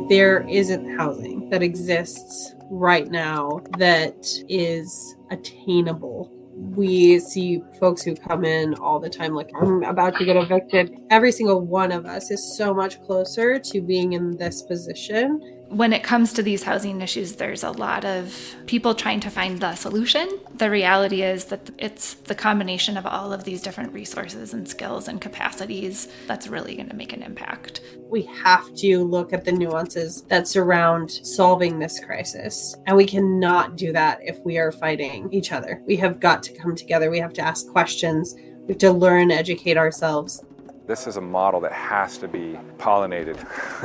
There isn't housing that exists right now that is attainable. We see folks who come in all the time like, I'm about to get evicted. Every single one of us is so much closer to being in this position. When it comes to these housing issues, there's a lot of people trying to find the solution. The reality is that it's the combination of all of these different resources and skills and capacities that's really going to make an impact. We have to look at the nuances that surround solving this crisis. And we cannot do that if we are fighting each other. We have got to come together. We have to ask questions. We have to learn, educate ourselves. This is a model that has to be pollinated.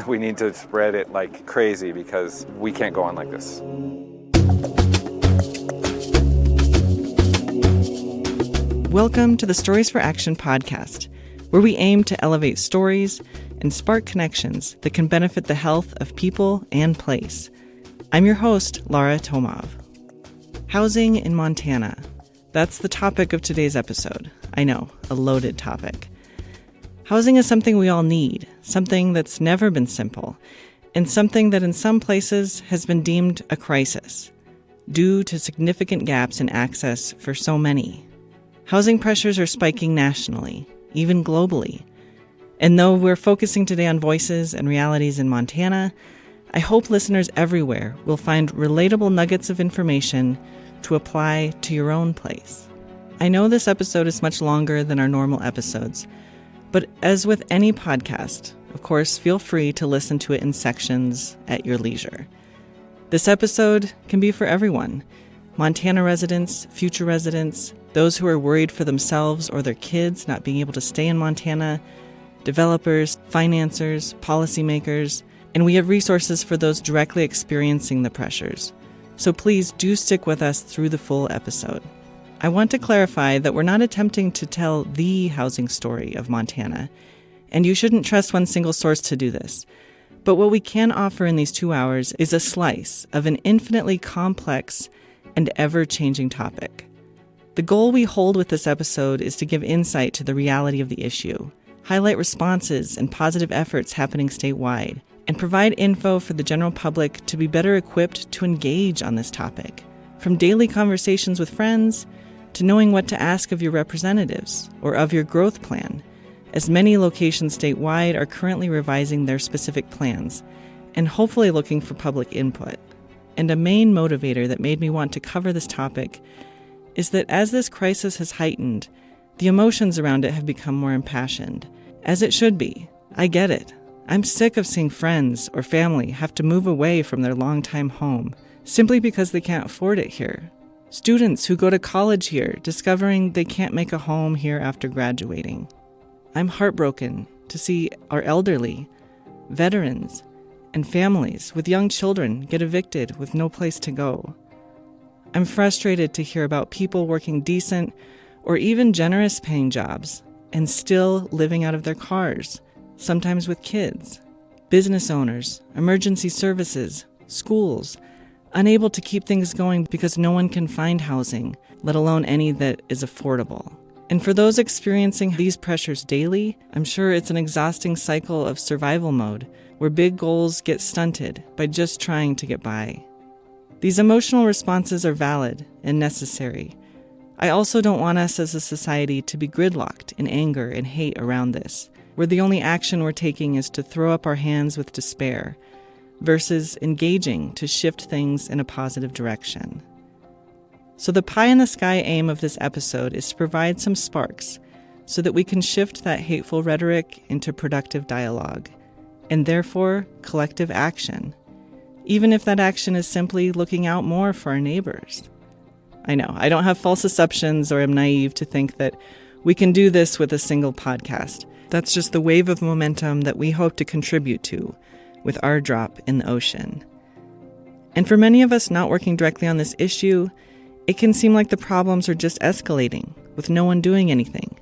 We need to spread it like crazy because we can't go on like this. Welcome to the Stories for Action podcast, where we aim to elevate stories and spark connections that can benefit the health of people and place. I'm your host, Laura Tomov. Housing in Montana. That's the topic of today's episode. I know, a loaded topic. Housing is something we all need, something that's never been simple, and something that in some places has been deemed a crisis, due to significant gaps in access for so many. Housing pressures are spiking nationally, even globally. And though we're focusing today on voices and realities in Montana, I hope listeners everywhere will find relatable nuggets of information to apply to your own place. I know this episode is much longer than our normal episodes, but as with any podcast, of course, feel free to listen to it in sections at your leisure. This episode can be for everyone: Montana residents, future residents, those who are worried for themselves or their kids not being able to stay in Montana, developers, financiers, policymakers, and we have resources for those directly experiencing the pressures. So please do stick with us through the full episode. I want to clarify that we're not attempting to tell the housing story of Montana, and you shouldn't trust one single source to do this. But what we can offer in these 2 hours is a slice of an infinitely complex and ever-changing topic. The goal we hold with this episode is to give insight to the reality of the issue, highlight responses and positive efforts happening statewide, and provide info for the general public to be better equipped to engage on this topic, from daily conversations with friends to knowing what to ask of your representatives or of your growth plan, as many locations statewide are currently revising their specific plans and hopefully looking for public input. And a main motivator that made me want to cover this topic is that as this crisis has heightened, the emotions around it have become more impassioned, as it should be. I get it. I'm sick of seeing friends or family have to move away from their longtime home simply because they can't afford it here. Students who go to college here discovering they can't make a home here after graduating. I'm heartbroken to see our elderly, veterans, and families with young children get evicted with no place to go. I'm frustrated to hear about people working decent or even generous paying jobs and still living out of their cars, sometimes with kids. Business owners, emergency services, schools, unable to keep things going because no one can find housing, let alone any that is affordable. And for those experiencing these pressures daily, I'm sure it's an exhausting cycle of survival mode where big goals get stunted by just trying to get by. These emotional responses are valid and necessary. I also don't want us as a society to be gridlocked in anger and hate around this, where the only action we're taking is to throw up our hands with despair, versus engaging to shift things in a positive direction. So the pie-in-the-sky aim of this episode is to provide some sparks so that we can shift that hateful rhetoric into productive dialogue, and therefore collective action, even if that action is simply looking out more for our neighbors. I know, I don't have false assumptions or am naive to think that we can do this with a single podcast. That's just the wave of momentum that we hope to contribute to with our drop in the ocean. And for many of us not working directly on this issue, it can seem like the problems are just escalating with no one doing anything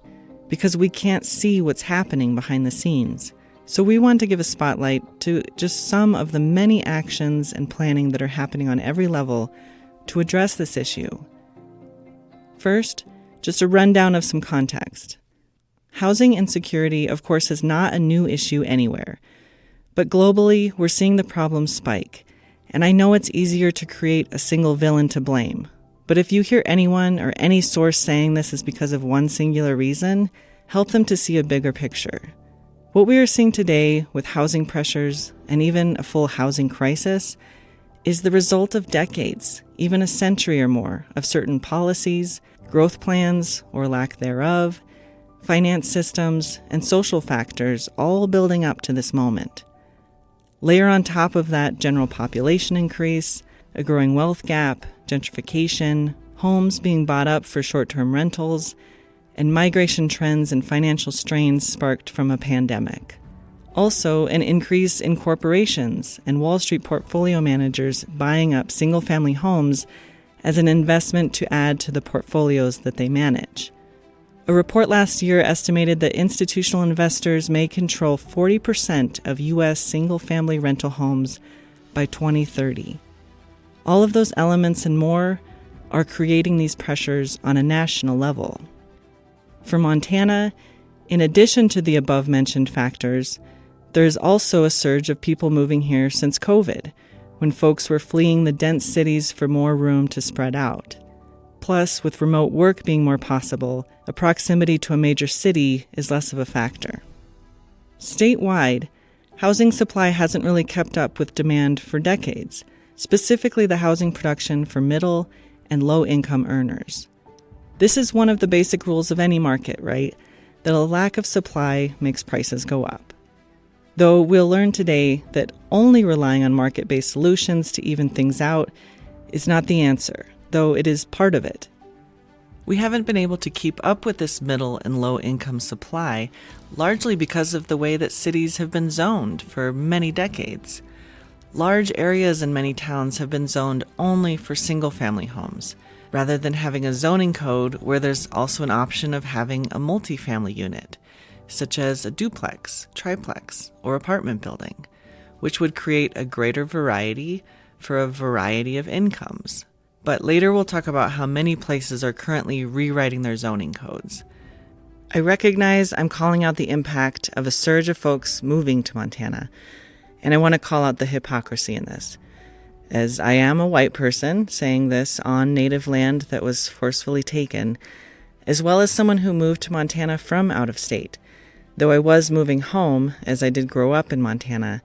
because we can't see what's happening behind the scenes. So we want to give a spotlight to just some of the many actions and planning that are happening on every level to address this issue. First, just a rundown of some context. Housing insecurity, of course, is not a new issue anywhere. But globally, we're seeing the problem spike. And I know it's easier to create a single villain to blame. But if you hear anyone or any source saying this is because of one singular reason, help them to see a bigger picture. What we are seeing today with housing pressures and even a full housing crisis is the result of decades, even a century or more, of certain policies, growth plans or lack thereof, finance systems, and social factors all building up to this moment. Layer on top of that general population increase, a growing wealth gap, gentrification, homes being bought up for short-term rentals, and migration trends and financial strains sparked from a pandemic. Also, an increase in corporations and Wall Street portfolio managers buying up single-family homes as an investment to add to the portfolios that they manage. A report last year estimated that institutional investors may control 40% of U.S. single-family rental homes by 2030. All of those elements and more are creating these pressures on a national level. For Montana, in addition to the above-mentioned factors, there is also a surge of people moving here since COVID, when folks were fleeing the dense cities for more room to spread out. Plus, with remote work being more possible, a proximity to a major city is less of a factor. Statewide, housing supply hasn't really kept up with demand for decades, specifically the housing production for middle and low-income earners. This is one of the basic rules of any market, right? That a lack of supply makes prices go up. Though we'll learn today that only relying on market-based solutions to even things out is not the answer, though it is part of it. We haven't been able to keep up with this middle and low-income supply, largely because of the way that cities have been zoned for many decades. Large areas in many towns have been zoned only for single-family homes, rather than having a zoning code where there's also an option of having a multifamily unit, such as a duplex, triplex, or apartment building, which would create a greater variety for a variety of incomes. But later we'll talk about how many places are currently rewriting their zoning codes. I recognize I'm calling out the impact of a surge of folks moving to Montana, and I want to call out the hypocrisy in this, as I am a white person saying this on native land that was forcefully taken, as well as someone who moved to Montana from out of state, though I was moving home as I did grow up in Montana,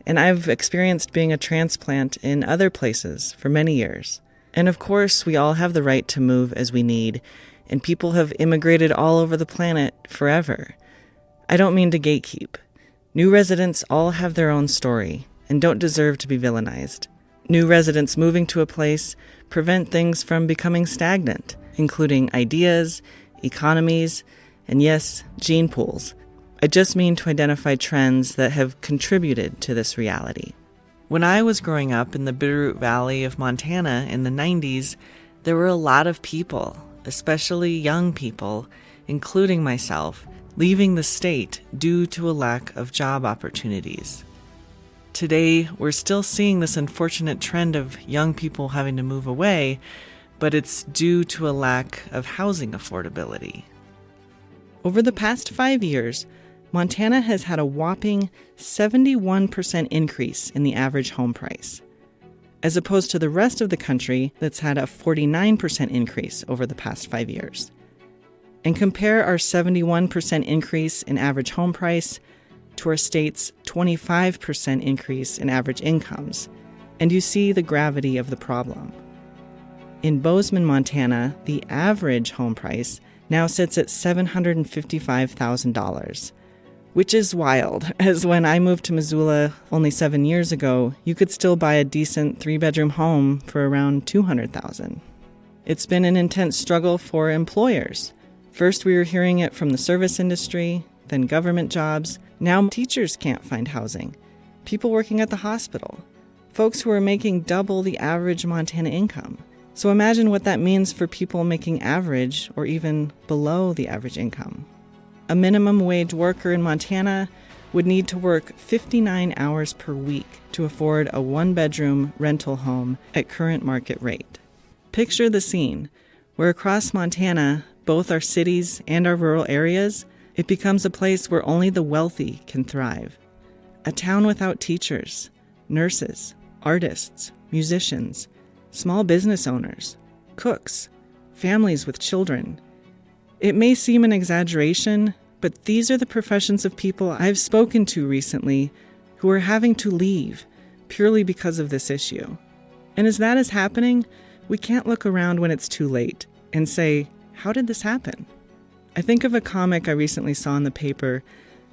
and I've experienced being a transplant in other places for many years. And of course, we all have the right to move as we need, and people have immigrated all over the planet forever. I don't mean to gatekeep. New residents all have their own story and don't deserve to be villainized. New residents moving to a place prevent things from becoming stagnant, including ideas, economies, and yes, gene pools. I just mean to identify trends that have contributed to this reality. When I was growing up in the Bitterroot Valley of Montana in the 90s, there were a lot of people, especially young people, including myself, leaving the state due to a lack of job opportunities. Today, we're still seeing this unfortunate trend of young people having to move away, but it's due to a lack of housing affordability. Over the past 5 years, Montana has had a whopping 71% increase in the average home price, as opposed to the rest of the country that's had a 49% increase over the past 5 years. And compare our 71% increase in average home price to our state's 25% increase in average incomes, and you see the gravity of the problem. In Bozeman, Montana, the average home price now sits at $755,000, which is wild, as when I moved to Missoula only 7 years ago, you could still buy a decent 3-bedroom home for around $200,000. It's been an intense struggle for employers. First, we were hearing it from the service industry, then government jobs. Now teachers can't find housing. People working at the hospital. Folks who are making double the average Montana income. So imagine what that means for people making average or even below the average income. A minimum wage worker in Montana would need to work 59 hours per week to afford a 1-bedroom rental home at current market rate. Picture the scene, where across Montana, both our cities and our rural areas, it becomes a place where only the wealthy can thrive. A town without teachers, nurses, artists, musicians, small business owners, cooks, families with children. It may seem an exaggeration, but these are the professions of people I've spoken to recently who are having to leave purely because of this issue. And as that is happening, we can't look around when it's too late and say, how did this happen? I think of a comic I recently saw in the paper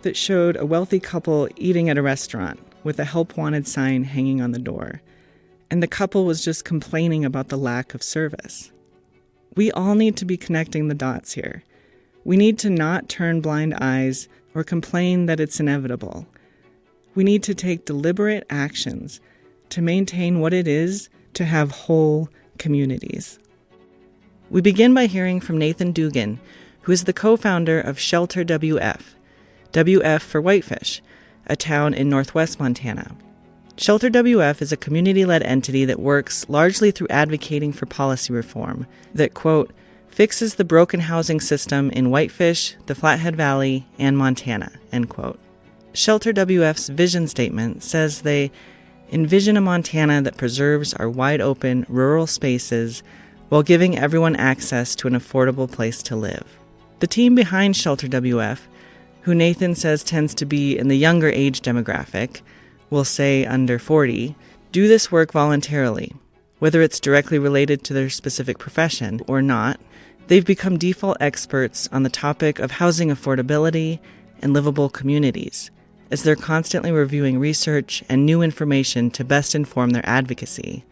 that showed a wealthy couple eating at a restaurant with a help wanted sign hanging on the door. And the couple was just complaining about the lack of service. We all need to be connecting the dots here. We need to not turn blind eyes or complain that it's inevitable. We need to take deliberate actions to maintain what it is to have whole communities. We begin by hearing from Nathan Dugan, who is the co-founder of Shelter WF, WF for Whitefish, a town in northwest Montana. Shelter WF is a community-led entity that works largely through advocating for policy reform that, quote, fixes the broken housing system in Whitefish, the Flathead Valley, and Montana, end quote. Shelter WF's vision statement says they envision a Montana that preserves our wide-open rural spaces while giving everyone access to an affordable place to live. The team behind Shelter WF, who Nathan says tends to be in the younger age demographic, we'll say under 40, do this work voluntarily. Whether it's directly related to their specific profession or not, they've become default experts on the topic of housing affordability and livable communities, as they're constantly reviewing research and new information to best inform their advocacy.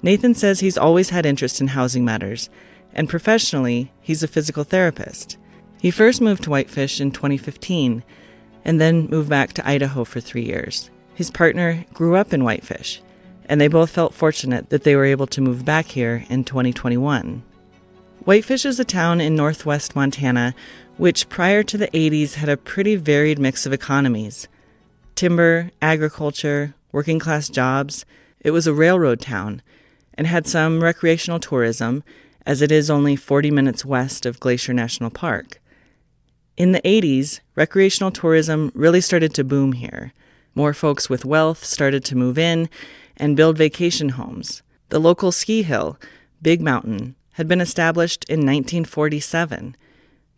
Nathan says he's always had interest in housing matters, and professionally, he's a physical therapist. He first moved to Whitefish in 2015, and then moved back to Idaho for 3 years. His partner grew up in Whitefish, and they both felt fortunate that they were able to move back here in 2021. Whitefish is a town in northwest Montana, which prior to the 80s had a pretty varied mix of economies. Timber, agriculture, working class jobs. It was a railroad town, and had some recreational tourism, as it is only 40 minutes west of Glacier National Park. In the 80s, recreational tourism really started to boom here. More folks with wealth started to move in and build vacation homes. The local ski hill, Big Mountain, had been established in 1947,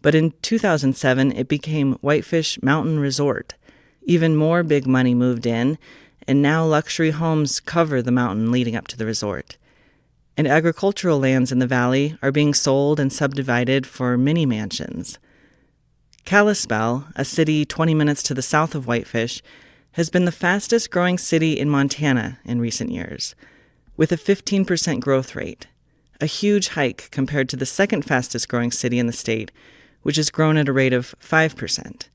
but in 2007 it became Whitefish Mountain Resort. Even more big money moved in, and now luxury homes cover the mountain leading up to the resort. And agricultural lands in the valley are being sold and subdivided for mini mansions. Kalispell, a city 20 minutes to the south of Whitefish, has been the fastest growing city in Montana in recent years, with a 15% growth rate, a huge hike compared to the second fastest growing city in the state, which has grown at a rate of 5%.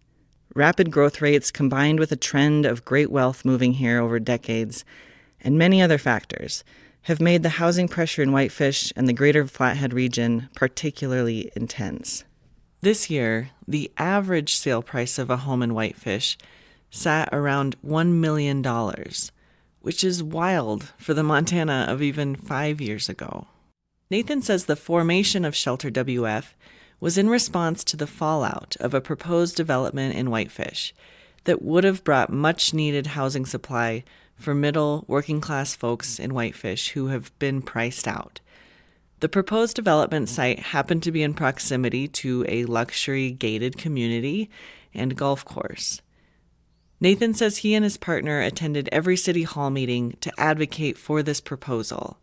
Rapid growth rates combined with a trend of great wealth moving here over decades, and many other factors, have made the housing pressure in Whitefish and the greater Flathead region particularly intense. This year, the average sale price of a home in Whitefish sat around $1 million, which is wild for the Montana of even 5 years ago. Nathan says the formation of Shelter WF was in response to the fallout of a proposed development in Whitefish that would have brought much-needed housing supply for middle, working-class folks in Whitefish who have been priced out. The proposed development site happened to be in proximity to a luxury gated community and golf course. Nathan says he and his partner attended every city hall meeting to advocate for this proposal.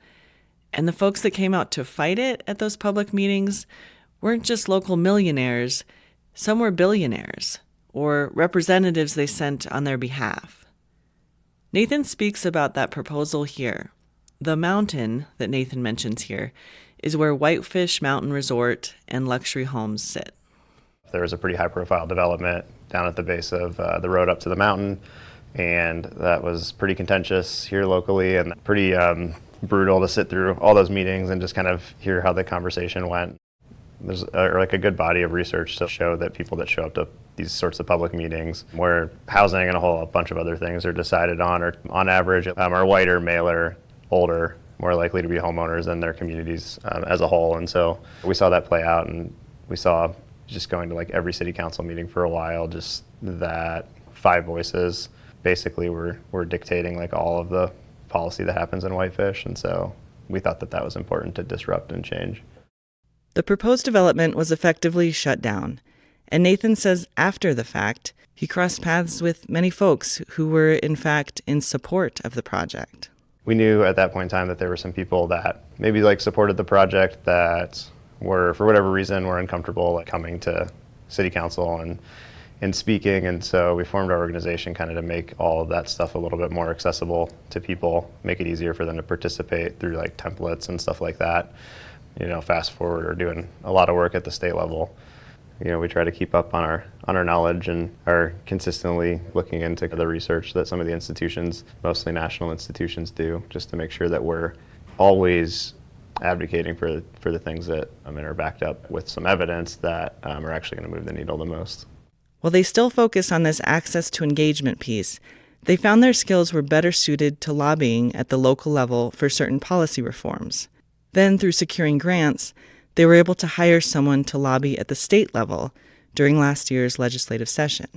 And the folks that came out to fight it at those public meetings weren't just local millionaires, some were billionaires, or representatives they sent on their behalf. Nathan speaks about that proposal here. The mountain that Nathan mentions here is where Whitefish Mountain Resort and luxury homes sit. There was a pretty high-profile development down at the base of the road up to the mountain, and that was pretty contentious here locally and pretty brutal to sit through all those meetings and just kind of hear how the conversation went. There's a good body of research to show that people that show up to these sorts of public meetings where housing and a bunch of other things are decided on, or on average are whiter, maler, older, more likely to be homeowners than their communities as a whole. And so we saw that play out, and we saw just going to like every city council meeting for a while, just that 5 voices basically were dictating like all of the policy that happens in whitefish. And so we thought that was important to disrupt and change. The proposed development was effectively shut down, and Nathan says after the fact, he crossed paths with many folks who were, in fact, in support of the project. We knew at that point in time that there were some people that maybe like supported the project that were, for whatever reason, were uncomfortable like coming to city council and speaking. And so we formed our organization kind of to make all of that stuff a little bit more accessible to people, make it easier for them to participate through like templates and stuff like that. Fast forward, we're doing a lot of work at the state level. We try to keep up on our knowledge and are consistently looking into the research that some of the institutions, mostly national institutions, do, just to make sure that we're always advocating for the things that are backed up with some evidence that are actually going to move the needle the most. While they still focus on this access to engagement piece, they found their skills were better suited to lobbying at the local level for certain policy reforms. Then, through securing grants, they were able to hire someone to lobby at the state level during last year's legislative session.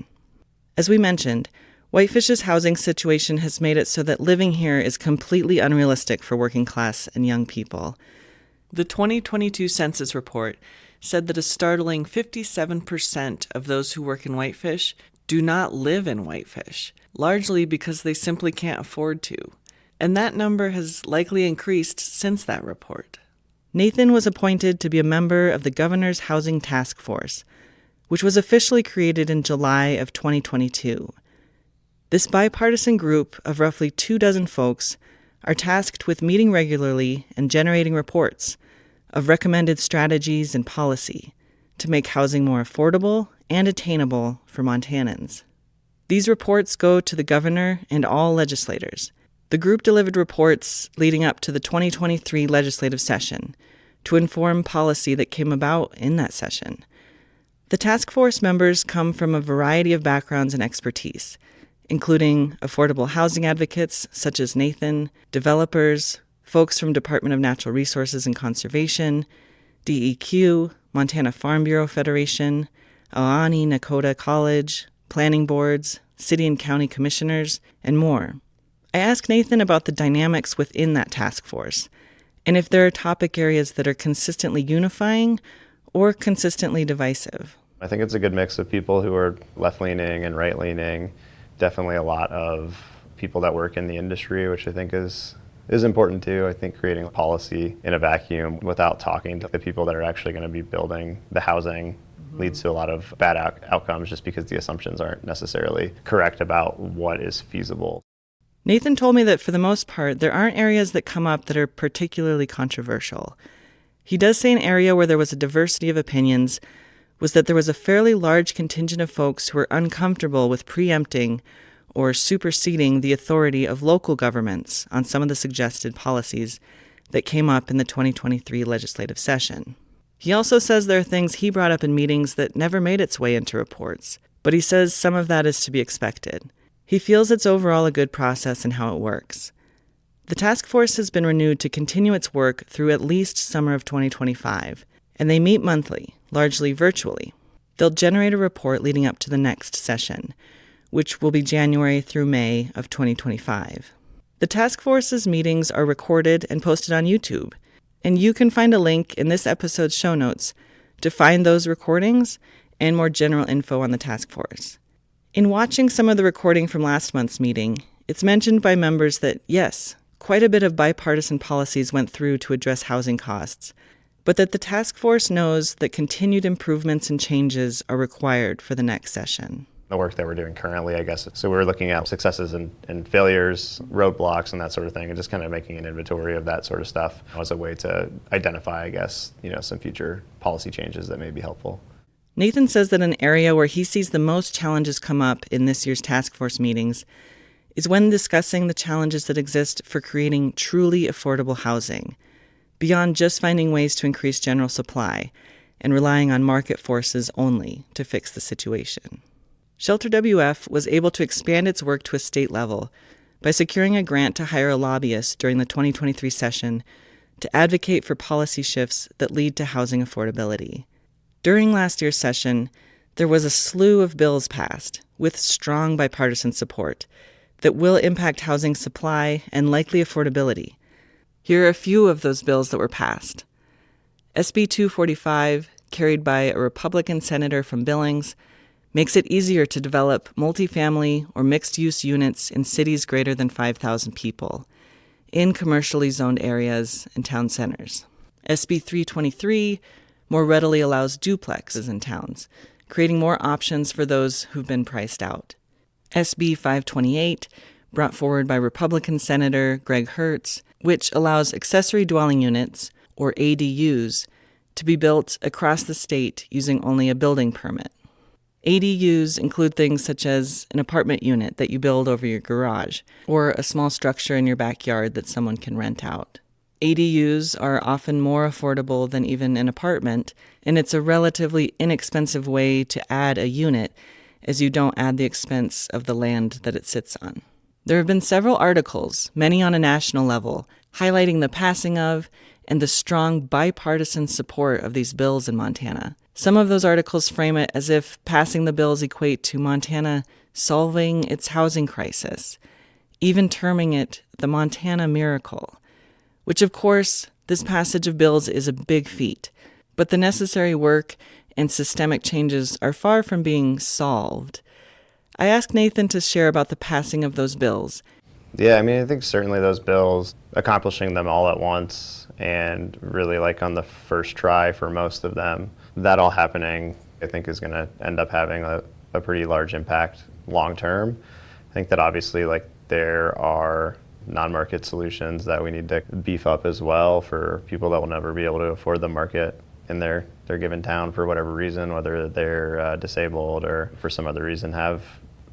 As we mentioned, Whitefish's housing situation has made it so that living here is completely unrealistic for working class and young people. The 2022 census report said that a startling 57% of those who work in Whitefish do not live in Whitefish, largely because they simply can't afford to. And that number has likely increased since that report. Nathan was appointed to be a member of the Governor's Housing Task Force, which was officially created in July of 2022. This bipartisan group of roughly 24 folks are tasked with meeting regularly and generating reports of recommended strategies and policy to make housing more affordable and attainable for Montanans. These reports go to the governor and all legislators. The group delivered reports leading up to the 2023 legislative session to inform policy that came about in that session. The task force members come from a variety of backgrounds and expertise, including affordable housing advocates such as Nathan, developers, folks from Department of Natural Resources and Conservation, DEQ, Montana Farm Bureau Federation, Aani Nakota College, planning boards, city and county commissioners, and more. I asked Nathan about the dynamics within that task force, and if there are topic areas that are consistently unifying or consistently divisive. I think it's a good mix of people who are left-leaning and right-leaning, definitely a lot of people that work in the industry, which I think is important too. I think creating a policy in a vacuum without talking to the people that are actually going to be building the housing leads to a lot of bad outcomes just because the assumptions aren't necessarily correct about what is feasible. Nathan told me that for the most part, there aren't areas that come up that are particularly controversial. He does say an area where there was a diversity of opinions was that there was a fairly large contingent of folks who were uncomfortable with preempting or superseding the authority of local governments on some of the suggested policies that came up in the 2023 legislative session. He also says there are things he brought up in meetings that never made its way into reports, but he says some of that is to be expected. He feels it's overall a good process in how it works. The task force has been renewed to continue its work through at least summer of 2025, and they meet monthly, largely virtually. They'll generate a report leading up to the next session, which will be January through May of 2025. The task force's meetings are recorded and posted on YouTube, and you can find a link in this episode's show notes to find those recordings and more general info on the task force. In watching some of the recording from last month's meeting, it's mentioned by members that, yes, quite a bit of bipartisan policies went through to address housing costs, but that the task force knows that continued improvements and changes are required for the next session. The work that we're doing currently, I guess. So we're looking at successes and failures, roadblocks, and that sort of thing, and just kind of making an inventory of that sort of stuff as a way to identify, I guess, some future policy changes that may be helpful. Nathan says that an area where he sees the most challenges come up in this year's task force meetings is when discussing the challenges that exist for creating truly affordable housing, beyond just finding ways to increase general supply and relying on market forces only to fix the situation. Shelter WF was able to expand its work to a state level by securing a grant to hire a lobbyist during the 2023 session to advocate for policy shifts that lead to housing affordability. During last year's session, there was a slew of bills passed with strong bipartisan support that will impact housing supply and likely affordability. Here are a few of those bills that were passed. SB 245, carried by a Republican senator from Billings, makes it easier to develop multifamily or mixed-use units in cities greater than 5,000 people, in commercially zoned areas and town centers. SB 323 more readily allows duplexes in towns, creating more options for those who've been priced out. SB 528, brought forward by Republican Senator Greg Hertz, which allows accessory dwelling units, or ADUs, to be built across the state using only a building permit. ADUs include things such as an apartment unit that you build over your garage, or a small structure in your backyard that someone can rent out. ADUs are often more affordable than even an apartment, and it's a relatively inexpensive way to add a unit, as you don't add the expense of the land that it sits on. There have been several articles, many on a national level, highlighting the passing of and the strong bipartisan support of these bills in Montana. Some of those articles frame it as if passing the bills equate to Montana solving its housing crisis, even terming it the Montana miracle, which of course, this passage of bills is a big feat, but the necessary work and systemic changes are far from being solved. I asked Nathan to share about the passing of those bills. Yeah, I mean, I think certainly those bills, accomplishing them all at once and really like on the first try for most of them, that all happening, I think is going to end up having a pretty large impact long term. I think that obviously like there are non-market solutions that we need to beef up as well for people that will never be able to afford the market in their given town for whatever reason, whether they're disabled or for some other reason have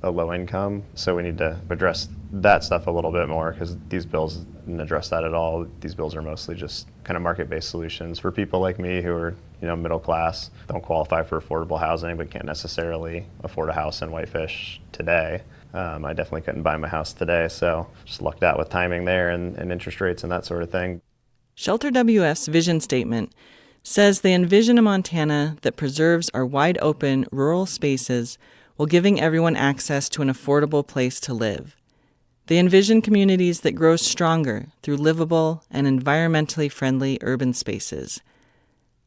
a low income. So we need to address that stuff a little bit more because these bills didn't address that at all. These bills are mostly just kind of market-based solutions for people like me who are, middle class, don't qualify for affordable housing, but can't necessarily afford a house in Whitefish today. I definitely couldn't buy my house today, so just lucked out with timing there and interest rates and that sort of thing. Shelter WF's vision statement says they envision a Montana that preserves our wide-open rural spaces while giving everyone access to an affordable place to live. They envision communities that grow stronger through livable and environmentally friendly urban spaces.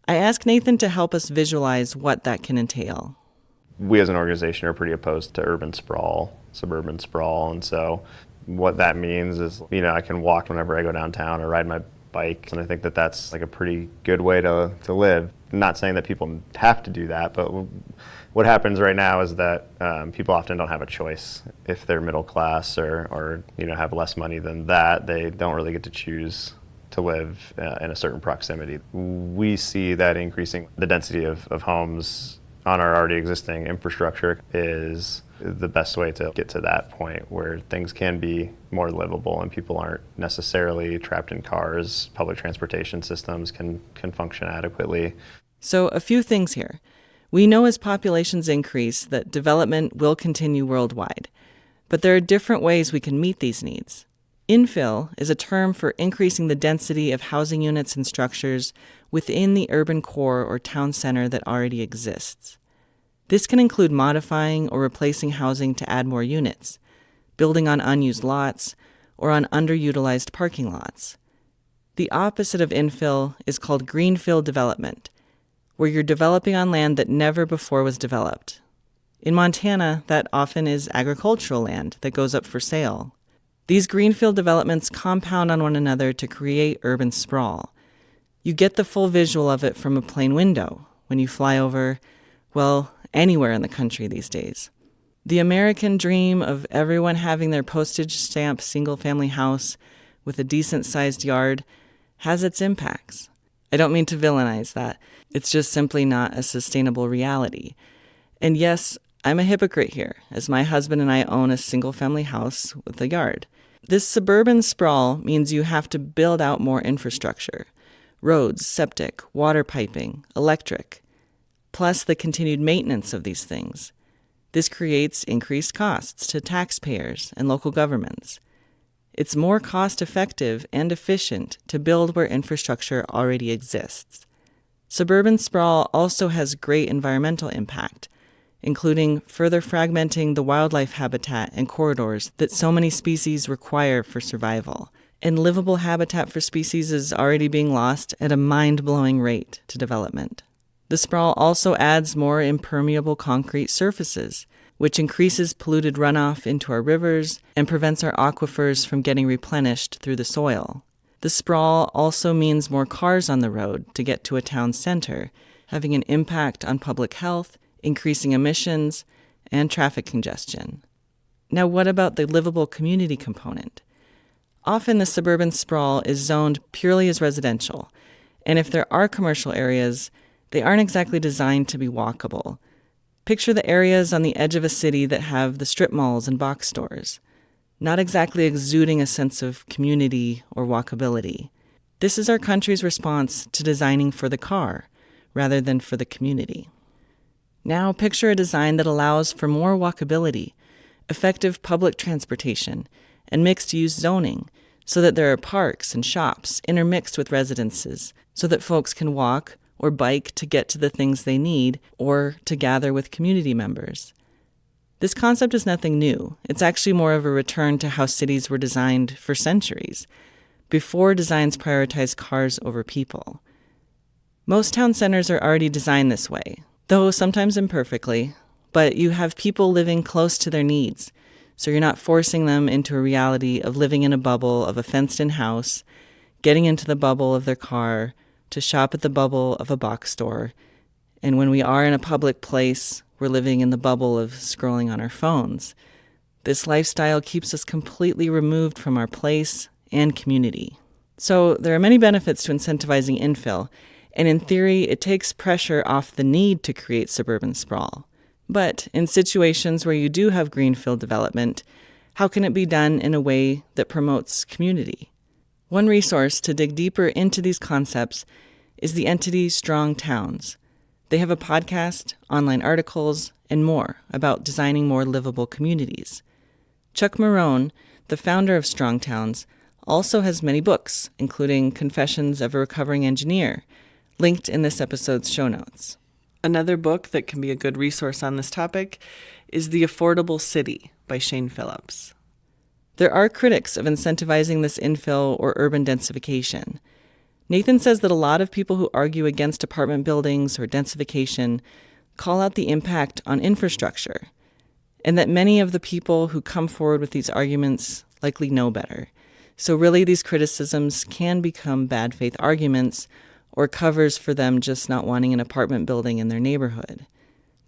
I asked Nathan to help us visualize what that can entail. We as an organization are pretty opposed to urban sprawl, suburban sprawl, and so what that means is, I can walk whenever I go downtown or ride my bike, and I think that that's like a pretty good way to live. I'm not saying that people have to do that, but what happens right now is that people often don't have a choice. If they're middle class or have less money than that, they don't really get to choose to live in a certain proximity. We see that increasing the density of homes on our already existing infrastructure is the best way to get to that point where things can be more livable and people aren't necessarily trapped in cars. Public transportation systems can function adequately. So a few things here. We know as populations increase that development will continue worldwide, but there are different ways we can meet these needs. Infill is a term for increasing the density of housing units and structures within the urban core or town center that already exists. This can include modifying or replacing housing to add more units, building on unused lots, or on underutilized parking lots. The opposite of infill is called greenfield development, where you're developing on land that never before was developed. In Montana, that often is agricultural land that goes up for sale. These greenfield developments compound on one another to create urban sprawl. You get the full visual of it from a plane window when you fly over, anywhere in the country these days. The American dream of everyone having their postage stamp single-family house with a decent-sized yard has its impacts. I don't mean to villainize that. It's just simply not a sustainable reality. And yes, I'm a hypocrite here, as my husband and I own a single-family house with a yard. This suburban sprawl means you have to build out more infrastructure: roads, septic, water piping, electric, plus the continued maintenance of these things. This creates increased costs to taxpayers and local governments. It's more cost-effective and efficient to build where infrastructure already exists. Suburban sprawl also has great environmental impact. including further fragmenting the wildlife habitat and corridors that so many species require for survival. And livable habitat for species is already being lost at a mind-blowing rate to development. The sprawl also adds more impermeable concrete surfaces, which increases polluted runoff into our rivers and prevents our aquifers from getting replenished through the soil. The sprawl also means more cars on the road to get to a town center, having an impact on public health, increasing emissions, and traffic congestion. Now, what about the livable community component? Often the suburban sprawl is zoned purely as residential, and if there are commercial areas, they aren't exactly designed to be walkable. Picture the areas on the edge of a city that have the strip malls and box stores, not exactly exuding a sense of community or walkability. This is our country's response to designing for the car, rather than for the community. Now picture a design that allows for more walkability, effective public transportation, and mixed-use zoning, so that there are parks and shops intermixed with residences, so that folks can walk or bike to get to the things they need or to gather with community members. This concept is nothing new. It's actually more of a return to how cities were designed for centuries, before designs prioritized cars over people. Most town centers are already designed this way, though sometimes imperfectly, but you have people living close to their needs, so you're not forcing them into a reality of living in a bubble of a fenced-in house, getting into the bubble of their car, to shop at the bubble of a box store, and when we are in a public place, we're living in the bubble of scrolling on our phones. This lifestyle keeps us completely removed from our place and community. So there are many benefits to incentivizing infill, and in theory, it takes pressure off the need to create suburban sprawl. But in situations where you do have greenfield development, how can it be done in a way that promotes community? One resource to dig deeper into these concepts is the entity Strong Towns. They have a podcast, online articles, and more about designing more livable communities. Chuck Marone, the founder of Strong Towns, also has many books, including Confessions of a Recovering Engineer, linked in this episode's show notes. Another book that can be a good resource on this topic is The Affordable City by Shane Phillips. There are critics of incentivizing this infill or urban densification. Nathan says that a lot of people who argue against apartment buildings or densification call out the impact on infrastructure, and that many of the people who come forward with these arguments likely know better. So really these criticisms can become bad faith arguments or covers for them just not wanting an apartment building in their neighborhood.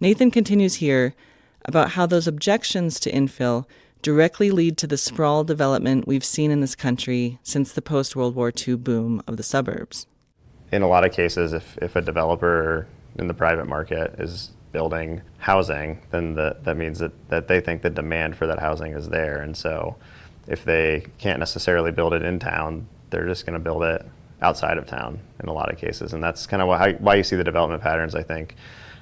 Nathan continues here about how those objections to infill directly lead to the sprawl development we've seen in this country since the post-World War II boom of the suburbs. In a lot of cases, if a developer in the private market is building housing, then that means that they think the demand for that housing is there. And so if they can't necessarily build it in town, they're just going to build it outside of town in a lot of cases. And that's kind of why you see the development patterns, I think,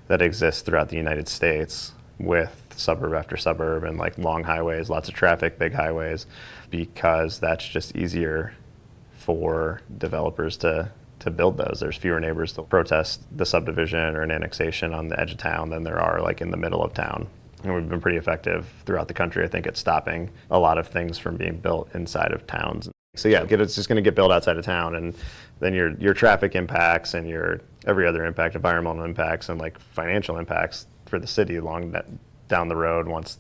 that exist throughout the United States with suburb after suburb and like long highways, lots of traffic, big highways, because that's just easier for developers to build those. There's fewer neighbors that protest the subdivision or an annexation on the edge of town than there are like in the middle of town. And we've been pretty effective throughout the country, I think, at stopping a lot of things from being built inside of towns. So yeah, it's just going to get built outside of town, and then your traffic impacts and your every other impact, environmental impacts and like financial impacts for the city down the road, once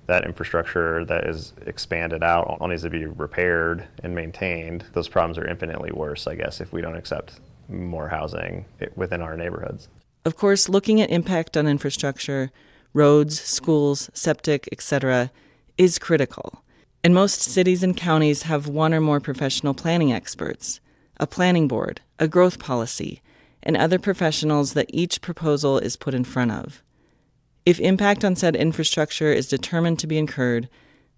that infrastructure that is expanded out all needs to be repaired and maintained, those problems are infinitely worse, I guess, if we don't accept more housing within our neighborhoods. Of course, looking at impact on infrastructure, roads, schools, septic, etc., is critical. And most cities and counties have one or more professional planning experts, a planning board, a growth policy, and other professionals that each proposal is put in front of. If impact on said infrastructure is determined to be incurred,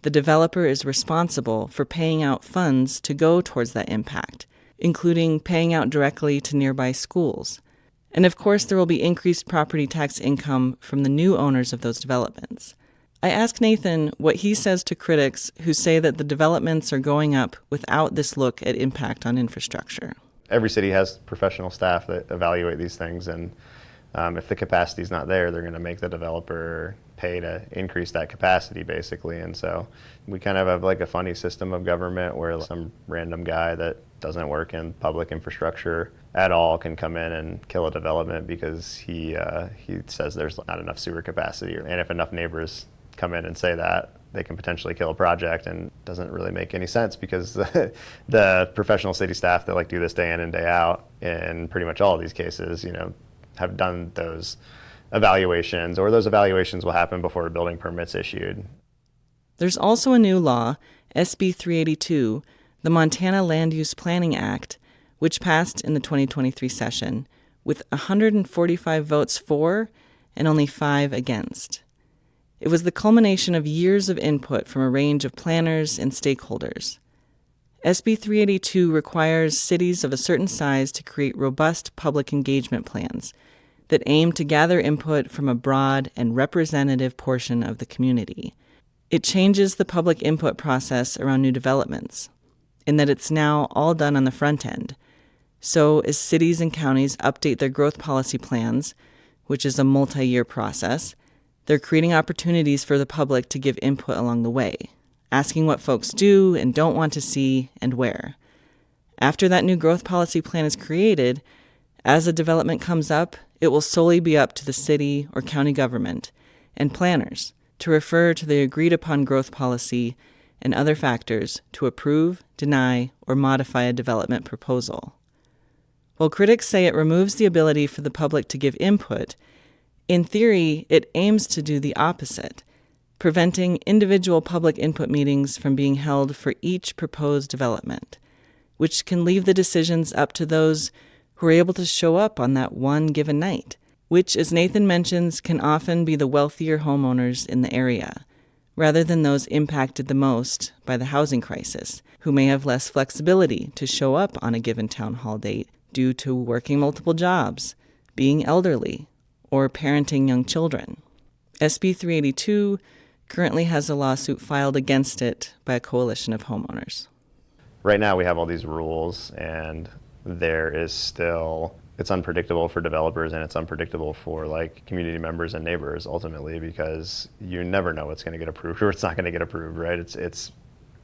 the developer is responsible for paying out funds to go towards that impact, including paying out directly to nearby schools. And of course, there will be increased property tax income from the new owners of those developments. I asked Nathan what he says to critics who say that the developments are going up without this look at impact on infrastructure. Every city has professional staff that evaluate these things, and If the capacity is not there, they're going to make the developer pay to increase that capacity, basically. And so we kind of have like a funny system of government where some random guy that doesn't work in public infrastructure at all can come in and kill a development because he says there's not enough sewer capacity. And if enough neighbors come in and say that, they can potentially kill a project, and it doesn't really make any sense because the professional city staff that like do this day in and day out in pretty much all of these cases, have done those evaluations, or those evaluations will happen before a building permit's issued. There's also a new law, SB 382, the Montana Land Use Planning Act, which passed in the 2023 session with 145 votes for and only 5 against. It was the culmination of years of input from a range of planners and stakeholders. SB 382 requires cities of a certain size to create robust public engagement plans that aim to gather input from a broad and representative portion of the community. It changes the public input process around new developments, in that it's now all done on the front end. So as cities and counties update their growth policy plans, which is a multi-year process, they're creating opportunities for the public to give input along the way, asking what folks do and don't want to see and where. After that new growth policy plan is created, as a development comes up, it will solely be up to the city or county government and planners to refer to the agreed-upon growth policy and other factors to approve, deny, or modify a development proposal. While critics say it removes the ability for the public to give input, in theory, it aims to do the opposite, preventing individual public input meetings from being held for each proposed development, which can leave the decisions up to those who are able to show up on that one given night, which, as Nathan mentions, can often be the wealthier homeowners in the area, rather than those impacted the most by the housing crisis, who may have less flexibility to show up on a given town hall date due to working multiple jobs, being elderly, or parenting young children. SB 382 currently has a lawsuit filed against it by a coalition of homeowners. Right now we have all these rules, and there is still, it's unpredictable for developers, and it's unpredictable for like community members and neighbors ultimately, because you never know what's going to get approved or it's not going to get approved, right? It's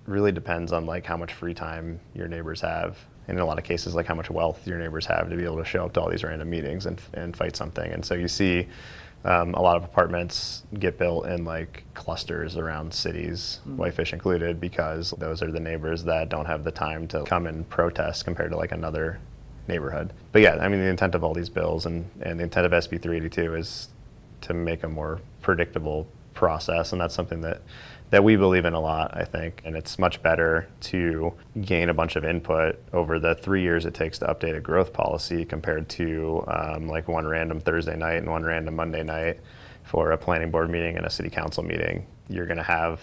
really depends on like how much free time your neighbors have, and in a lot of cases like how much wealth your neighbors have to be able to show up to all these random meetings and fight something. And so you see a lot of apartments get built in like clusters around cities, Whitefish included, because those are the neighbors that don't have the time to come and protest compared to like another neighborhood. But yeah, I mean, the intent of all these bills and the intent of SB 382 is to make a more predictable process, and that's something that we believe in a lot, I think. And it's much better to gain a bunch of input over the 3 years it takes to update a growth policy compared to like one random Thursday night and one random Monday night for a planning board meeting and a city council meeting. You're going to have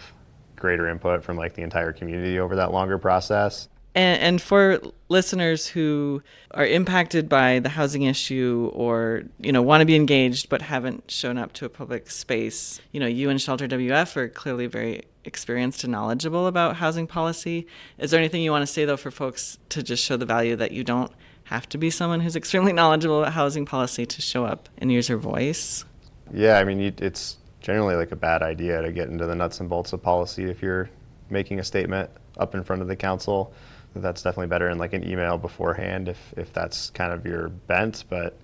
greater input from like the entire community over that longer process. And for listeners who are impacted by the housing issue or, want to be engaged but haven't shown up to a public space, you and Shelter WF are clearly very experienced and knowledgeable about housing policy. Is there anything you want to say, though, for folks to just show the value that you don't have to be someone who's extremely knowledgeable about housing policy to show up and use your voice? Yeah, I mean, it's generally like a bad idea to get into the nuts and bolts of policy if you're making a statement up in front of the council. That's definitely better in like an email beforehand if that's kind of your bent, but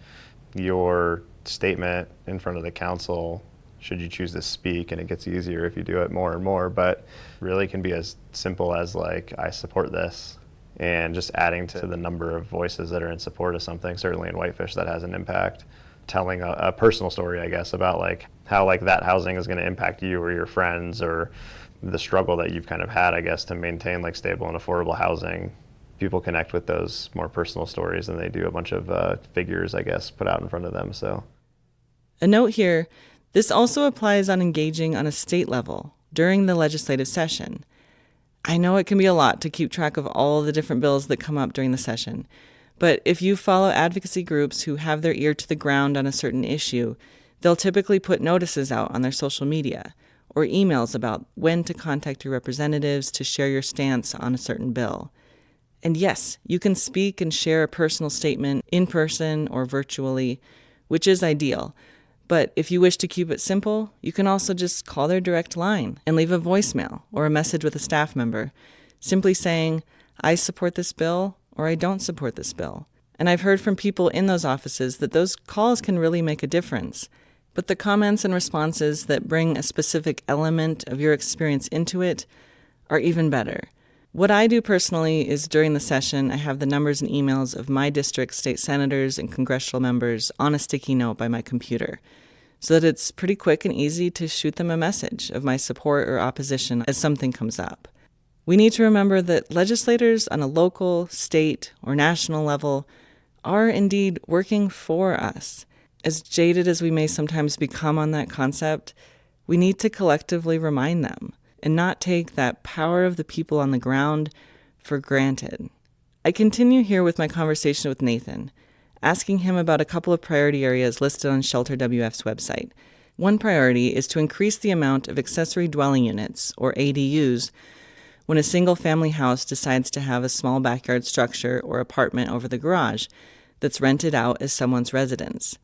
your statement in front of the council, should you choose to speak, and it gets easier if you do it more and more, but really can be as simple as like, I support this, and just adding to the number of voices that are in support of something. Certainly in Whitefish that has an impact. Telling a personal story, I guess, about like how like that housing is going to impact you or your friends, or the struggle that you've kind of had, I guess, to maintain like stable and affordable housing. People connect with those more personal stories than they do a bunch of figures, I guess, put out in front of them. So, a note here, this also applies on engaging on a state level during the legislative session. I know it can be a lot to keep track of all the different bills that come up during the session, but if you follow advocacy groups who have their ear to the ground on a certain issue, they'll typically put notices out on their social media or emails about when to contact your representatives to share your stance on a certain bill. And yes, you can speak and share a personal statement in person or virtually, which is ideal. But if you wish to keep it simple, you can also just call their direct line and leave a voicemail or a message with a staff member, simply saying, I support this bill or I don't support this bill. And I've heard from people in those offices that those calls can really make a difference. But the comments and responses that bring a specific element of your experience into it are even better. What I do personally is during the session, I have the numbers and emails of my district's state senators and congressional members on a sticky note by my computer, so that it's pretty quick and easy to shoot them a message of my support or opposition as something comes up. We need to remember that legislators on a local, state, or national level are indeed working for us. As jaded as we may sometimes become on that concept, we need to collectively remind them and not take that power of the people on the ground for granted. I continue here with my conversation with Nathan, asking him about a couple of priority areas listed on Shelter WF's website. One priority is to increase the amount of accessory dwelling units, or ADUs, when a single-family house decides to have a small backyard structure or apartment over the garage that's rented out as someone's residence.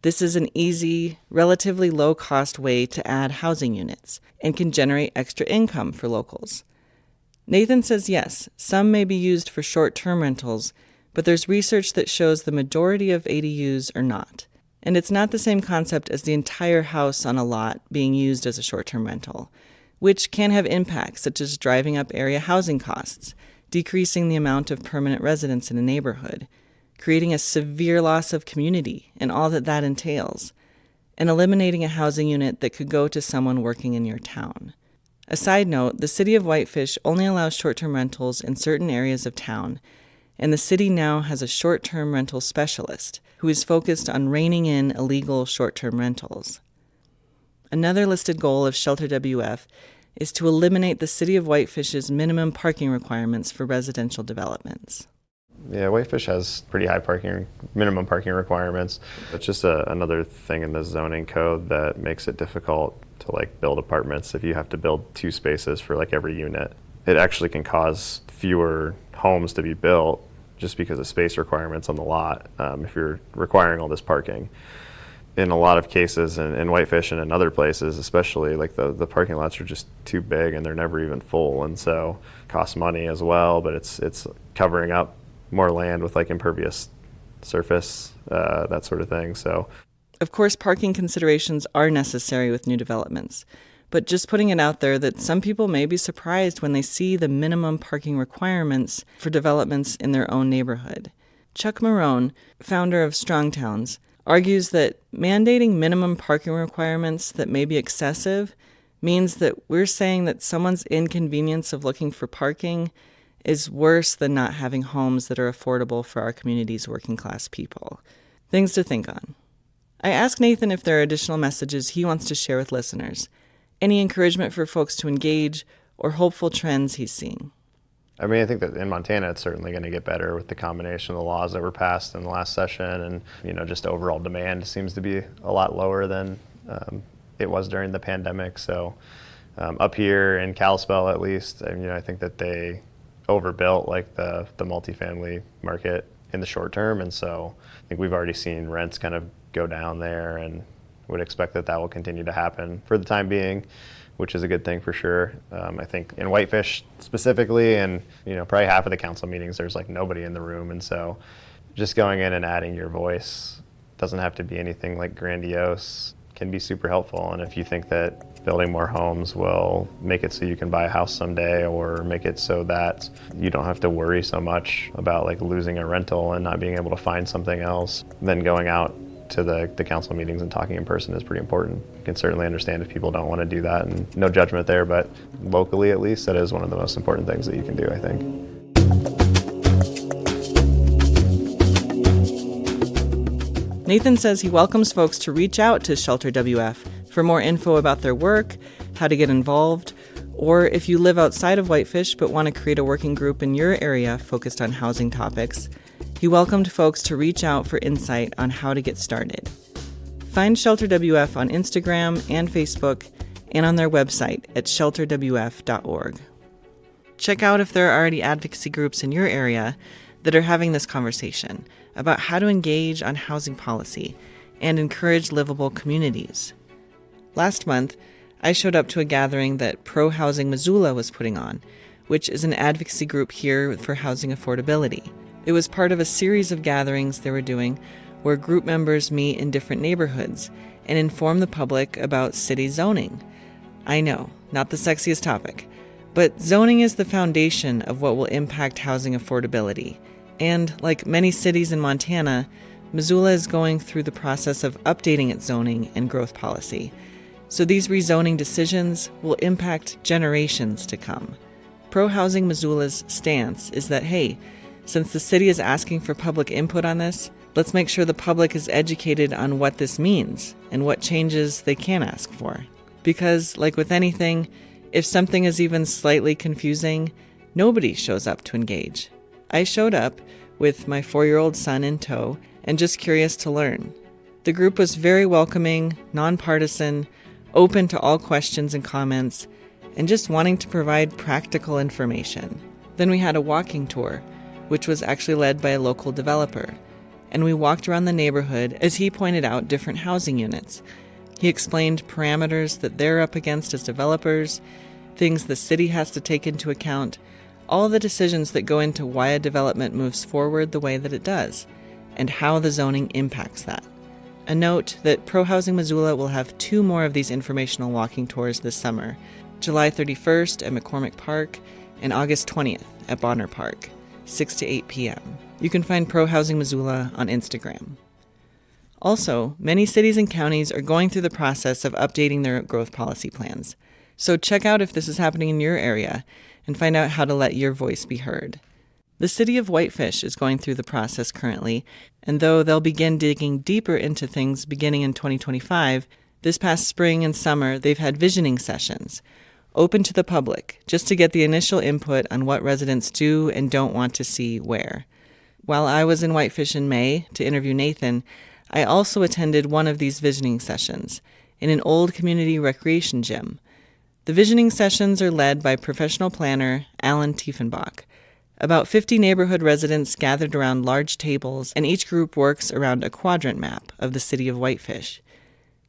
This is an easy, relatively low-cost way to add housing units and can generate extra income for locals. Nathan says yes, some may be used for short-term rentals, but there's research that shows the majority of ADUs are not. And it's not the same concept as the entire house on a lot being used as a short-term rental, which can have impacts such as driving up area housing costs, decreasing the amount of permanent residents in a neighborhood, creating a severe loss of community and all that that entails, and eliminating a housing unit that could go to someone working in your town. A side note, the city of Whitefish only allows short-term rentals in certain areas of town, and the city now has a short-term rental specialist who is focused on reining in illegal short-term rentals. Another listed goal of Shelter WF is to eliminate the city of Whitefish's minimum parking requirements for residential developments. Yeah, Whitefish has pretty high minimum parking requirements. It's just another thing in the zoning code that makes it difficult to build apartments if you have to build 2 spaces for every unit. It actually can cause fewer homes to be built just because of space requirements on the lot if you're requiring all this parking. In a lot of cases, in Whitefish and in other places especially, the parking lots are just too big and they're never even full, and so it costs money as well, but it's covering up more land with impervious surface, that sort of thing. So, of course, parking considerations are necessary with new developments, but just putting it out there that some people may be surprised when they see the minimum parking requirements for developments in their own neighborhood. Chuck Marone, founder of Strong Towns, argues that mandating minimum parking requirements that may be excessive means that we're saying that someone's inconvenience of looking for parking is worse than not having homes that are affordable for our community's working class people. Things to think on. I asked Nathan if there are additional messages he wants to share with listeners, any encouragement for folks to engage, or hopeful trends he's seeing. I mean, I think that in Montana, it's certainly going to get better with the combination of the laws that were passed in the last session, and just overall demand seems to be a lot lower than it was during the pandemic. So up here in Kalispell, at least, I think that they overbuilt the multifamily market in the short term, and so I think we've already seen rents kind of go down there, and would expect that will continue to happen for the time being, which is a good thing for sure. I think in Whitefish specifically, and probably half of the council meetings, there's nobody in the room, and so just going in and adding your voice doesn't have to be anything grandiose, can be super helpful. And if you think that building more homes will make it so you can buy a house someday, or make it so that you don't have to worry so much about losing a rental and not being able to find something else, then going out to the council meetings and talking in person is pretty important. You can certainly understand if people don't want to do that, and no judgment there, but locally at least, that is one of the most important things that you can do, I think. Nathan says he welcomes folks to reach out to Shelter WF for more info about their work, how to get involved, or if you live outside of Whitefish but want to create a working group in your area focused on housing topics. He welcomed folks to reach out for insight on how to get started. Find Shelter WF on Instagram and Facebook, and on their website at shelterwf.org. Check out if there are already advocacy groups in your area that are having this conversation about how to engage on housing policy, and encourage livable communities. Last month, I showed up to a gathering that Pro Housing Missoula was putting on, which is an advocacy group here for housing affordability. It was part of a series of gatherings they were doing where group members meet in different neighborhoods and inform the public about city zoning. I know, not the sexiest topic, but zoning is the foundation of what will impact housing affordability. And like many cities in Montana, Missoula is going through the process of updating its zoning and growth policy. So these rezoning decisions will impact generations to come. Pro Housing Missoula's stance is that, hey, since the city is asking for public input on this, let's make sure the public is educated on what this means and what changes they can ask for. Because, like with anything, if something is even slightly confusing, nobody shows up to engage. I showed up with my 4-year-old son in tow and just curious to learn. The group was very welcoming, nonpartisan, open to all questions and comments, and just wanting to provide practical information. Then we had a walking tour, which was actually led by a local developer, and we walked around the neighborhood as he pointed out different housing units. He explained parameters that they're up against as developers, things the city has to take into account, all the decisions that go into why a development moves forward the way that it does, and how the zoning impacts that. A note that Pro Housing Missoula will have 2 more of these informational walking tours this summer, July 31st at McCormick Park and August 20th at Bonner Park, 6 to 8 p.m. You can find Pro Housing Missoula on Instagram. Also, many cities and counties are going through the process of updating their growth policy plans. So check out if this is happening in your area and find out how to let your voice be heard. The city of Whitefish is going through the process currently, and though they'll begin digging deeper into things beginning in 2025, this past spring and summer they've had visioning sessions, open to the public, just to get the initial input on what residents do and don't want to see where. While I was in Whitefish in May to interview Nathan, I also attended one of these visioning sessions in an old community recreation gym. The visioning sessions are led by professional planner Alan Tiefenbach. About 50 neighborhood residents gathered around large tables, and each group works around a quadrant map of the city of Whitefish.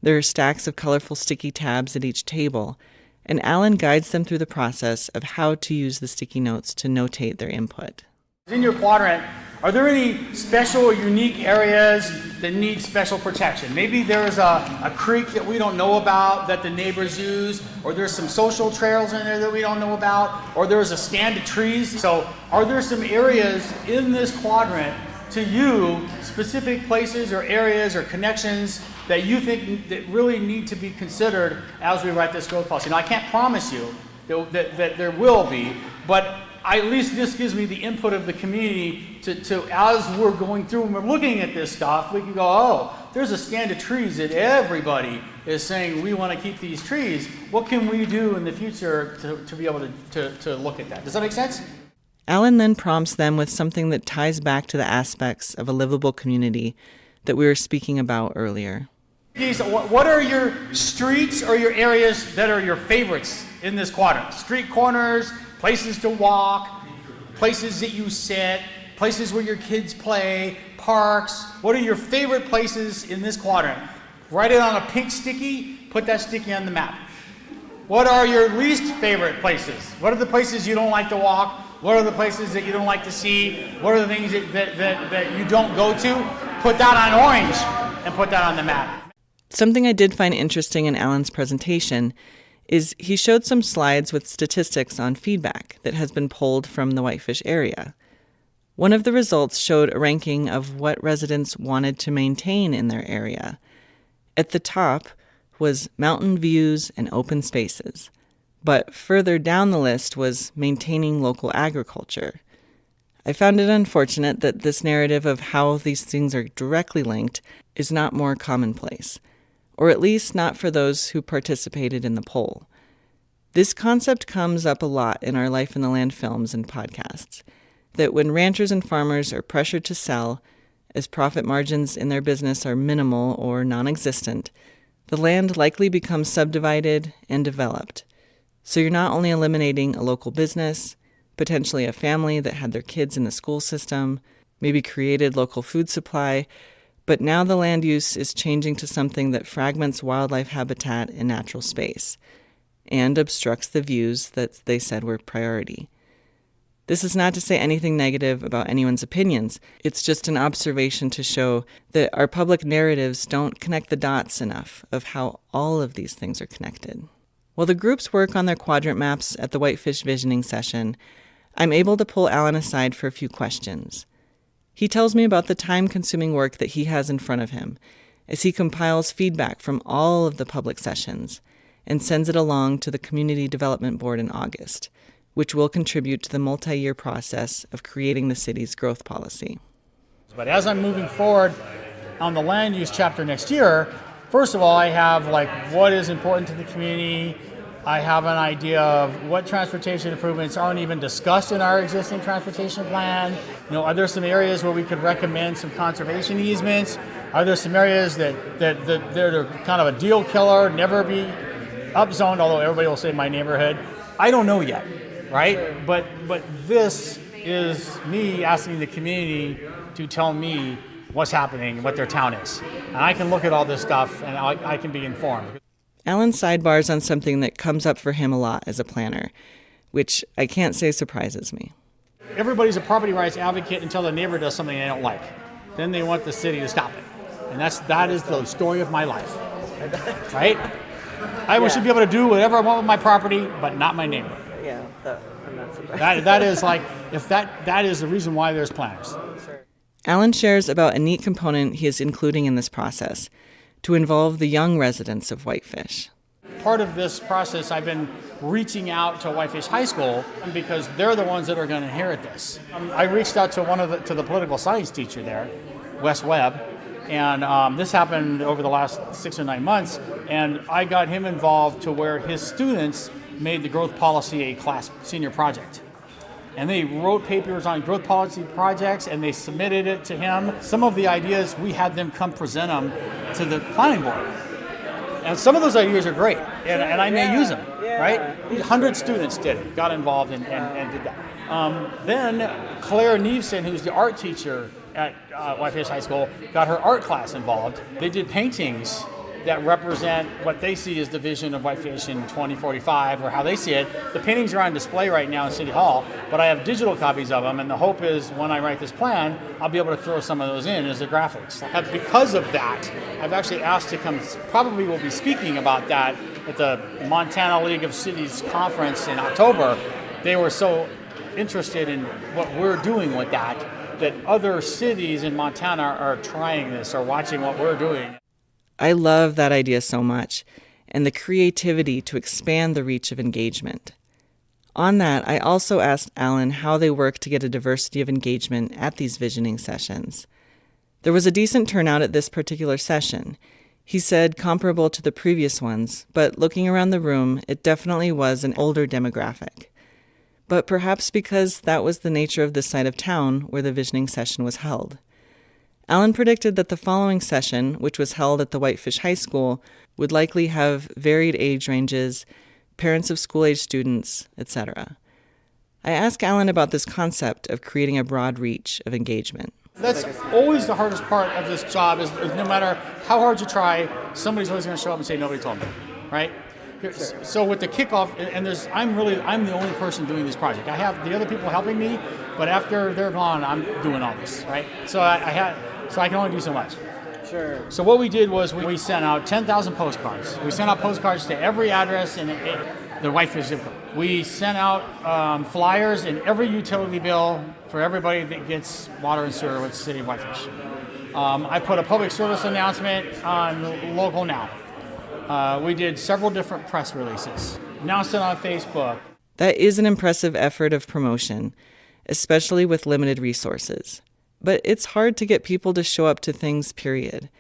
There are stacks of colorful sticky tabs at each table, and Alan guides them through the process of how to use the sticky notes to notate their input. In your quadrant, are there any special or unique areas that need special protection? Maybe there's a creek that we don't know about that the neighbors use, or there's some social trails in there that we don't know about, or there's a stand of trees. So are there some areas in this quadrant to you, specific places or areas or connections that you think that really need to be considered as we write this growth policy? Now, I can't promise you that there will be, but at least this gives me the input of the community to as we're going through and we're looking at this stuff, we can go, oh, there's a stand of trees that everybody is saying we want to keep these trees. What can we do in the future to be able to look at that? Does that make sense? Alan then prompts them with something that ties back to the aspects of a livable community that we were speaking about earlier. What are your streets or your areas that are your favorites in this quadrant? Street corners, places to walk, places that you sit, places where your kids play, parks. What are your favorite places in this quadrant? Write it on a pink sticky, put that sticky on the map. What are your least favorite places? What are the places you don't like to walk? What are the places that you don't like to see? What are the things that you don't go to? Put that on orange and put that on the map. Something I did find interesting in Alan's presentation is he showed some slides with statistics on feedback that has been pulled from the Whitefish area. One of the results showed a ranking of what residents wanted to maintain in their area. At the top was mountain views and open spaces, but further down the list was maintaining local agriculture. I found it unfortunate that this narrative of how these things are directly linked is not more commonplace, or at least not for those who participated in the poll. This concept comes up a lot in our Life in the Land films and podcasts, that when ranchers and farmers are pressured to sell, as profit margins in their business are minimal or non-existent, the land likely becomes subdivided and developed. So you're not only eliminating a local business, potentially a family that had their kids in the school system, maybe created local food supply, But now the land use is changing to something that fragments wildlife habitat and natural space and obstructs the views that they said were priority. This is not to say anything negative about anyone's opinions. It's just an observation to show that our public narratives don't connect the dots enough of how all of these things are connected. While the groups work on their quadrant maps at the Whitefish Visioning session, I'm able to pull Alan aside for a few questions. He tells me about the time-consuming work that he has in front of him as he compiles feedback from all of the public sessions and sends it along to the Community Development Board in August, which will contribute to the multi-year process of creating the city's growth policy. But as I'm moving forward on the land use chapter next year, first of all, I have what is important to the community. I have an idea of what transportation improvements aren't even discussed in our existing transportation plan. Are there some areas where we could recommend some conservation easements? Are there some areas that they're kind of a deal killer, never be upzoned, although everybody will say my neighborhood? I don't know yet, right? Sure. But this is me asking the community to tell me what's happening, what their town is. And I can look at all this stuff and I can be informed. Alan sidebars on something that comes up for him a lot as a planner, which I can't say surprises me. Everybody's a property rights advocate until the neighbor does something they don't like. Then they want the city to stop it. And that is the story of my life, right? I should be able to do whatever I want with my property, but not my neighbor. Yeah, I'm not surprised. That is if that is the reason why there's planners. Sure. Alan shares about a neat component he is including in this process to involve the young residents of Whitefish. Part of this process, I've been reaching out to Whitefish High School because they're the ones that are going to inherit this. I reached out to the political science teacher there, Wes Webb, and this happened over the last 6 or 9 months, and I got him involved to where his students made the growth policy a class senior project. And they wrote papers on growth policy projects and they submitted it to him. Some of the ideas, we had them come present them to the planning board. And some of those ideas are great, and I may use them, right? 100 students did it, got involved and did that. Then Claire Neveson, who's the art teacher at Whitefish High School, got her art class involved. They did paintings that represent what they see as the vision of Whitefish in 2045, or how they see it. The paintings are on display right now in City Hall, but I have digital copies of them, and the hope is when I write this plan, I'll be able to throw some of those in as the graphics. Because of that, I've actually asked to come, probably will be speaking about that at the Montana League of Cities conference in October. They were so interested in what we're doing with that other cities in Montana are trying this or watching what we're doing. I love that idea so much, and the creativity to expand the reach of engagement. On that, I also asked Alan how they work to get a diversity of engagement at these visioning sessions. There was a decent turnout at this particular session. He said comparable to the previous ones, but looking around the room, it definitely was an older demographic. But perhaps because that was the nature of this side of town where the visioning session was held. Alan predicted that the following session, which was held at the Whitefish High School, would likely have varied age ranges, parents of school-age students, etc. I asked Alan about this concept of creating a broad reach of engagement. That's always the hardest part of this job is no matter how hard you try, somebody's always going to show up and say, nobody told me, right? Sure. So with the kickoff, and I'm the only person doing this project. I have the other people helping me, but after they're gone, I'm doing all this, right? So I can only do so much. Sure. So what we did was we sent out 10,000 postcards. We sent out postcards to every address in the Whitefish zip code. We sent out flyers in every utility bill for everybody that gets water and sewer with the city of Whitefish. I put a public service announcement on Local Now. We did several different press releases. Announced it on Facebook. That is an impressive effort of promotion, especially with limited resources. But it's hard to get people to show up to things, period.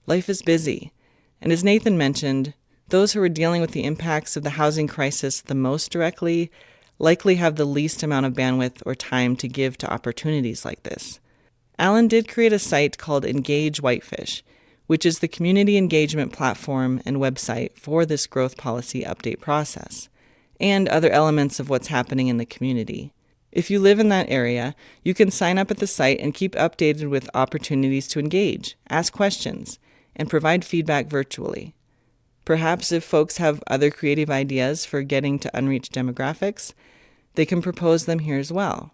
Life is busy. And as Nathan mentioned, those who are dealing with the impacts of the housing crisis the most directly likely have the least amount of bandwidth or time to give to opportunities like this. Alan did create a site called Engage Whitefish, which is the community engagement platform and website for this growth policy update process, and other elements of what's happening in the community. If you live in that area, you can sign up at the site and keep updated with opportunities to engage, ask questions, and provide feedback virtually. Perhaps if folks have other creative ideas for getting to unreached demographics, they can propose them here as well.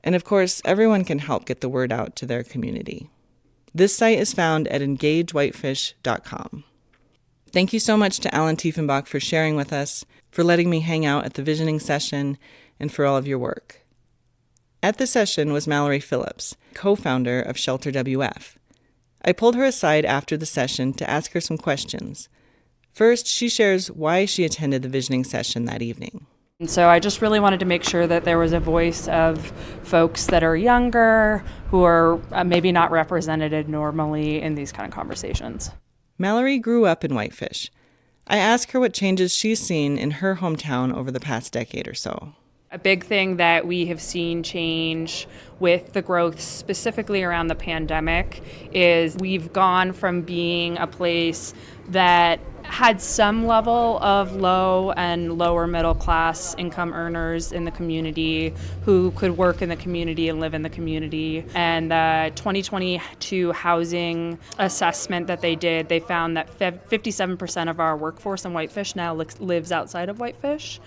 And of course, everyone can help get the word out to their community. This site is found at engagewhitefish.com. Thank you so much to Alan Tiefenbach for sharing with us, for letting me hang out at the visioning session, and for all of your work. At the session was Mallory Phillips, co-founder of Shelter WF. I pulled her aside after the session to ask her some questions. First, she shares why she attended the visioning session that evening. And so I just really wanted to make sure that there was a voice of folks that are younger, who are maybe not represented normally in these kind of conversations. Mallory grew up in Whitefish. I asked her what changes she's seen in her hometown over the past decade or so. A big thing that we have seen change with the growth specifically around the pandemic is we've gone from being a place that had some level of low and lower middle class income earners in the community who could work in the community and live in the community. And the 2022 housing assessment that they did, they found that 57% of our workforce in Whitefish now lives outside of Whitefish.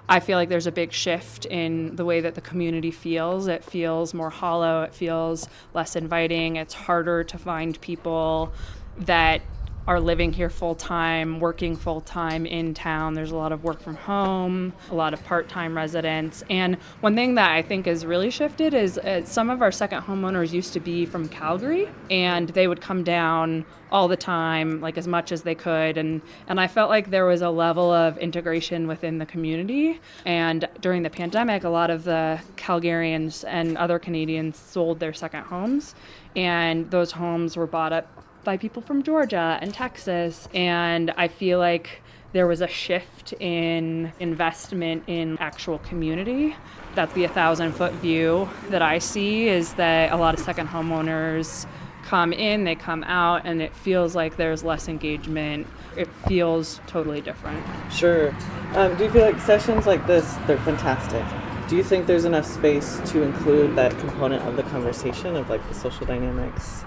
I feel like there's a big shift in the way that the community feels. It feels more hollow. It feels less inviting. It's harder to find people that are living here full-time, working full-time in town. There's a lot of work from home, a lot of part-time residents. And one thing that I think has really shifted is some of our second homeowners used to be from Calgary, and they would come down all the time, like as much as they could. And I felt like there was a level of integration within the community. And during the pandemic, a lot of the Calgarians and other Canadians sold their second homes, and those homes were bought up by people from Georgia and Texas. And I feel like there was a shift in investment in actual community. That's the 1,000-foot view that I see, is that a lot of second homeowners come in, they come out, and it feels like there's less engagement. It feels totally different. Sure. Do you feel like sessions like this, they're fantastic? Do you think there's enough space to include that component of the conversation of like the social dynamics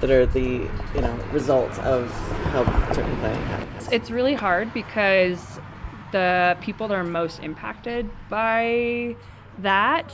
that are the results of how certain planning happens? It's really hard because the people that are most impacted by that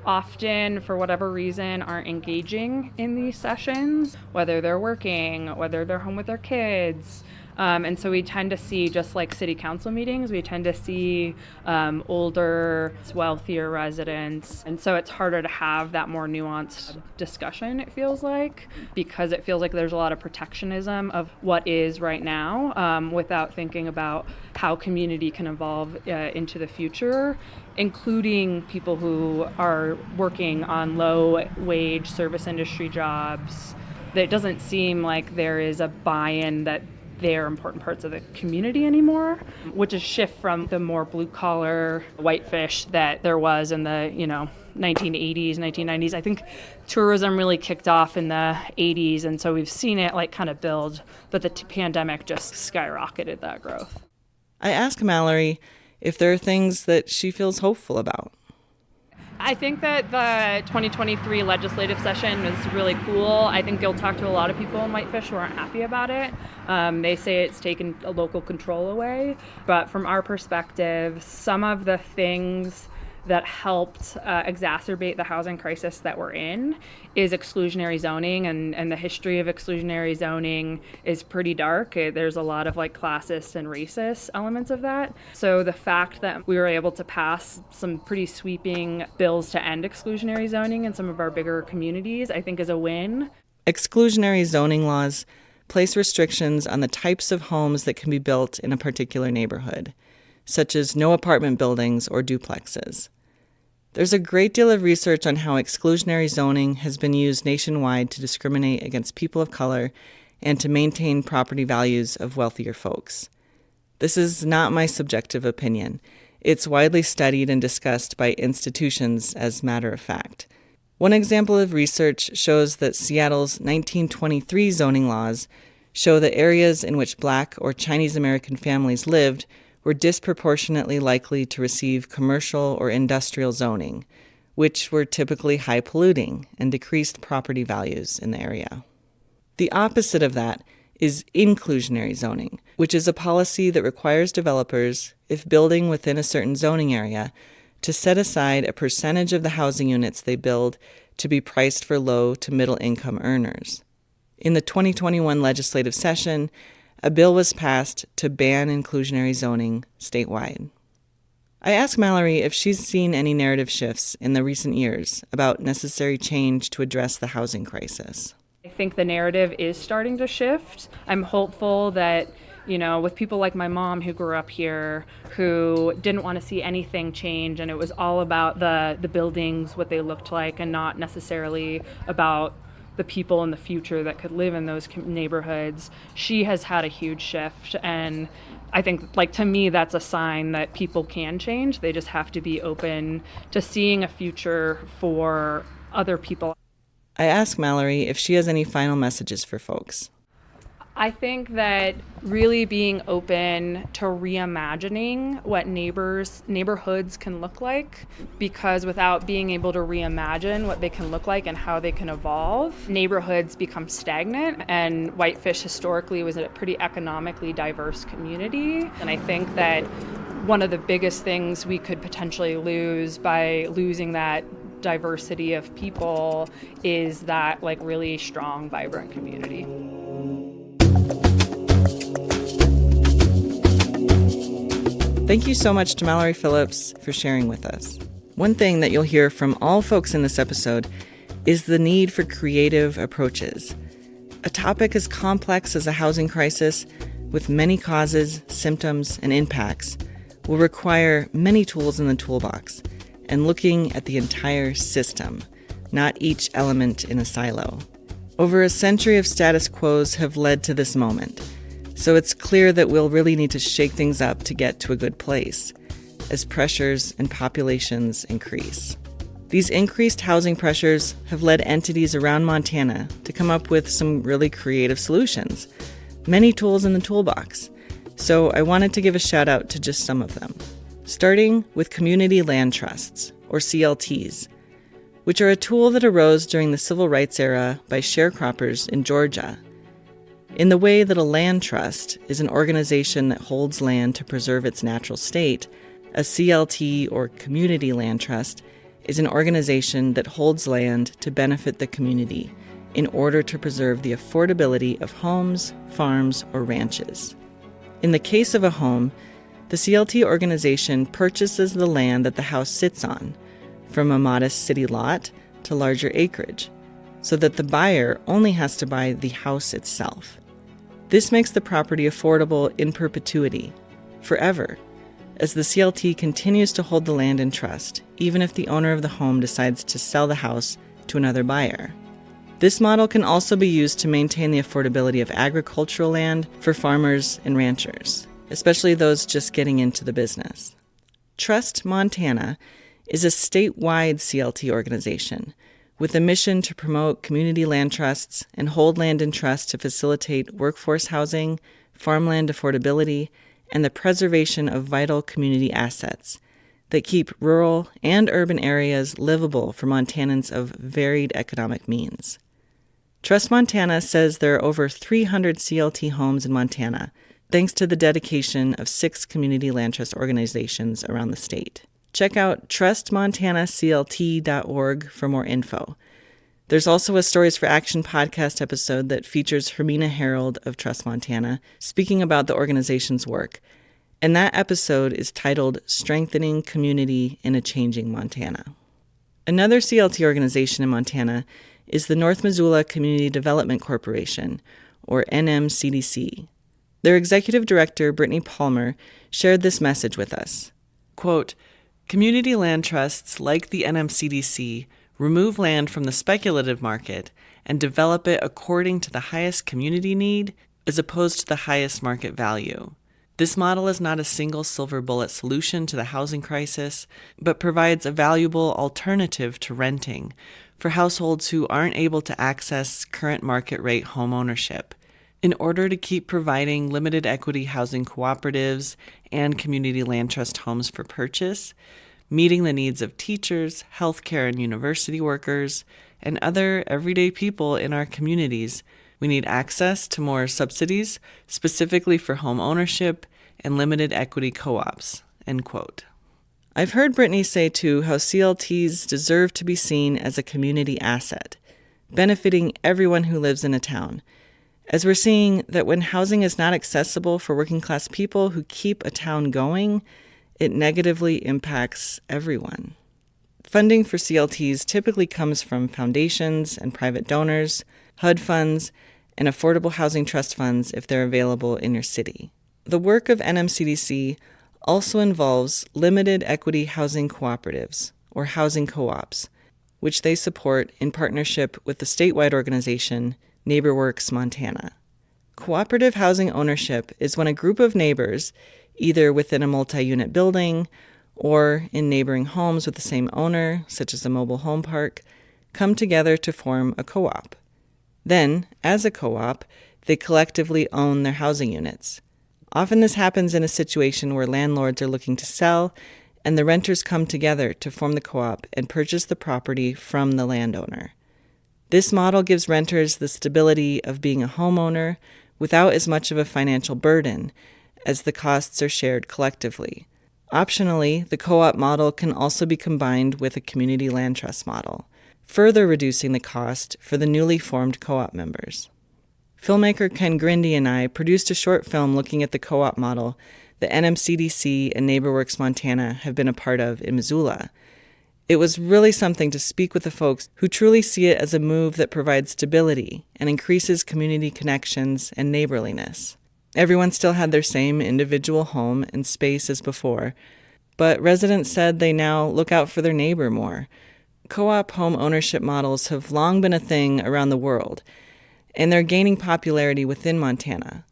often, for whatever reason, aren't engaging in these sessions, whether they're working, whether they're home with their kids. And so we tend to see, just like city council meetings, we tend to see older, wealthier residents. And so it's harder to have that more nuanced discussion, it feels like, because it feels like there's a lot of protectionism of what is right now without thinking about how community can evolve into the future, including people who are working on low-wage service industry jobs. It doesn't seem like there is a buy-in that they're important parts of the community anymore, which is a shift from the more blue-collar Whitefish that there was in the 1980s, 1990s. I think tourism really kicked off in the 80s, and so we've seen it like kind of build, but the pandemic just skyrocketed that growth. I asked Mallory if there are things that she feels hopeful about. I think that the 2023 legislative session is really cool. I think you'll talk to a lot of people in Whitefish who aren't happy about it. They say it's taken a local control away. But from our perspective, some of the things that helped exacerbate the housing crisis that we're in is exclusionary zoning, and the history of exclusionary zoning is pretty dark. There's a lot of classist and racist elements of that. So the fact that we were able to pass some pretty sweeping bills to end exclusionary zoning in some of our bigger communities, I think is a win. Exclusionary zoning laws place restrictions on the types of homes that can be built in a particular neighborhood, such as no apartment buildings or duplexes. There's a great deal of research on how exclusionary zoning has been used nationwide to discriminate against people of color and to maintain property values of wealthier folks. This is not my subjective opinion. It's widely studied and discussed by institutions as matter of fact. One example of research shows that Seattle's 1923 zoning laws show that areas in which Black or Chinese American families lived were disproportionately likely to receive commercial or industrial zoning, which were typically high polluting and decreased property values in the area. The opposite of that is inclusionary zoning, which is a policy that requires developers, if building within a certain zoning area, to set aside a percentage of the housing units they build to be priced for low to middle income earners. In the 2021 legislative session, a bill was passed to ban inclusionary zoning statewide. I asked Mallory if she's seen any narrative shifts in the recent years about necessary change to address the housing crisis. I think the narrative is starting to shift. I'm hopeful that, with people like my mom who grew up here, who didn't want to see anything change, and it was all about the buildings, what they looked like, and not necessarily about the people in the future that could live in those neighborhoods. She has had a huge shift, and I think, to me, that's a sign that people can change. They just have to be open to seeing a future for other people. I asked Mallory if she has any final messages for folks. I think that really being open to reimagining what neighborhoods can look like, because without being able to reimagine what they can look like and how they can evolve, neighborhoods become stagnant. And Whitefish historically was a pretty economically diverse community. And I think that one of the biggest things we could potentially lose by losing that diversity of people is that really strong, vibrant community. Thank you so much to Mallory Phillips for sharing with us. One thing that you'll hear from all folks in this episode is the need for creative approaches. A topic as complex as a housing crisis, with many causes, symptoms, and impacts, will require many tools in the toolbox, and looking at the entire system, not each element in a silo. Over a century of status quos have led to this moment, so it's clear that we'll really need to shake things up to get to a good place, as pressures and populations increase. These increased housing pressures have led entities around Montana to come up with some really creative solutions, many tools in the toolbox, so I wanted to give a shout out to just some of them. Starting with community land trusts, or CLTs, which are a tool that arose during the civil rights era by sharecroppers in Georgia. In the way that a land trust is an organization that holds land to preserve its natural state, a CLT, or community land trust, is an organization that holds land to benefit the community in order to preserve the affordability of homes, farms, or ranches. In the case of a home, the CLT organization purchases the land that the house sits on, from a modest city lot to larger acreage, so that the buyer only has to buy the house itself. This makes the property affordable in perpetuity, forever, as the CLT continues to hold the land in trust, even if the owner of the home decides to sell the house to another buyer. This model can also be used to maintain the affordability of agricultural land for farmers and ranchers, especially those just getting into the business. Trust Montana is a statewide CLT organization with a mission to promote community land trusts and hold land in trust to facilitate workforce housing, farmland affordability, and the preservation of vital community assets that keep rural and urban areas livable for Montanans of varied economic means. Trust Montana says there are over 300 CLT homes in Montana, thanks to the dedication of 6 community land trust organizations around the state. Check out trustmontanaclt.org for more info. There's also a Stories for Action podcast episode that features Hermina Harold of Trust Montana speaking about the organization's work, and that episode is titled Strengthening Community in a Changing Montana. Another CLT organization in Montana is the North Missoula Community Development Corporation, or NMCDC. Their executive director, Brittany Palmer, shared this message with us. Quote, "Community land trusts like the NMCDC remove land from the speculative market and develop it according to the highest community need as opposed to the highest market value. This model is not a single silver bullet solution to the housing crisis, but provides a valuable alternative to renting for households who aren't able to access current market rate home ownership. In order to keep providing limited equity housing cooperatives and community land trust homes for purchase, meeting the needs of teachers, healthcare and university workers, and other everyday people in our communities. We need access to more subsidies, specifically for home ownership and limited equity co-ops, end quote. I've heard Brittany say, too, how CLTs deserve to be seen as a community asset, benefiting everyone who lives in a town, as we're seeing that when housing is not accessible for working-class people who keep a town going, it negatively impacts everyone. Funding for CLTs typically comes from foundations and private donors, HUD funds, and affordable housing trust funds if they're available in your city. The work of NMCDC also involves limited equity housing cooperatives, or housing co-ops, which they support in partnership with the statewide organization NeighborWorks Montana. Cooperative housing ownership is when a group of neighbors, either within a multi-unit building or in neighboring homes with the same owner, such as a mobile home park, come together to form a co-op. Then, as a co-op, they collectively own their housing units. Often this happens in a situation where landlords are looking to sell and the renters come together to form the co-op and purchase the property from the landowner. This model gives renters the stability of being a homeowner without as much of a financial burden, as the costs are shared collectively. Optionally, the co-op model can also be combined with a community land trust model, further reducing the cost for the newly formed co-op members. Filmmaker Ken Grindy and I produced a short film looking at the co-op model that NMCDC and NeighborWorks Montana have been a part of in Missoula. It was really something to speak with the folks who truly see it as a move that provides stability and increases community connections and neighborliness. Everyone still had their same individual home and space as before, but residents said they now look out for their neighbor more. Co-op home ownership models have long been a thing around the world, and they're gaining popularity within Montana.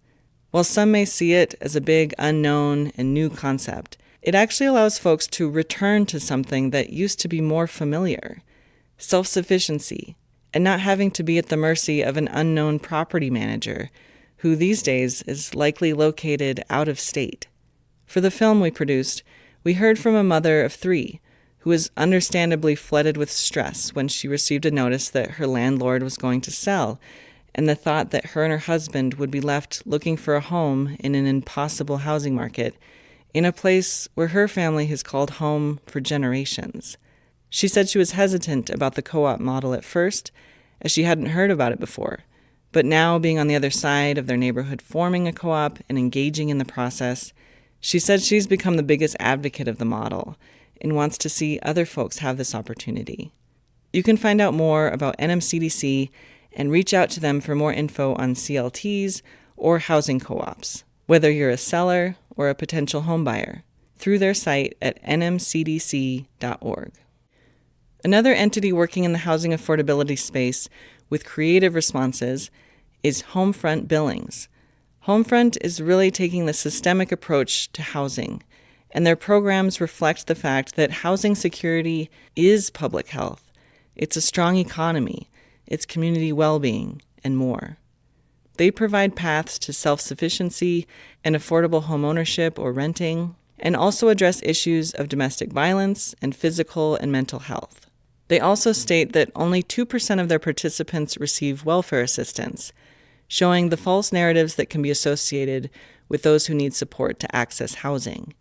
While some may see it as a big unknown and new concept, it actually allows folks to return to something that used to be more familiar: self-sufficiency, and not having to be at the mercy of an unknown property manager, who these days is likely located out of state. For the film we produced, we heard from a mother of 3 who was understandably flooded with stress when she received a notice that her landlord was going to sell, and the thought that her and her husband would be left looking for a home in an impossible housing market in a place where her family has called home for generations. She said she was hesitant about the co-op model at first, as she hadn't heard about it before, but now being on the other side of their neighborhood forming a co-op and engaging in the process, she said she's become the biggest advocate of the model and wants to see other folks have this opportunity. You can find out more about NMCDC and reach out to them for more info on CLTs or housing co-ops, whether you're a seller or a potential homebuyer, through their site at nmcdc.org. Another entity working in the housing affordability space with creative responses is Homefront Billings. Homefront is really taking the systemic approach to housing, and their programs reflect the fact that housing security is public health. It's a strong economy, it's community well-being, and more. They provide paths to self-sufficiency and affordable homeownership or renting, and also address issues of domestic violence and physical and mental health. They also state that only 2% of their participants receive welfare assistance, showing the false narratives that can be associated with those who need support to access housing.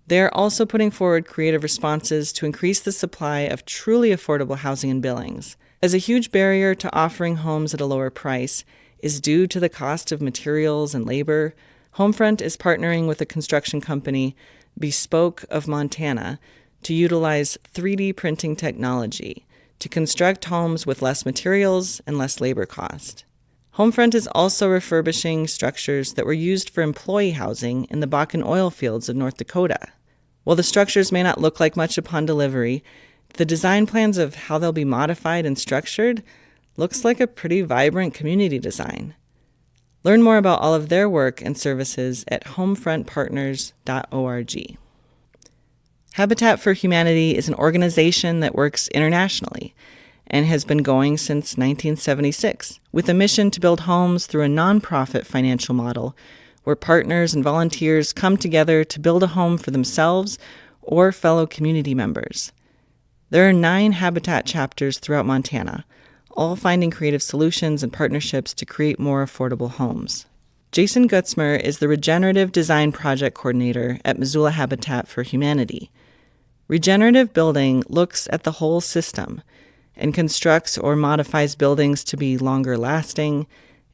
They are also putting forward creative responses to increase the supply of truly affordable housing in Billings, as a huge barrier to offering homes at a lower price is due to the cost of materials and labor. Homefront is partnering with a construction company, Bespoke of Montana, to utilize 3D printing technology to construct homes with less materials and less labor cost. Homefront is also refurbishing structures that were used for employee housing in the Bakken oil fields of North Dakota. While the structures may not look like much upon delivery, the design plans of how they'll be modified and structured looks like a pretty vibrant community design. Learn more about all of their work and services at homefrontpartners.org. Habitat for Humanity is an organization that works internationally and has been going since 1976, with a mission to build homes through a nonprofit financial model where partners and volunteers come together to build a home for themselves or fellow community members. There are 9 Habitat chapters throughout Montana, all finding creative solutions and partnerships to create more affordable homes. Jason Gutzmer is the Regenerative Design Project Coordinator at Missoula Habitat for Humanity. Regenerative building looks at the whole system and constructs or modifies buildings to be longer lasting,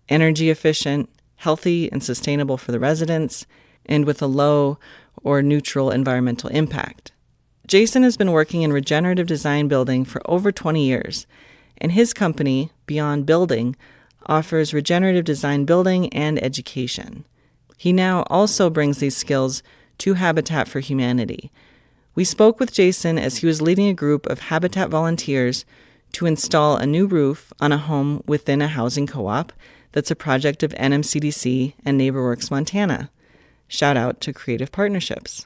energy efficient, healthy and sustainable for the residents, and with a low or neutral environmental impact. Jason has been working in regenerative design building for over 20 years, and his company, Beyond Building, offers regenerative design building and education. He now also brings these skills to Habitat for Humanity. We spoke with Jason as he was leading a group of Habitat volunteers to install a new roof on a home within a housing co-op that's a project of NMCDC and NeighborWorks Montana. Shout out to Creative Partnerships.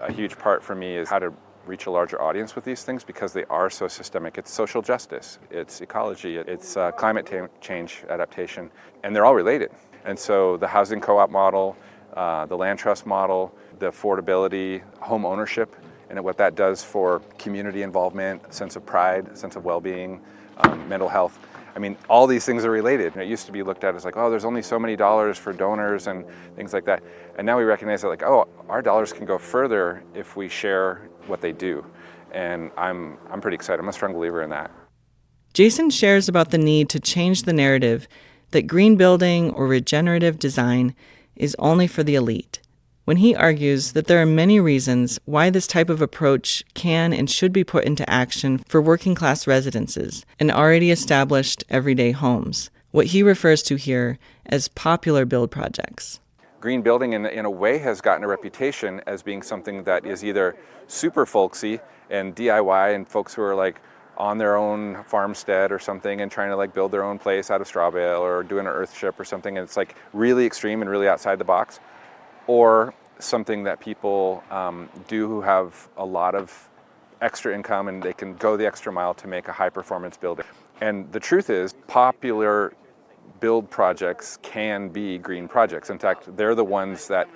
A huge part for me is how to reach a larger audience with these things because they are so systemic. It's social justice, it's ecology, it's climate change adaptation, and they're all related. And so the housing co-op model, the land trust model, the affordability, home ownership, and what that does for community involvement, sense of pride, sense of well-being, mental health. I mean, all these things are related. And it used to be looked at as like, oh, there's only so many dollars for donors and things like that. And now we recognize that like, oh, our dollars can go further if we share what they do. And I'm pretty excited. I'm a strong believer in that. Jason shares about the need to change the narrative that green building or regenerative design is only for the elite, when he argues that there are many reasons why this type of approach can and should be put into action for working-class residences and already established everyday homes, what he refers to here as popular build projects. Green building in a way has gotten a reputation as being something that is either super folksy and DIY and folks who are like on their own farmstead or something and trying to like build their own place out of straw bale or doing an earthship or something, and it's like really extreme and really outside the box, or something that people do who have a lot of extra income and they can go the extra mile to make a high performance building. And the truth is, popular build projects can be green projects. In fact, they're the ones that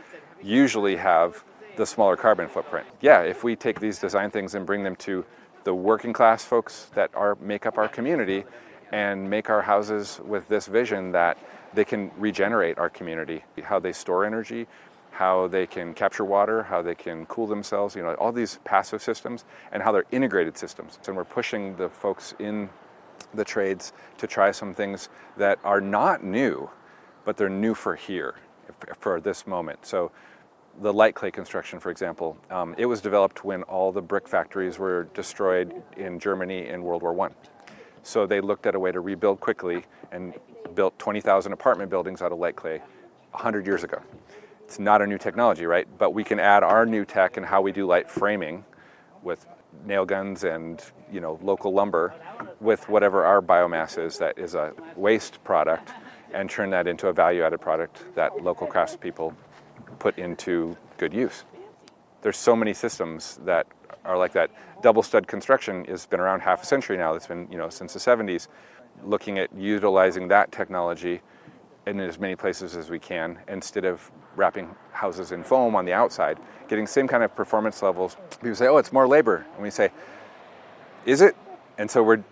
usually have the smaller carbon footprint. Yeah, if we take these design things and bring them to the working class folks that make up our community and make our houses with this vision that they can regenerate our community, how they store energy, how they can capture water, how they can cool themselves, all these passive systems, and how they're integrated systems. And we're pushing the folks in the trades to try some things that are not new, but they're new for here, for this moment. So the light clay construction, for example, it was developed when all the brick factories were destroyed in Germany in World War I. So they looked at a way to rebuild quickly and built 20,000 apartment buildings out of light clay 100 years ago. It's not a new technology, right? But we can add our new tech and how we do light framing with nail guns and local lumber with whatever our biomass is that is a waste product, and turn that into a value-added product that local craftspeople put into good use. There's so many systems that are like that. Double stud construction has been around half a century now. It's been since the 70s. Looking at utilizing that technology in as many places as we can, instead of wrapping houses in foam on the outside, getting same kind of performance levels. People say, oh, it's more labor. And we say, is it? And so we're,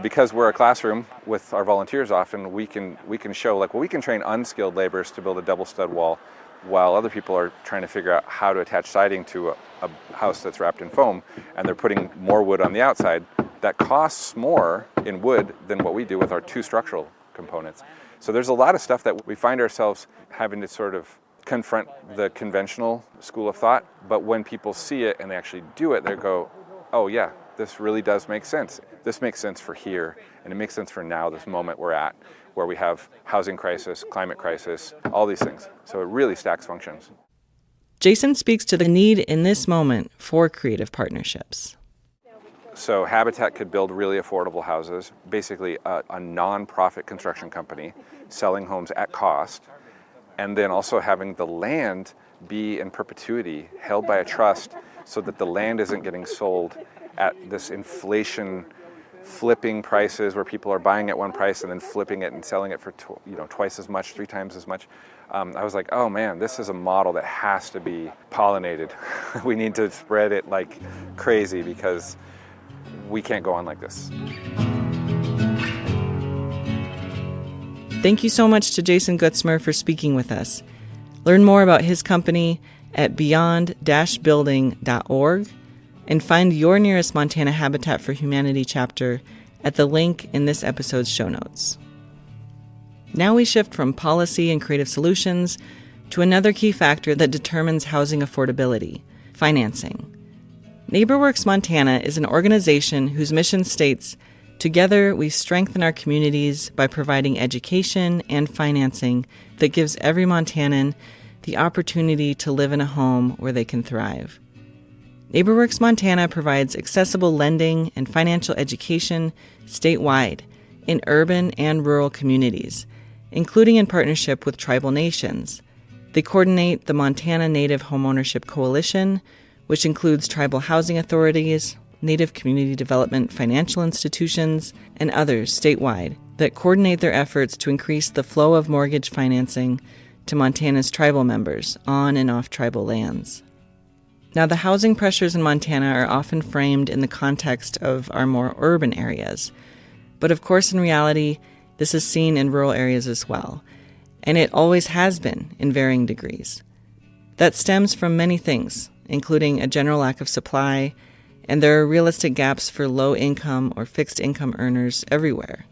because we're a classroom with our volunteers often, we can show we can train unskilled laborers to build a double stud wall while other people are trying to figure out how to attach siding to a house that's wrapped in foam, and they're putting more wood on the outside. That costs more in wood than what we do with our two structural components. So there's a lot of stuff that we find ourselves having to sort of confront the conventional school of thought, but when people see it and they actually do it, they go, oh yeah, this really does make sense. This makes sense for here, and it makes sense for now, this moment we're at, where we have housing crisis, climate crisis, all these things. So it really stacks functions. Jason speaks to the need in this moment for creative partnerships. So Habitat could build really affordable houses, basically a non-profit construction company selling homes at cost, and then also having the land be in perpetuity, held by a trust, so that the land isn't getting sold at this inflation flipping prices where people are buying at one price and then flipping it and selling it for twice as much, 3 times as much. I was like, oh man, this is a model that has to be pollinated. We need to spread it like crazy because we can't go on like this. Thank you so much to Jason Gutzmer for speaking with us. Learn more about his company at beyond-building.org and find your nearest Montana Habitat for Humanity chapter at the link in this episode's show notes. Now we shift from policy and creative solutions to another key factor that determines housing affordability: financing. NeighborWorks Montana is an organization whose mission states, "Together we strengthen our communities by providing education and financing that gives every Montanan the opportunity to live in a home where they can thrive." NeighborWorks Montana provides accessible lending and financial education statewide in urban and rural communities, including in partnership with tribal nations. They coordinate the Montana Native Homeownership Coalition, which includes tribal housing authorities, Native community development financial institutions, and others statewide that coordinate their efforts to increase the flow of mortgage financing to Montana's tribal members on and off tribal lands. Now, the housing pressures in Montana are often framed in the context of our more urban areas. But of course, in reality, this is seen in rural areas as well, and it always has been in varying degrees. That stems from many things, including a general lack of supply, and there are realistic gaps for low-income or fixed-income earners everywhere.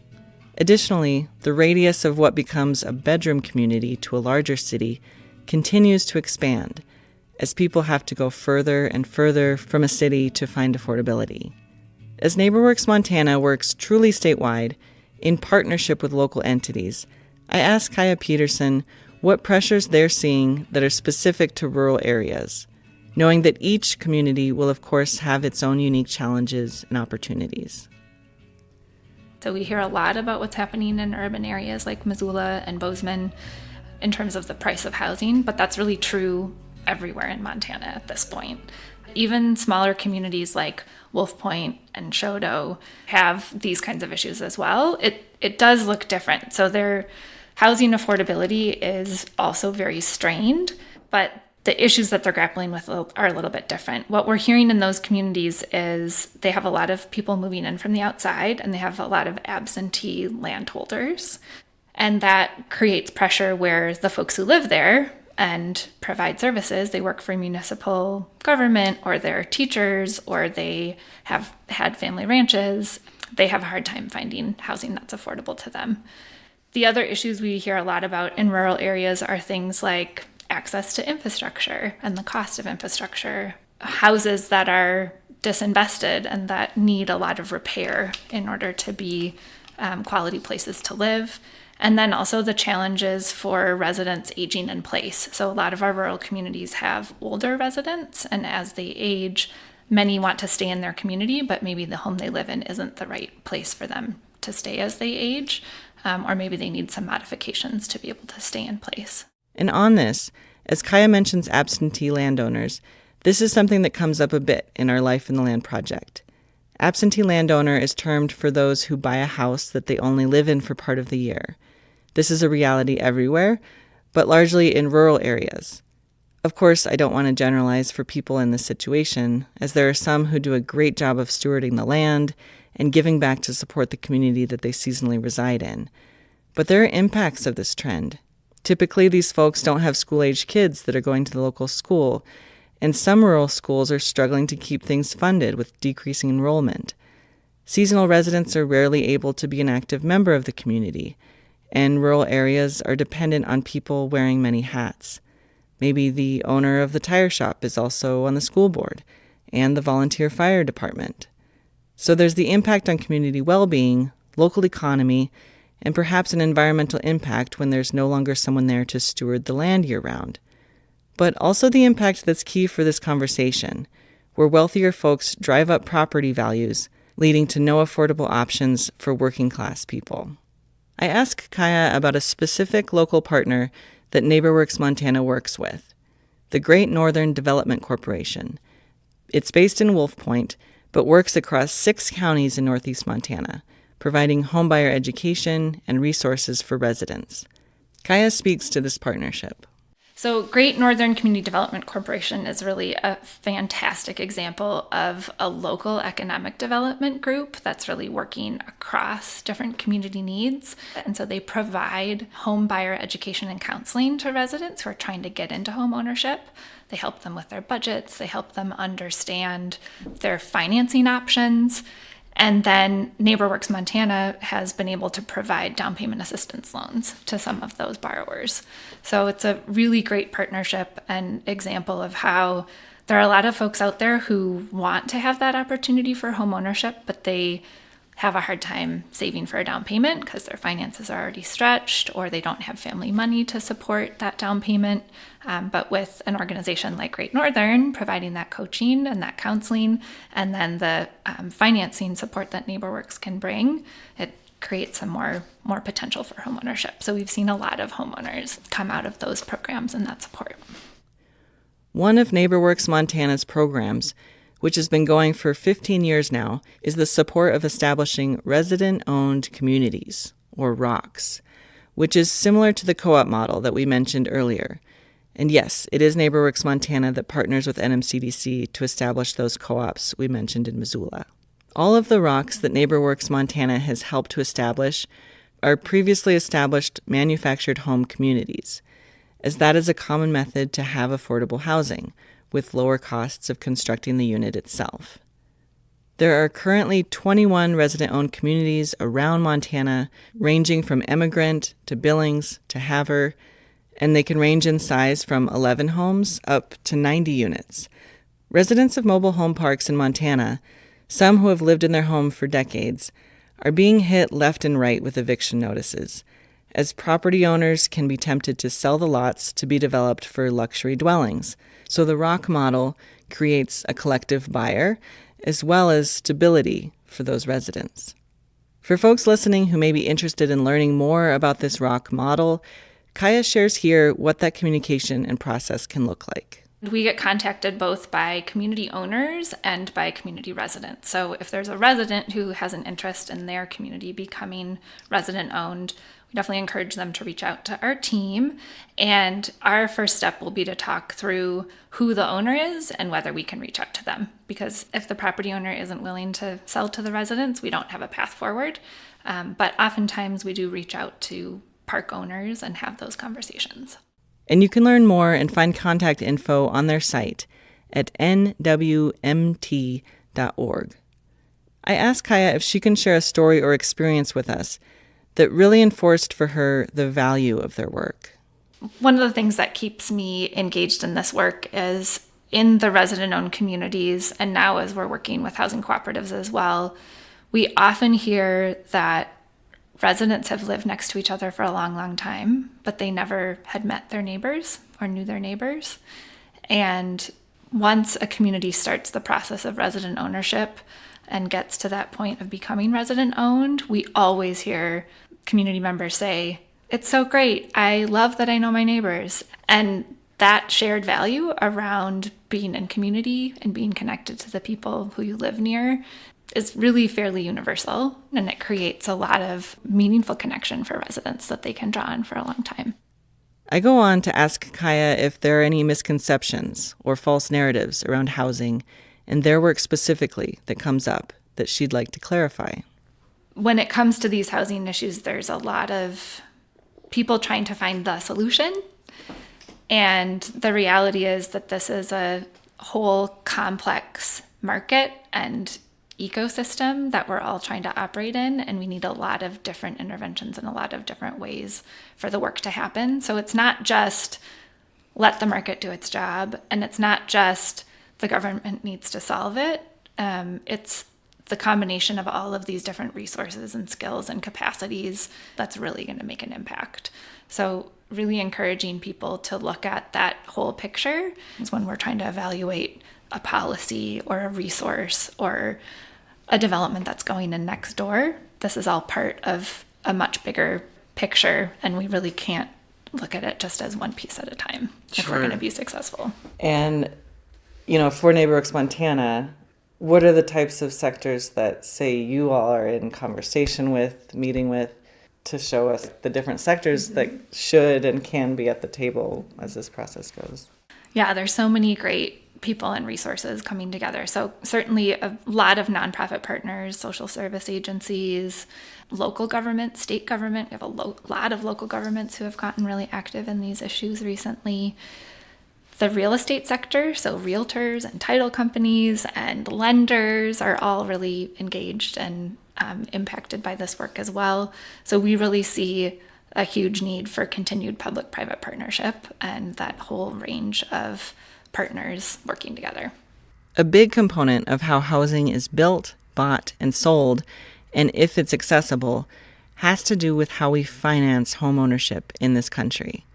Additionally, the radius of what becomes a bedroom community to a larger city continues to expand, as people have to go further and further from a city to find affordability. As NeighborWorks Montana works truly statewide, in partnership with local entities, I asked Kaya Peterson what pressures they're seeing that are specific to rural areas, knowing that each community will of course have its own unique challenges and opportunities. So we hear a lot about what's happening in urban areas like Missoula and Bozeman in terms of the price of housing, but that's really true everywhere in Montana at this point. Even smaller communities like Wolf Point and Choteau have these kinds of issues as well. It does look different. So their housing affordability is also very strained, but the issues that they're grappling with are a little bit different. What we're hearing in those communities is they have a lot of people moving in from the outside, and they have a lot of absentee landholders. And that creates pressure where the folks who live there and provide services, they work for municipal government, or they're teachers, or they have had family ranches, they have a hard time finding housing that's affordable to them. The other issues we hear a lot about in rural areas are things like access to infrastructure and the cost of infrastructure, houses that are disinvested and that need a lot of repair in order to be quality places to live. And then also the challenges for residents aging in place. So a lot of our rural communities have older residents, and as they age, many want to stay in their community, but maybe the home they live in isn't the right place for them to stay as they age, or maybe they need some modifications to be able to stay in place. And on this, as Kaya mentions absentee landowners, this is something that comes up a bit in our Life in the Land project. Absentee landowner is termed for those who buy a house that they only live in for part of the year. This is a reality everywhere, but largely in rural areas. Of course, I don't want to generalize for people in this situation, as there are some who do a great job of stewarding the land and giving back to support the community that they seasonally reside in. But there are impacts of this trend. Typically, these folks don't have school-age kids that are going to the local school, and some rural schools are struggling to keep things funded with decreasing enrollment. Seasonal residents are rarely able to be an active member of the community, and rural areas are dependent on people wearing many hats. Maybe the owner of the tire shop is also on the school board and the volunteer fire department. So there's the impact on community well-being, local economy, and perhaps an environmental impact when there's no longer someone there to steward the land year-round. But also the impact that's key for this conversation, where wealthier folks drive up property values, leading to no affordable options for working-class people. I asked Kaya about a specific local partner that NeighborWorks Montana works with, the Great Northern Development Corporation. It's based in Wolf Point, but works across 6 counties in northeast Montana, providing homebuyer education and resources for residents. Kaya speaks to this partnership. So Great Northern Community Development Corporation is really a fantastic example of a local economic development group that's really working across different community needs. And so they provide home buyer education and counseling to residents who are trying to get into home ownership. They help them with their budgets. They help them understand their financing options. And then NeighborWorks Montana has been able to provide down payment assistance loans to some of those borrowers. So it's a really great partnership and example of how there are a lot of folks out there who want to have that opportunity for home ownership, but they have a hard time saving for a down payment because their finances are already stretched or they don't have family money to support that down payment. But with an organization like Great Northern providing that coaching and that counseling and then the financing support that NeighborWorks can bring, it creates some more potential for homeownership. So we've seen a lot of homeowners come out of those programs and that support. One of NeighborWorks Montana's programs, which has been going for 15 years now, is the support of establishing resident-owned communities, or ROCs, which is similar to the co-op model that we mentioned earlier. And yes, it is NeighborWorks Montana that partners with NMCDC to establish those co-ops we mentioned in Missoula. All of the ROCs that NeighborWorks Montana has helped to establish are previously established manufactured home communities, as that is a common method to have affordable housing, with lower costs of constructing the unit itself. There are currently 21 resident-owned communities around Montana, ranging from Emigrant to Billings to Havre, and they can range in size from 11 homes up to 90 units. Residents of mobile home parks in Montana, some who have lived in their home for decades, are being hit left and right with eviction notices, as property owners can be tempted to sell the lots to be developed for luxury dwellings. So the ROC model creates a collective buyer as well as stability for those residents. For folks listening who may be interested in learning more about this ROC model, Kaya shares here what that communication and process can look like. We get contacted both by community owners and by community residents. So if there's a resident who has an interest in their community becoming resident-owned, we definitely encourage them to reach out to our team. And our first step will be to talk through who the owner is and whether we can reach out to them. Because if the property owner isn't willing to sell to the residents, we don't have a path forward. But oftentimes we do reach out to park owners and have those conversations. And you can learn more and find contact info on their site at nwmt.org. I asked Kaya if she can share a story or experience with us that really enforced for her the value of their work. One of the things that keeps me engaged in this work is in the resident-owned communities, and now as we're working with housing cooperatives as well, we often hear that residents have lived next to each other for a long, long time, but they never had met their neighbors or knew their neighbors. And once a community starts the process of resident ownership and gets to that point of becoming resident owned, we always hear community members say, "It's so great. I love that I know my neighbors." And that shared value around being in community and being connected to the people who you live near is really fairly universal, and it creates a lot of meaningful connection for residents that they can draw on for a long time. I go on to ask Kaya if there are any misconceptions or false narratives around housing and their work specifically that comes up that she'd like to clarify. When it comes to these housing issues, there's a lot of people trying to find the solution. And the reality is that this is a whole complex market and ecosystem that we're all trying to operate in, and we need a lot of different interventions and a lot of different ways for the work to happen. So it's not just let the market do its job, and it's not just the government needs to solve it. It's the combination of all of these different resources and skills and capacities that's really going to make an impact. So really encouraging people to look at that whole picture is when we're trying to evaluate a policy or a resource or a development that's going in next door. This is all part of a much bigger picture, and we really can't look at it just as one piece at a time if we're going to be successful. And, you know, for NeighborWorks Montana, What are the types of sectors that, say, you all are in conversation with, meeting with, to show us the different sectors that should and can be at the table as this process goes? Yeah, there's so many great people and resources coming together. So certainly a lot of nonprofit partners, social service agencies, local government, state government. We have a lot of local governments who have gotten really active in these issues recently. The real estate sector, so realtors and title companies and lenders are all really engaged and impacted by this work as well. So we really see a huge need for continued public-private partnership and that whole range of partners working together. A big component of how housing is built, bought, and sold, and if it's accessible, has to do with how we finance homeownership in this country.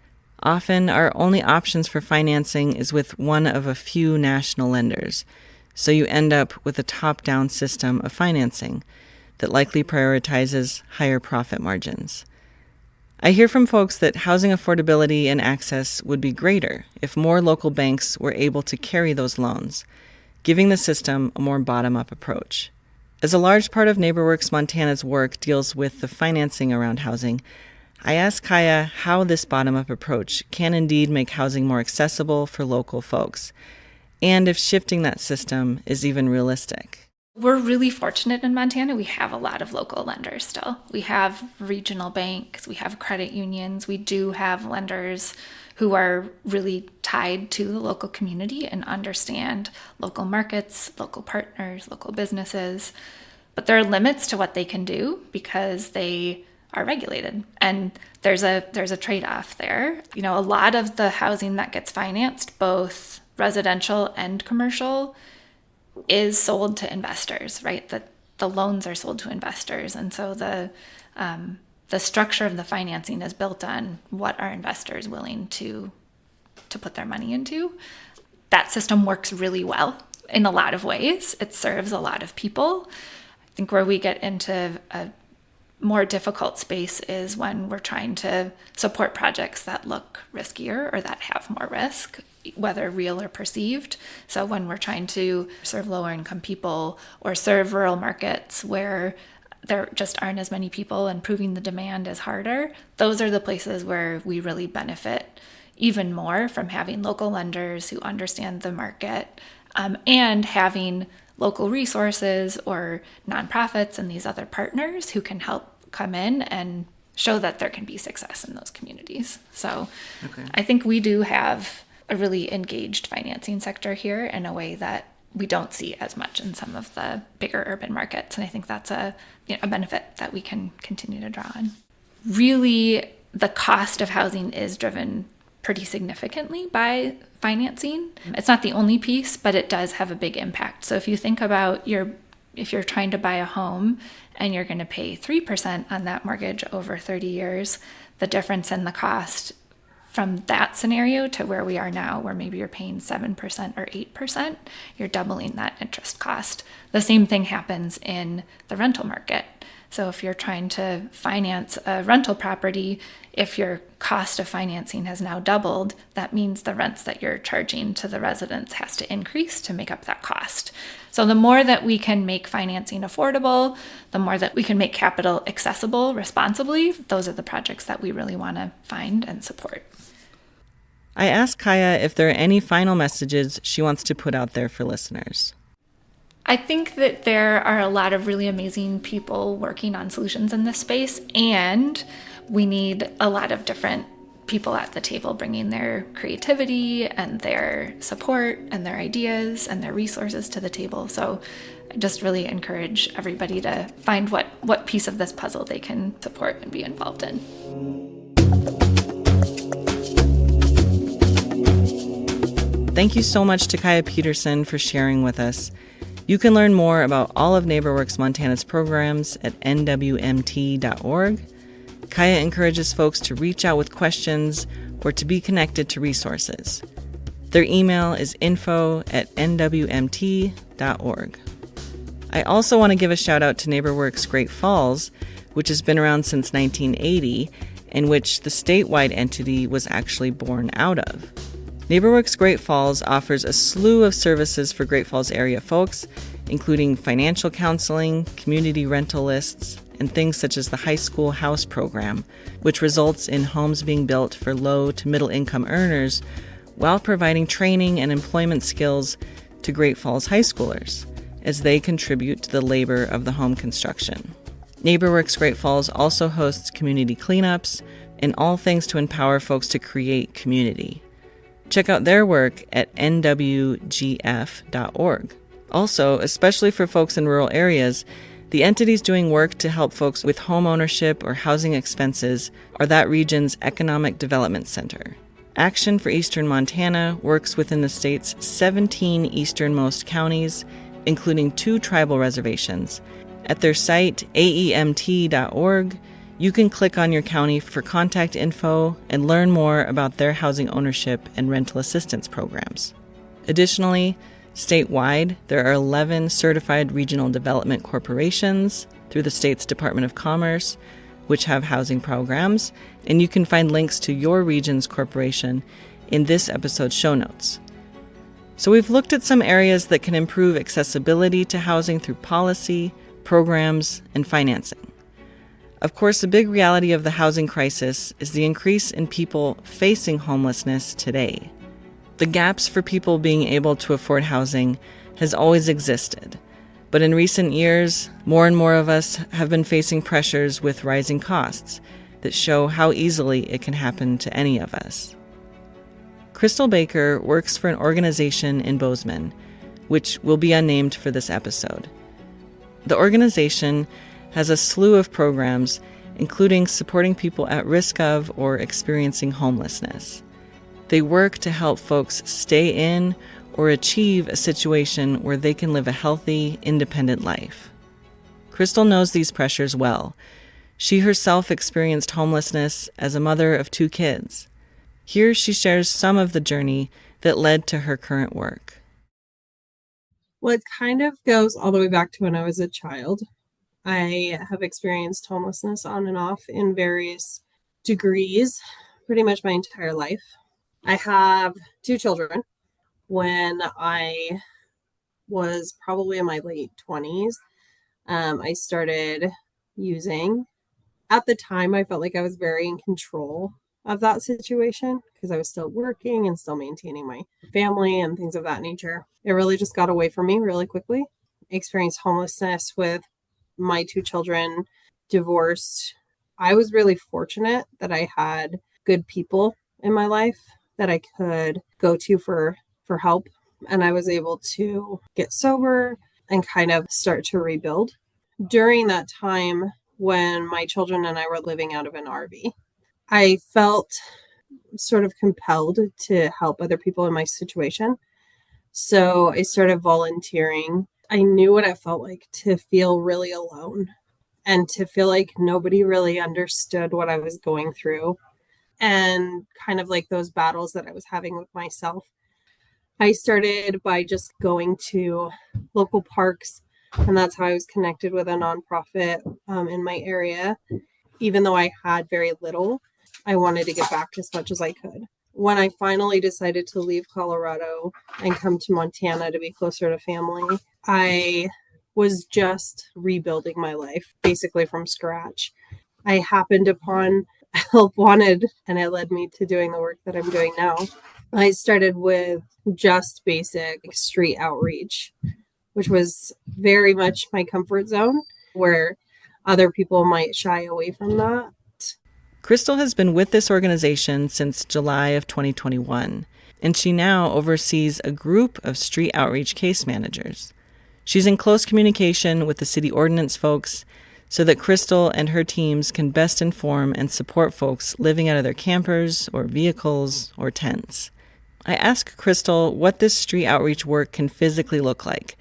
Often, our only options for financing is with one of a few national lenders, so you end up with a top-down system of financing that likely prioritizes higher profit margins. I hear from folks that housing affordability and access would be greater if more local banks were able to carry those loans, giving the system a more bottom-up approach. As a large part of NeighborWorks Montana's work deals with the financing around housing, I asked Kaya how this bottom-up approach can indeed make housing more accessible for local folks, and if shifting that system is even realistic. We're really fortunate in Montana. We have a lot of local lenders still. We have regional banks, we have credit unions, we do have lenders who are really tied to the local community and understand local markets, local partners, local businesses. But there are limits to what they can do because they are regulated. And there's a trade-off there. You know, a lot of the housing that gets financed, both residential and commercial, is sold to investors, right? The loans are sold to investors. And so the structure of the financing is built on what are investors willing to put their money into. That system works really well in a lot of ways. It serves a lot of people. I think where we get into a more difficult space is when we're trying to support projects that look riskier or that have more risk, whether real or perceived. So when we're trying to serve lower income people or serve rural markets where there just aren't as many people and proving the demand is harder, those are the places where we really benefit even more from having local lenders who understand the market and having local resources or nonprofits and these other partners who can help come in and show that there can be success in those communities. So I think we do have a really engaged financing sector here in a way that we don't see as much in some of the bigger urban markets. And I think that's a benefit that we can continue to draw on. Really, the cost of housing is driven pretty significantly by financing. It's not the only piece, but it does have a big impact. So if you think about if you're trying to buy a home and you're going to pay 3% on that mortgage over 30 years, the difference in the cost from that scenario to where we are now, where maybe you're paying 7% or 8%, you're doubling that interest cost. The same thing happens in the rental market. So if you're trying to finance a rental property, if your cost of financing has now doubled, that means the rents that you're charging to the residents has to increase to make up that cost. So the more that we can make financing affordable, the more that we can make capital accessible responsibly, those are the projects that we really want to find and support. I asked Kaya if there are any final messages she wants to put out there for listeners. I think that there are a lot of really amazing people working on solutions in this space, and we need a lot of different people at the table bringing their creativity and their support and their ideas and their resources to the table. So I just really encourage everybody to find what piece of this puzzle they can support and be involved in. Thank you so much to Kaya Peterson for sharing with us. You can learn more about all of NeighborWorks Montana's programs at nwmt.org. Kaya encourages folks to reach out with questions or to be connected to resources. Their email is info@nwmt.org. I also want to give a shout out to NeighborWorks Great Falls, which has been around since 1980, and which the statewide entity was actually born out of. NeighborWorks Great Falls offers a slew of services for Great Falls area folks, including financial counseling, community rental lists, and things such as the High School House program, which results in homes being built for low to middle income earners while providing training and employment skills to Great Falls high schoolers as they contribute to the labor of the home construction. NeighborWorks Great Falls also hosts community cleanups and all things to empower folks to create community. Check out their work at nwgf.org. Also, especially for folks in rural areas, the entities doing work to help folks with home ownership or housing expenses are that region's Economic Development Center. Action for Eastern Montana works within the state's 17 easternmost counties, including 2 tribal reservations. At their site, aemt.org, you can click on your county for contact info and learn more about their housing ownership and rental assistance programs. Additionally, statewide, there are 11 certified regional development corporations through the state's Department of Commerce, which have housing programs, and you can find links to your region's corporation in this episode's show notes. So we've looked at some areas that can improve accessibility to housing through policy, programs, and financing. Of course, the big reality of the housing crisis is the increase in people facing homelessness today. The gaps for people being able to afford housing has always existed, but in recent years, more and more of us have been facing pressures with rising costs that show how easily it can happen to any of us. Crystal Baker works for an organization in Bozeman, which will be unnamed for this episode. The organization has a slew of programs, including supporting people at risk of or experiencing homelessness. They work to help folks stay in or achieve a situation where they can live a healthy, independent life. Crystal knows these pressures well. She herself experienced homelessness as a mother of 2 kids. Here she shares some of the journey that led to her current work. Well, it kind of goes all the way back to when I was a child. I have experienced homelessness on and off in various degrees pretty much my entire life. I have 2 children. When I was probably in my late 20s, I started using. At the time, I felt like I was very in control of that situation because I was still working and still maintaining my family and things of that nature. It really just got away from me really quickly. I experienced homelessness with my 2 children, divorced. I was really fortunate that I had good people in my life that I could go to for help. And I was able to get sober and kind of start to rebuild. During that time when my children and I were living out of an RV, I felt sort of compelled to help other people in my situation. So I started volunteering. I knew what it felt like to feel really alone and to feel like nobody really understood what I was going through and kind of like those battles that I was having with myself. I started by just going to local parks, and that's how I was connected with a nonprofit in my area. Even though I had very little, I wanted to give back as much as I could. When I finally decided to leave Colorado and come to Montana to be closer to family, I was just rebuilding my life, basically from scratch. I happened upon Help Wanted, and it led me to doing the work that I'm doing now. I started with just basic street outreach, which was very much my comfort zone, where other people might shy away from that. Crystal has been with this organization since July of 2021, and she now oversees a group of street outreach case managers. She's in close communication with the city ordinance folks so that Crystal and her teams can best inform and support folks living out of their campers or vehicles or tents. I asked Crystal what this street outreach work can physically look like,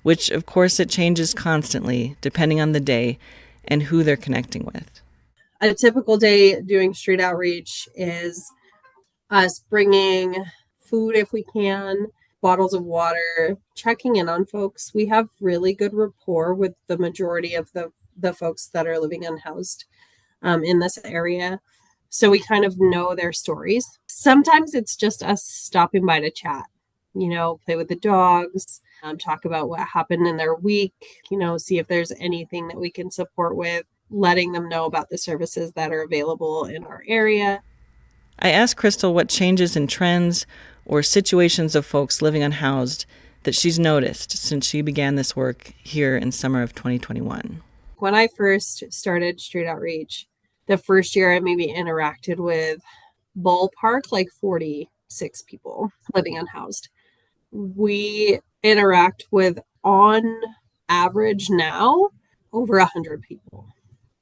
which of course it changes constantly depending on the day and who they're connecting with. A typical day doing street outreach is us bringing food if we can, bottles of water, checking in on folks. We have really good rapport with the majority of the folks that are living unhoused in this area. So we kind of know their stories. Sometimes it's just us stopping by to chat, play with the dogs, talk about what happened in their week, see if there's anything that we can support with, letting them know about the services that are available in our area. I asked Crystal what changes in trends or situations of folks living unhoused that she's noticed since she began this work here in summer of 2021. When I first started Street Outreach, the first year I maybe interacted with ballpark like 46 people living unhoused. We interact with, on average now, over 100 people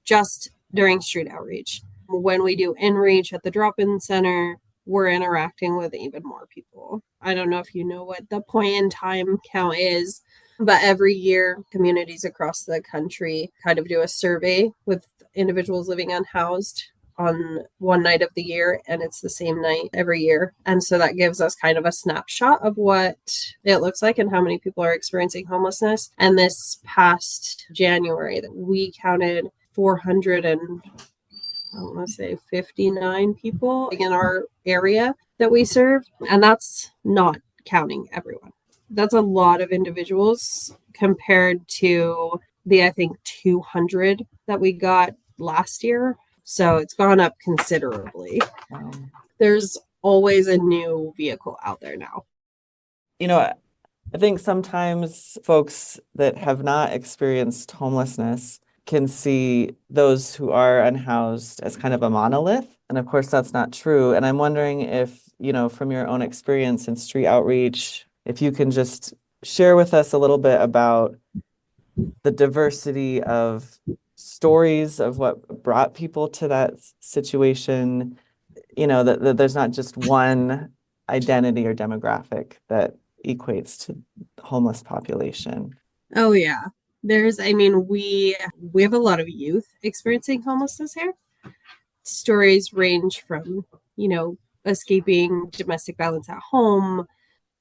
just during Street Outreach. When we do in-reach at the drop-in center, we're interacting with even more people. I don't know if you know what the point in time count is, but every year communities across the country kind of do a survey with individuals living unhoused on one night of the year, and it's the same night every year. And so that gives us kind of a snapshot of what it looks like and how many people are experiencing homelessness. And this past January, we counted 459 people in our area that we serve. And that's not counting everyone. That's a lot of individuals compared to the, I think, 200 that we got last year. So it's gone up considerably. Wow. There's always a new vehicle out there now. I think sometimes folks that have not experienced homelessness can see those who are unhoused as kind of a monolith. And of course, that's not true. And I'm wondering if, from your own experience in Street Outreach, if you can just share with us a little bit about the diversity of stories of what brought people to that situation, that there's not just one identity or demographic that equates to the homeless population. Oh, yeah. We have a lot of youth experiencing homelessness here. Stories range from, escaping domestic violence at home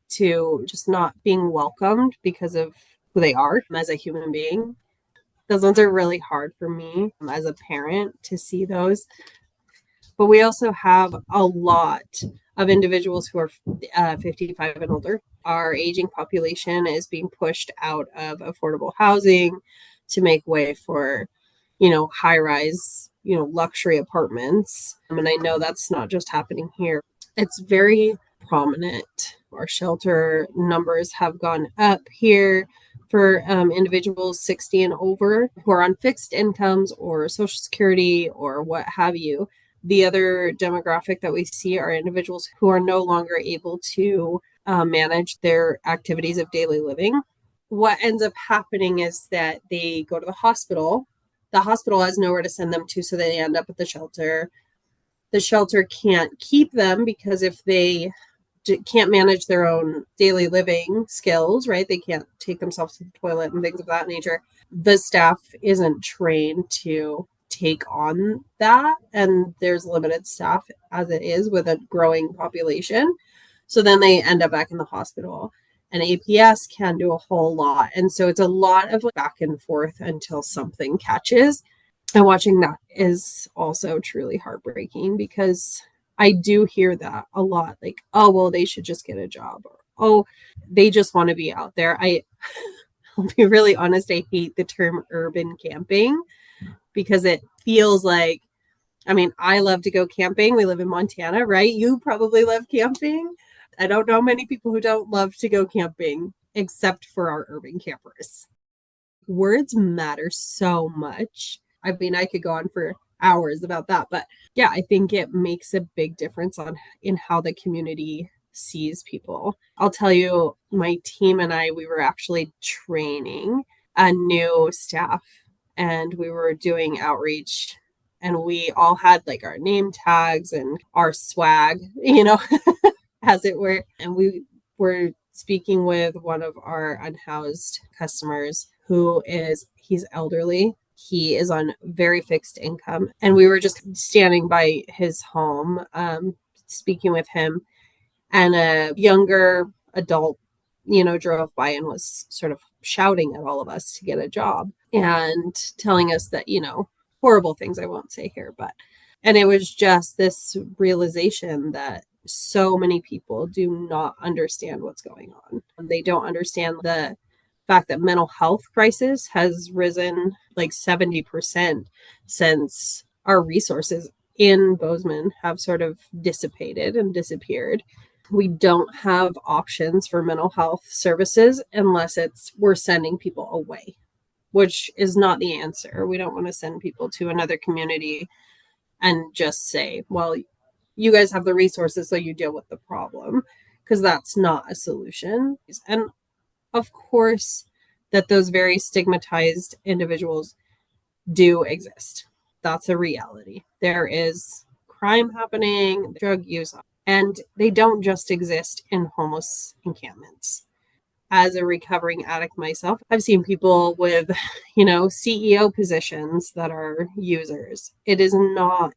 to just not being welcomed because of who they are as a human being. Those ones are really hard for me as a parent to see those. But we also have a lot of individuals who are 55 and older. Our aging population is being pushed out of affordable housing to make way for, high-rise, luxury apartments. And I know that's not just happening here. It's very prominent. Our shelter numbers have gone up here for individuals 60 and over who are on fixed incomes or Social Security or what have you. The other demographic that we see are individuals who are no longer able to manage their activities of daily living. What ends up happening is that they go to the hospital. The hospital has nowhere to send them to, so they end up at the shelter. The shelter can't keep them because if they can't manage their own daily living skills, right? They can't take themselves to the toilet and things of that nature. The staff isn't trained to take on that, and there's limited staff as it is with a growing population. So then they end up back in the hospital, and APS can do a whole lot. And so it's a lot of back and forth until something catches. And watching that is also truly heartbreaking because I do hear that a lot, like, oh, well, they should just get a job, or, oh, they just want to be out there. I'll be really honest, I hate the term urban camping because it feels like, I love to go camping. We live in Montana, right? You probably love camping. I don't know many people who don't love to go camping, except for our urban campers. Words matter so much. I could go on for hours about that, but yeah, I think it makes a big difference in how the community sees people. I'll tell you, my team and we were actually training a new staff, and we were doing outreach, and we all had like our name tags and our swag, as it were. And we were speaking with one of our unhoused customers he's elderly. He is on very fixed income. And we were just standing by his home, speaking with him. And a younger adult, drove by and was sort of shouting at all of us to get a job and telling us that, horrible things I won't say here, and it was just this realization that So many people do not understand what's going on. They don't understand the fact that mental health crisis has risen like 70% since our resources in Bozeman have sort of dissipated and disappeared. We don't have options for mental health services unless we're sending people away, which is not the answer. We don't want to send people to another community and just say, well, you guys have the resources, so you deal with the problem, because that's not a solution. And of course, that those very stigmatized individuals do exist. That's a reality. There is crime happening, drug use, and they don't just exist in homeless encampments. As a recovering addict myself, I've seen people with, CEO positions that are users. It is not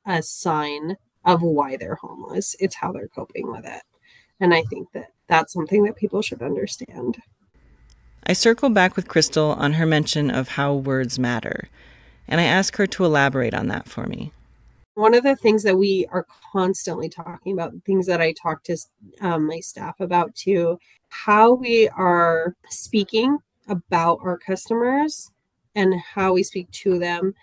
a sign of why they're homeless. It's how they're coping with it. And I think that that's something that people should understand. I circle back with Crystal on her mention of how words matter, and I ask her to elaborate on that for me. One of the things that we are constantly talking about, things that I talk to my staff about too, how we are speaking about our customers and how we speak to them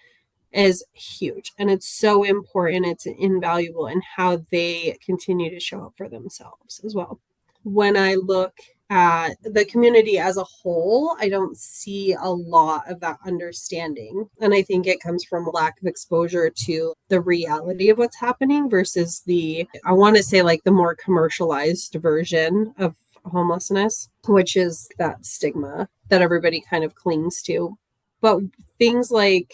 is huge. And it's so important. It's invaluable in how they continue to show up for themselves as well. When I look at the community as a whole, I don't see a lot of that understanding. And I think it comes from lack of exposure to the reality of what's happening versus I want to say like the more commercialized version of homelessness, which is that stigma that everybody kind of clings to. But things like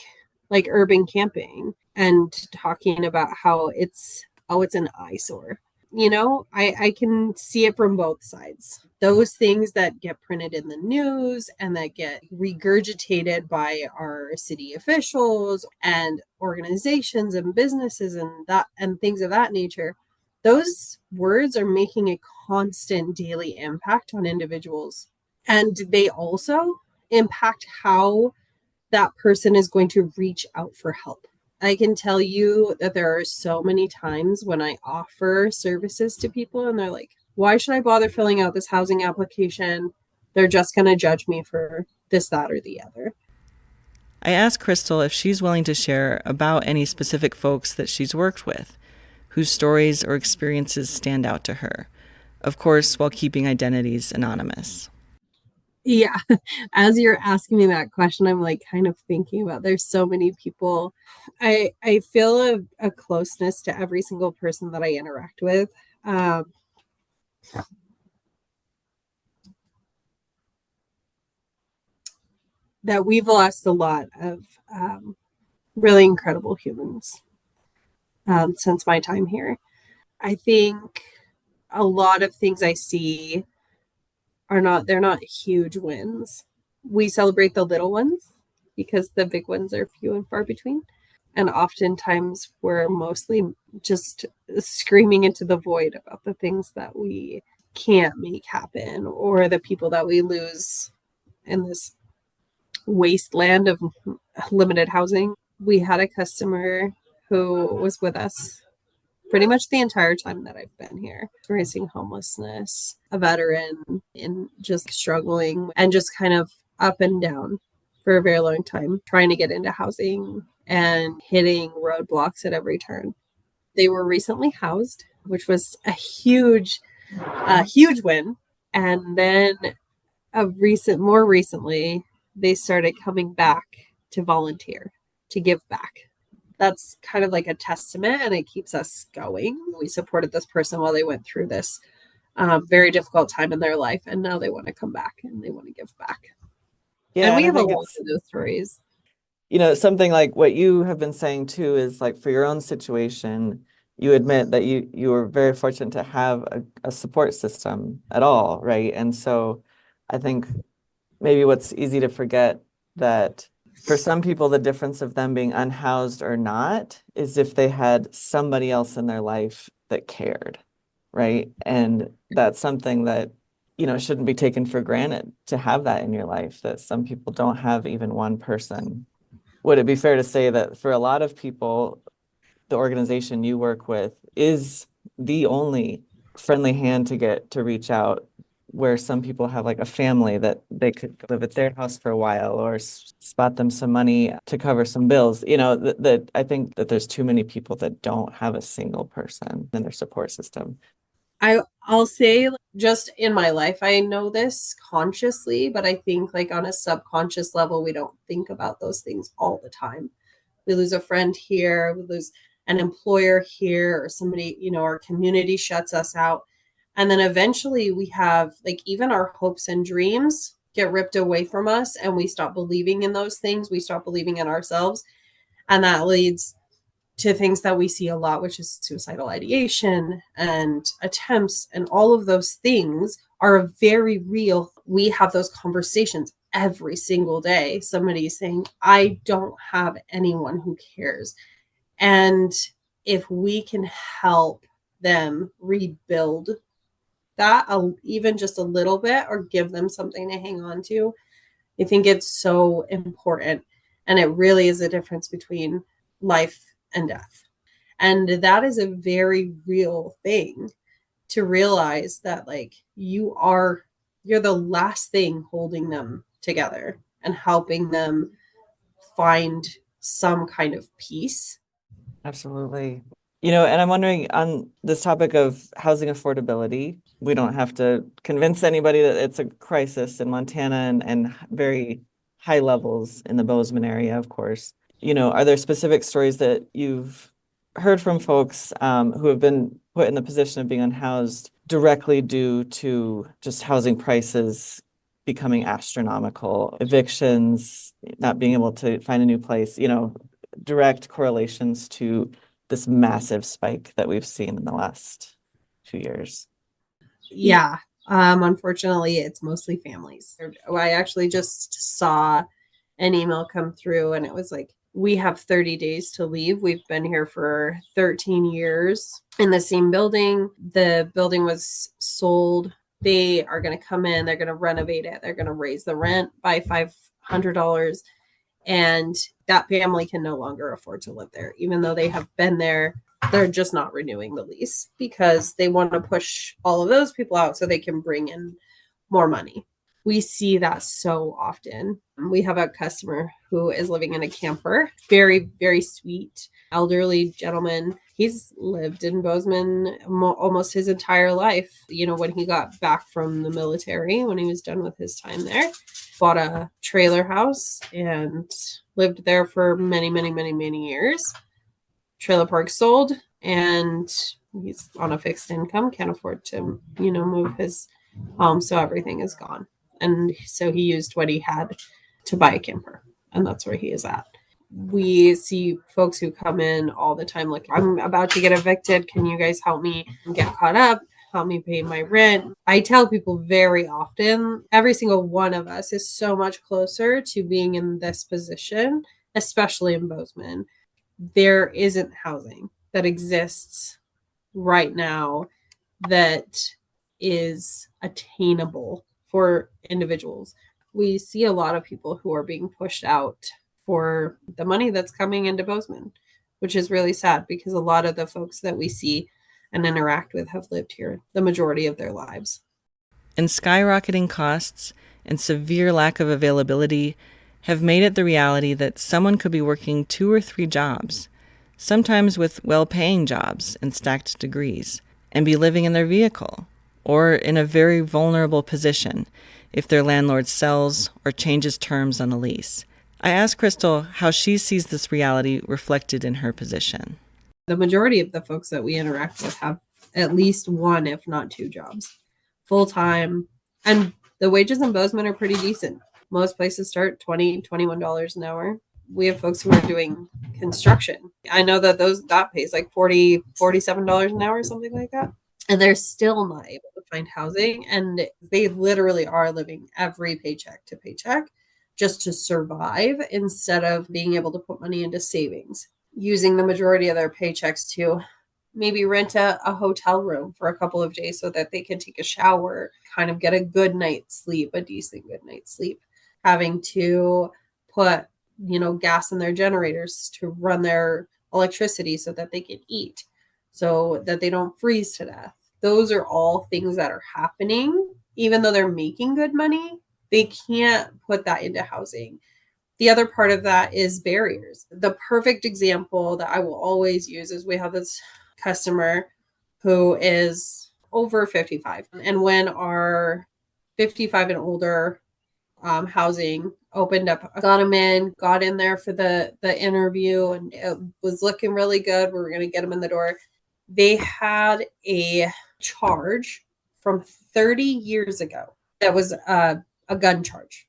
urban camping and talking about how it's an eyesore. I can see it from both sides. Those things that get printed in the news and that get regurgitated by our city officials and organizations and businesses and things of that nature, those words are making a constant daily impact on individuals. And they also impact how that person is going to reach out for help. I can tell you that there are so many times when I offer services to people and they're like, why should I bother filling out this housing application? They're just going to judge me for this, that, or the other. I asked Crystal if she's willing to share about any specific folks that she's worked with, whose stories or experiences stand out to her, of course, while keeping identities anonymous. Yeah, as you're asking me that question, I'm like kind of thinking about there's so many people. I feel a closeness to every single person that I interact with. That we've lost a lot of really incredible humans since my time here. I think a lot of things I see they're not huge wins. We celebrate the little ones because the big ones are few and far between. And oftentimes we're mostly just screaming into the void about the things that we can't make happen or the people that we lose in this wasteland of limited housing. We had a customer who was with us pretty much the entire time that I've been here, experiencing homelessness, a veteran, and just struggling and just kind of up and down for a very long time, trying to get into housing and hitting roadblocks at every turn. They were recently housed, which was a huge win. And then more recently, they started coming back to volunteer, to give back. That's kind of like a testament and it keeps us going. We supported this person while they went through this very difficult time in their life. And now they want to come back and they want to give back. Yeah, and we have a lot of those stories. Something like what you have been saying too is like for your own situation, you admit that you were very fortunate to have a support system at all, right? And so I think maybe what's easy to forget that for some people, the difference of them being unhoused or not is if they had somebody else in their life that cared, right? And that's something that, shouldn't be taken for granted to have that in your life, that some people don't have even one person. Would it be fair to say that for a lot of people, the organization you work with is the only friendly hand to get to reach out, where some people have like a family that they could live at their house for a while or spot them some money to cover some bills. That I think that there's too many people that don't have a single person in their support system. I'll say, like, just in my life, I know this consciously, but I think like on a subconscious level, we don't think about those things all the time. We lose a friend here, we lose an employer here, or somebody, our community shuts us out. And then eventually we have like even our hopes and dreams get ripped away from us, and we stop believing in those things. We stop believing in ourselves. And that leads to things that we see a lot, which is suicidal ideation and attempts, and all of those things are very real. We have those conversations every single day. Somebody saying, I don't have anyone who cares. And if we can help them rebuild that even just a little bit, or give them something to hang on to, I think it's so important. And it really is a difference between life and death. And that is a very real thing to realize, that like you're the last thing holding them together and helping them find some kind of peace. Absolutely. And I'm wondering, on this topic of housing affordability, we don't have to convince anybody that it's a crisis in Montana, and very high levels in the Bozeman area, of course. Are there specific stories that you've heard from folks who have been put in the position of being unhoused directly due to just housing prices becoming astronomical, evictions, not being able to find a new place, direct correlations to this massive spike that we've seen in the last 2 years? Yeah. Unfortunately, it's mostly families. I actually just saw an email come through, and it was like, we have 30 days to leave. We've been here for 13 years in the same building. The building was sold. They are going to come in, they're going to renovate it, they're going to raise the rent by $500. And that family can no longer afford to live there, even though they have been there. They're just not renewing the lease because they want to push all of those people out so they can bring in more money. We see that so often. We have a customer who is living in a camper, very, very sweet elderly gentleman. He's lived in Bozeman almost his entire life. When he got back from the military, when he was done with his time there, bought a trailer house and lived there for many, many, many, many years. Trailer park sold, and he's on a fixed income, can't afford to, move his home. So everything is gone. And so he used what he had to buy a camper, and that's where he is at. We see folks who come in all the time like, I'm about to get evicted. Can you guys help me get caught up? Help me pay my rent. I tell people very often, every single one of us is so much closer to being in this position, especially in Bozeman. There isn't housing that exists right now that is attainable for individuals. We see a lot of people who are being pushed out for the money that's coming into Bozeman, which is really sad because a lot of the folks that we see and interact with have lived here the majority of their lives. And skyrocketing costs and severe lack of availability have made it the reality that someone could be working 2 or 3 jobs, sometimes with well-paying jobs and stacked degrees, and be living in their vehicle, or in a very vulnerable position if their landlord sells or changes terms on a lease. I asked Crystal how she sees this reality reflected in her position. The majority of the folks that we interact with have at least 1, if not 2 jobs, full-time. And the wages in Bozeman are pretty decent. Most places start $20, $21 an hour. We have folks who are doing construction. I know that that pays like $40, $47 an hour, something like that. And they're still not able to find housing. And they literally are living every paycheck to paycheck just to survive, instead of being able to put money into savings, using the majority of their paychecks to maybe rent a hotel room for a couple of days so that they can take a shower, kind of get a good night's sleep, a decent good night's sleep, having to put, gas in their generators to run their electricity so that they can eat. so that they don't freeze to death. Those are all things that are happening. Even though they're making good money, they can't put that into housing. The other part of that is barriers. The perfect example that I will always use is we have this customer who is over 55. And when our 55 and older housing opened up, got in there for the interview, and it was looking really good. We were going to get them in the door. They had a charge from 30 years ago that was a gun charge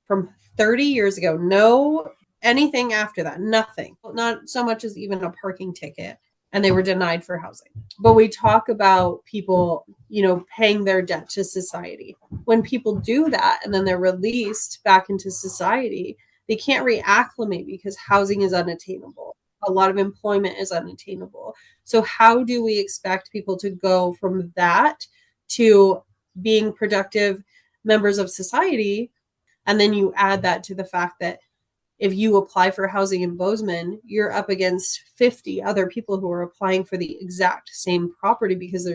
from 30 years ago. No anything after that, nothing, not so much as even a parking ticket. And they were denied for housing. But we talk about people, paying their debt to society. When people do that and then they're released back into society, they can't reacclimate because housing is unattainable. A lot of employment is unattainable. So how do we expect people to go from that to being productive members of society? And then you add that to the fact that if you apply for housing in Bozeman, you're up against 50 other people who are applying for the exact same property because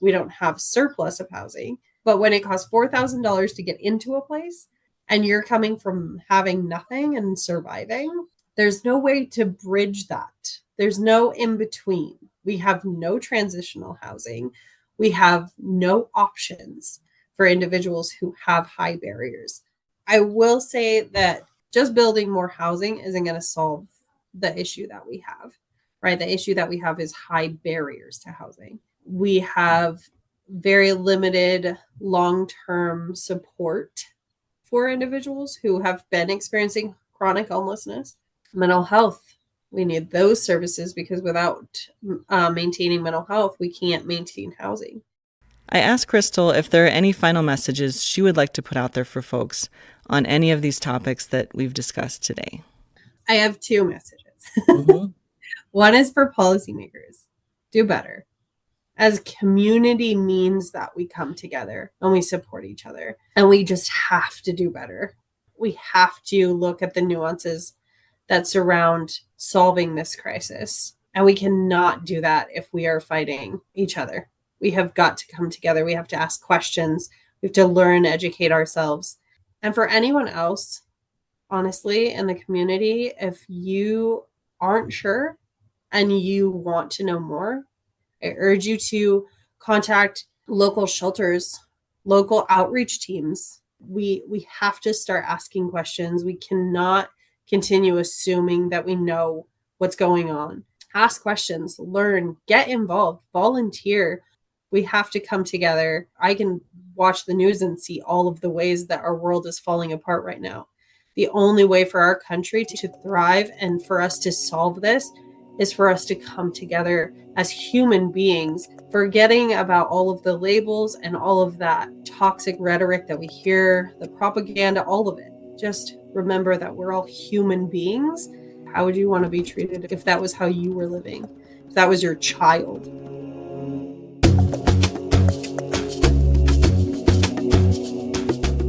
we don't have surplus of housing. But when it costs $4,000 to get into a place and you're coming from having nothing and surviving, there's no way to bridge that. There's no in between. We have no transitional housing. We have no options for individuals who have high barriers. I will say that just building more housing isn't going to solve the issue that we have, right? The issue that we have is high barriers to housing. We have very limited long-term support for individuals who have been experiencing chronic homelessness. Mental health, we need those services because without maintaining mental health, we can't maintain housing. I asked Crystal if there are any final messages she would like to put out there for folks on any of these topics that we've discussed today. I have two messages. One is for policymakers. Do better. As community means that we come together and we support each other. And we just have to do better. We have to look at the nuances that surround solving this crisis. And we cannot do that if we are fighting each other. We have got to come together. We have to ask questions. We have to learn, educate ourselves. And for anyone else, honestly, in the community, if you aren't sure and you want to know more, I urge you to contact local shelters, local outreach teams. We have to start asking questions. We cannot continue assuming that we know what's going on. Ask questions, learn, get involved, volunteer. We have to come together. I can watch the news and see all of the ways that our world is falling apart right now. The only way for our country to thrive and for us to solve this is for us to come together as human beings, forgetting about all of the labels and all of that toxic rhetoric that we hear, the propaganda, all of it. Just remember that we're all human beings. How would you want to be treated if that was how you were living? If that was your child?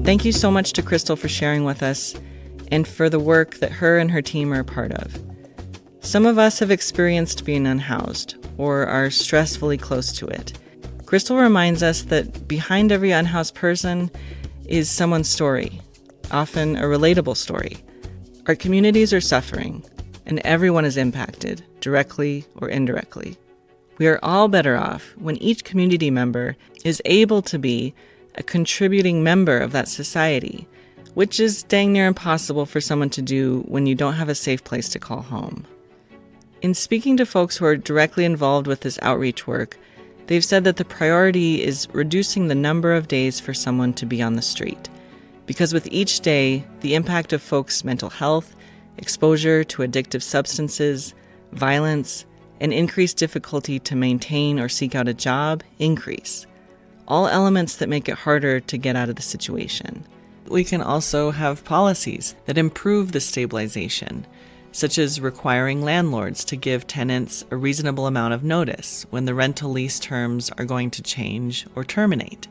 Thank you so much to Crystal for sharing with us and for the work that her and her team are a part of. Some of us have experienced being unhoused or are stressfully close to it. Crystal reminds us that behind every unhoused person is someone's story, often a relatable story. Our communities are suffering, and everyone is impacted, directly or indirectly. We are all better off when each community member is able to be a contributing member of that society, which is dang near impossible for someone to do when you don't have a safe place to call home. In speaking to folks who are directly involved with this outreach work, they've said that the priority is reducing the number of days for someone to be on the street. Because with each day, the impact of folks' mental health, exposure to addictive substances, violence, and increased difficulty to maintain or seek out a job increase. All elements that make it harder to get out of the situation. We can also have policies that improve the stabilization, such as requiring landlords to give tenants a reasonable amount of notice when the rental lease terms are going to change or terminate.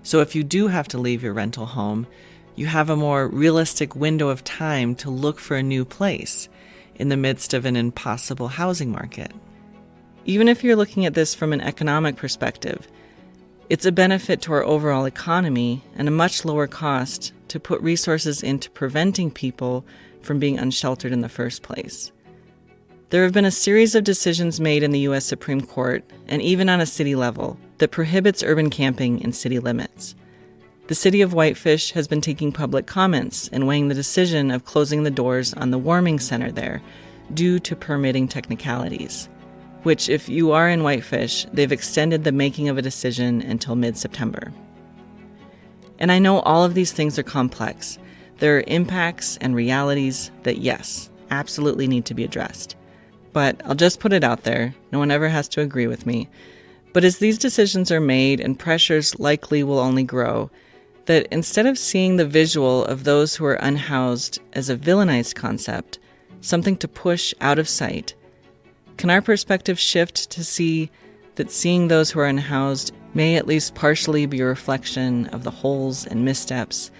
So if you do have to leave your rental home, you have a more realistic window of time to look for a new place in the midst of an impossible housing market. Even if you're looking at this from an economic perspective, it's a benefit to our overall economy and a much lower cost to put resources into preventing people from being unsheltered in the first place. There have been a series of decisions made in the U.S. Supreme Court, and even on a city level, that prohibits urban camping in city limits. The city of Whitefish has been taking public comments and weighing the decision of closing the doors on the warming center there due to permitting technicalities, which, if you are in Whitefish, they've extended the making of a decision until mid-September. And I know all of these things are complex. There are impacts and realities that, yes, absolutely need to be addressed. But I'll just put it out there, no one ever has to agree with me. But as these decisions are made and pressures likely will only grow, that instead of seeing the visual of those who are unhoused as a villainized concept, something to push out of sight, can our perspective shift to see that seeing those who are unhoused may at least partially be a reflection of the holes and missteps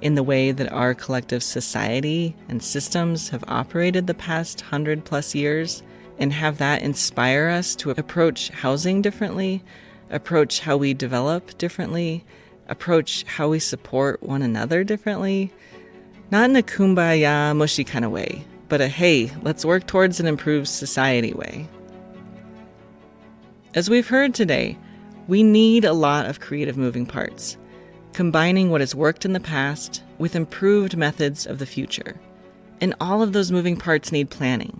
in the way that our collective society and systems have operated the past 100+ years, and have that inspire us to approach housing differently, approach how we develop differently, approach how we support one another differently? Not in a kumbaya, mushy kind of way, but a hey, let's work towards an improved society way. As we've heard today, we need a lot of creative moving parts, combining what has worked in the past with improved methods of the future. And all of those moving parts need planning.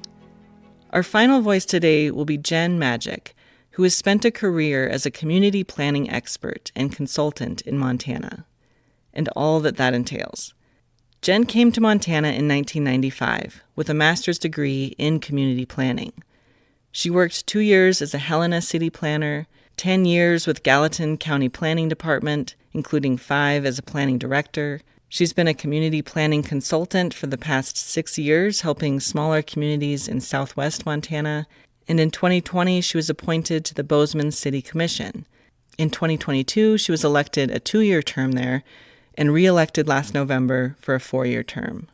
Our final voice today will be Jen Magic, who has spent a career as a community planning expert and consultant in Montana, and all that that entails. Jen came to Montana in 1995 with a master's degree in community planning. She worked 2 years as a Helena city planner, 10 years with Gallatin County Planning Department, including 5 as a planning director. She's been a community planning consultant for the past 6 years, helping smaller communities in southwest Montana. And in 2020, she was appointed to the Bozeman City Commission. In 2022, she was elected a 2-year term there and re-elected last November for a 4-year term.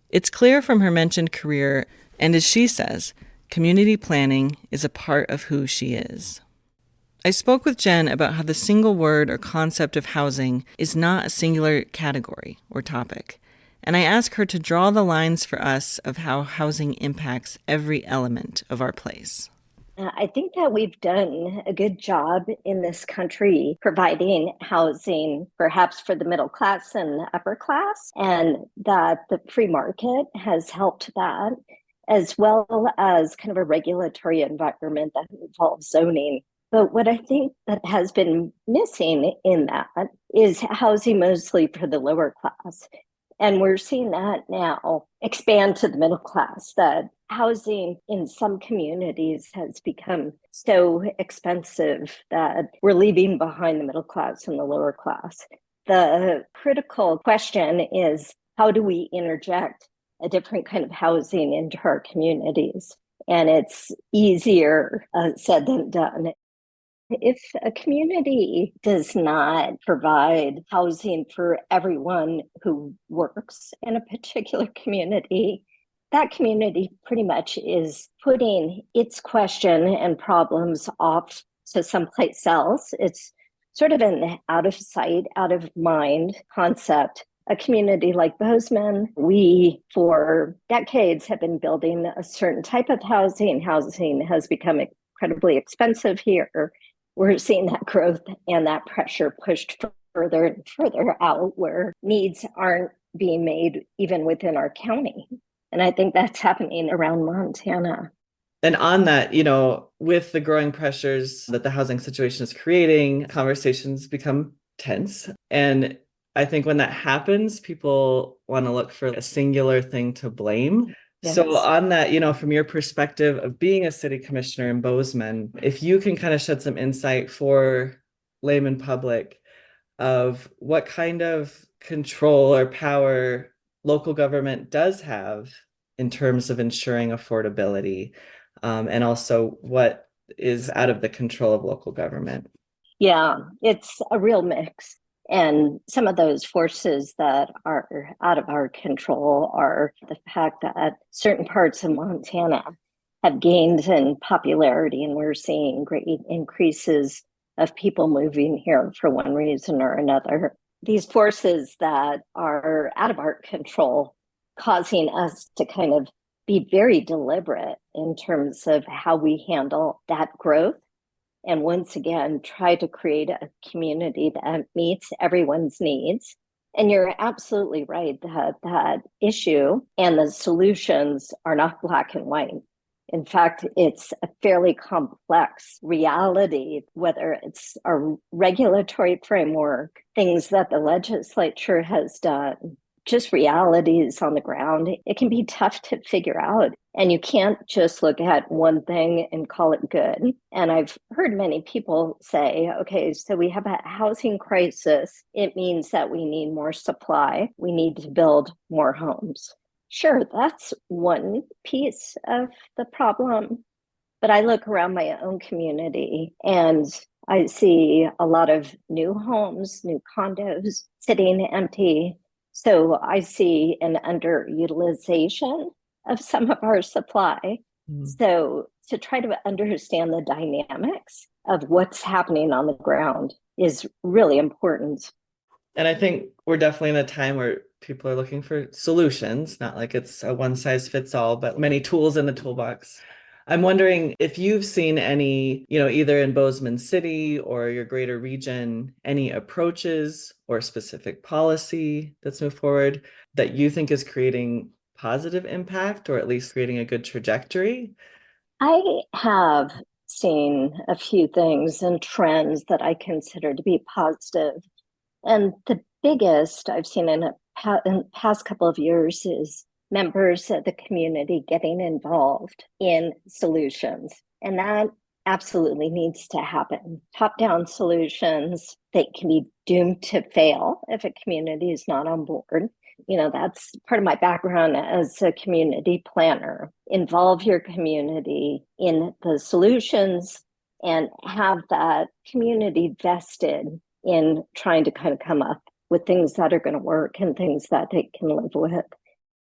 It's clear from her mentioned career, and as she says, community planning is a part of who she is. I spoke with Jen about how the single word or concept of housing is not a singular category or topic, and I asked her to draw the lines for us of how housing impacts every element of our place. I think that we've done a good job in this country providing housing, perhaps for the middle class and upper class, and that the free market has helped that, as well as kind of a regulatory environment that involves zoning. But what I think that has been missing in that is housing mostly for the lower class. And we're seeing that now expand to the middle class, that housing in some communities has become so expensive that we're leaving behind the middle class and the lower class. The critical question is, how do we interject a different kind of housing into our communities? And it's easier said than done. If a community does not provide housing for everyone who works in a particular community, that community pretty much is putting its question and problems off to someplace else. It's sort of an out of sight, out of mind concept. A community like Bozeman, we for decades have been building a certain type of housing. Housing has become incredibly expensive here. We're seeing that growth and that pressure pushed further and further out where needs aren't being made even within our county. And I think that's happening around Montana. And on that, with the growing pressures that the housing situation is creating, conversations become tense. And I think when that happens, people want to look for a singular thing to blame. Yes. So on that, from your perspective of being a city commissioner in Bozeman, if you can kind of shed some insight for layman public of what kind of control or power local government does have in terms of ensuring affordability, and also what is out of the control of local government. Yeah, it's a real mix. And some of those forces that are out of our control are the fact that certain parts of Montana have gained in popularity, and we're seeing great increases of people moving here for one reason or another. These forces that are out of our control, causing us to kind of be very deliberate in terms of how we handle that growth. And once again, try to create a community that meets everyone's needs. And you're absolutely right that that issue and the solutions are not black and white. In fact, it's a fairly complex reality, whether it's our regulatory framework, things that the legislature has done, just realities on the ground. It can be tough to figure out. And you can't just look at one thing and call it good. And I've heard many people say, okay, so we have a housing crisis. It means that we need more supply. We need to build more homes. Sure, that's one piece of the problem. But I look around my own community and I see a lot of new homes, new condos sitting empty. So I see an underutilization of some of our supply. So to try to understand the dynamics of what's happening on the ground is really important. And I think we're definitely in a time where people are looking for solutions, not like it's a one size fits all, but many tools in the toolbox. I'm wondering if you've seen any, either in Bozeman City or your greater region, any approaches or specific policy that's moved forward that you think is creating positive impact or at least creating a good trajectory? I have seen a few things and trends that I consider to be positive. And the biggest I've seen in the past couple of years is members of the community getting involved in solutions. And that absolutely needs to happen. Top-down solutions, they can be doomed to fail if a community is not on board. That's part of my background as a community planner. Involve your community in the solutions and have that community vested in trying to kind of come up with things that are going to work and things that they can live with.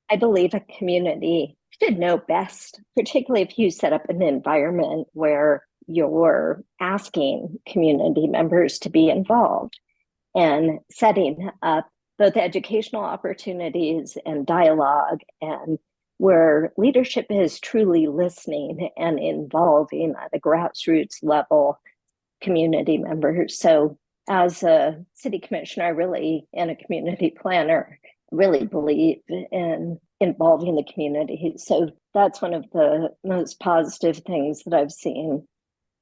I believe a community should know best, particularly if you set up an environment where you're asking community members to be involved and setting up both educational opportunities and dialogue, and where leadership is truly listening and involving at a grassroots level community members. So as a city commissioner, and a community planner, really believe in involving the community. So that's one of the most positive things that I've seen.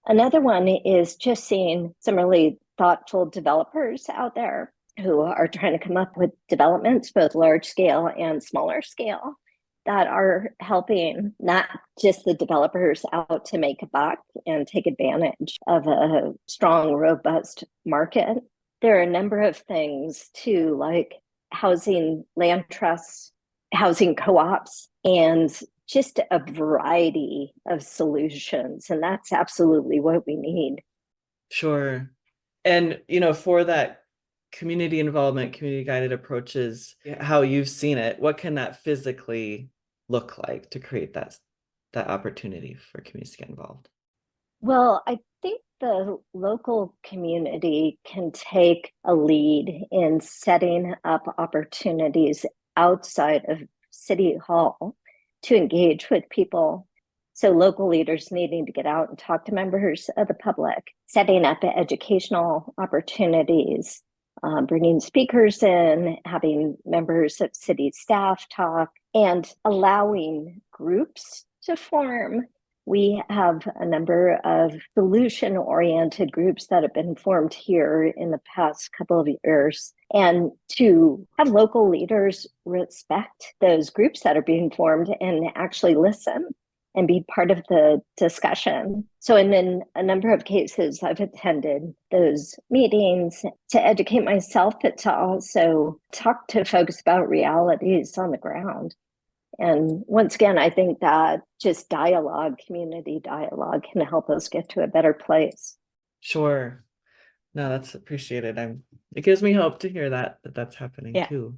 Another one is just seeing some really thoughtful developers out there who are trying to come up with developments, both large scale and smaller scale, that are helping not just the developers out to make a buck and take advantage of a strong, robust market. There are a number of things too, like housing land trusts, housing co-ops, and just a variety of solutions. And that's absolutely what we need. Sure. And, for that community involvement, community guided approaches, how you've seen it, what can that physically look like to create that opportunity for communities to get involved? Well, I think the local community can take a lead in setting up opportunities outside of City Hall to engage with people. So local leaders needing to get out and talk to members of the public, setting up educational opportunities, bringing speakers in, having members of city staff talk, and allowing groups to form. We have a number of solution-oriented groups that have been formed here in the past couple of years. And to have local leaders respect those groups that are being formed and actually listen and be part of the discussion. So in a number of cases, I've attended those meetings to educate myself, but to also talk to folks about realities on the ground. And once again, I think that just dialogue, community dialogue, can help us get to a better place. Sure. No, that's appreciated. It gives me hope to hear that's happening too.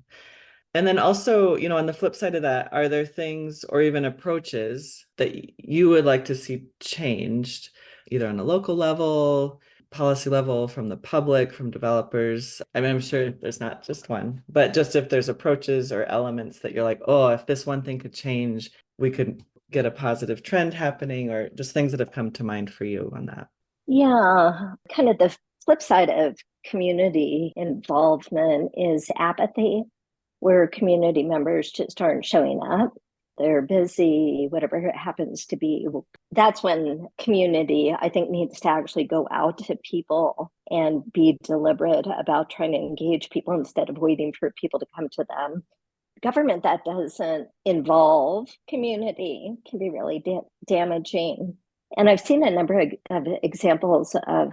And then also, on the flip side of that, are there things or even approaches that you would like to see changed, either on a local level, policy level, from the public, from developers? I mean, I'm sure there's not just one, but just if there's approaches or elements that you're like, oh, if this one thing could change, we could get a positive trend happening, or just things that have come to mind for you on that. Yeah, kind of the flip side of community involvement is apathy, where community members just aren't showing up. They're busy, whatever it happens to be. That's when community, I think, needs to actually go out to people and be deliberate about trying to engage people instead of waiting for people to come to them. Government that doesn't involve community can be really damaging. And I've seen a number of examples of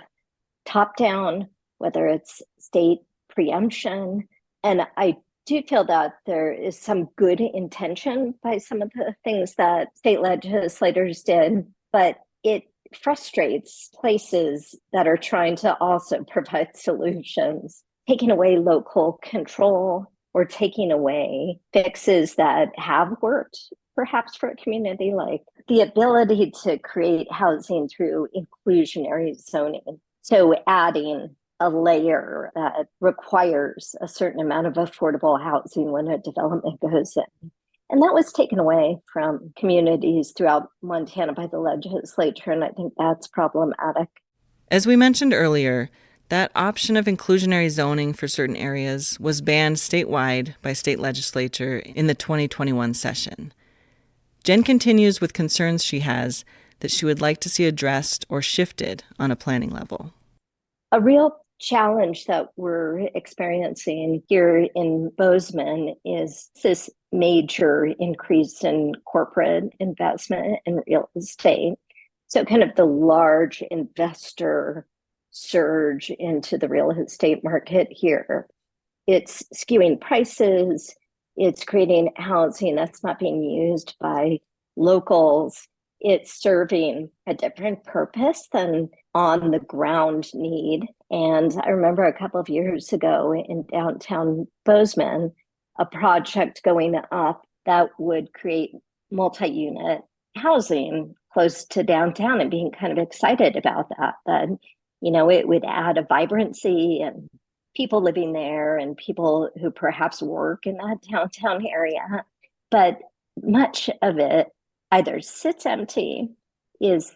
top-down, whether it's state preemption. And I do feel that there is some good intention by some of the things that state legislators did, but it frustrates places that are trying to also provide solutions, taking away local control or taking away fixes that have worked, perhaps for a community, like the ability to create housing through inclusionary zoning. So adding a layer that requires a certain amount of affordable housing when a development goes in. And that was taken away from communities throughout Montana by the legislature, and I think that's problematic. As we mentioned earlier, that option of inclusionary zoning for certain areas was banned statewide by state legislature in the 2021 session. Jen continues with concerns she has that she would like to see addressed or shifted on a planning level. A real challenge that we're experiencing here in Bozeman is this major increase in corporate investment in real estate. So kind of the large investor surge into the real estate market here. It's skewing prices. It's creating housing that's not being used by locals. It's serving a different purpose than on the ground need. And I remember a couple of years ago in downtown Bozeman, a project going up that would create multi-unit housing close to downtown, and being kind of excited about that. That, it would add a vibrancy and people living there and people who perhaps work in that downtown area. But much of it either sits empty, is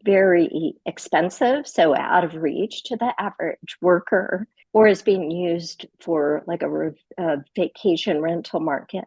very expensive, so out of reach to the average worker, or is being used for like a vacation rental market,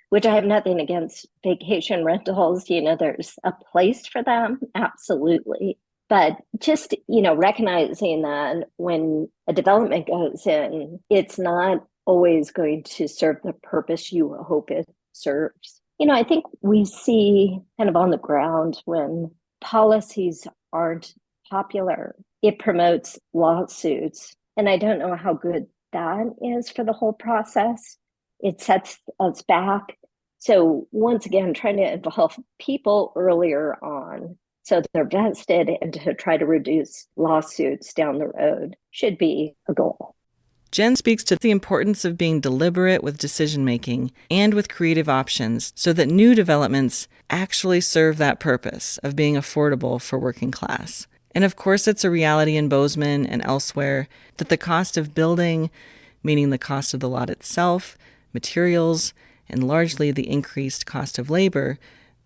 which I have nothing against vacation rentals. There's a place for them, absolutely. But just, recognizing that when a development goes in, it's not always going to serve the purpose you hope it serves. I think we see kind of on the ground when policies aren't popular, it promotes lawsuits. And I don't know how good that is for the whole process. It sets us back. So once again, trying to involve people earlier on so they're vested and to try to reduce lawsuits down the road should be a goal. Jen speaks to the importance of being deliberate with decision-making and with creative options so that new developments actually serve that purpose of being affordable for working class. And of course, it's a reality in Bozeman and elsewhere that the cost of building, meaning the cost of the lot itself, materials, and largely the increased cost of labor,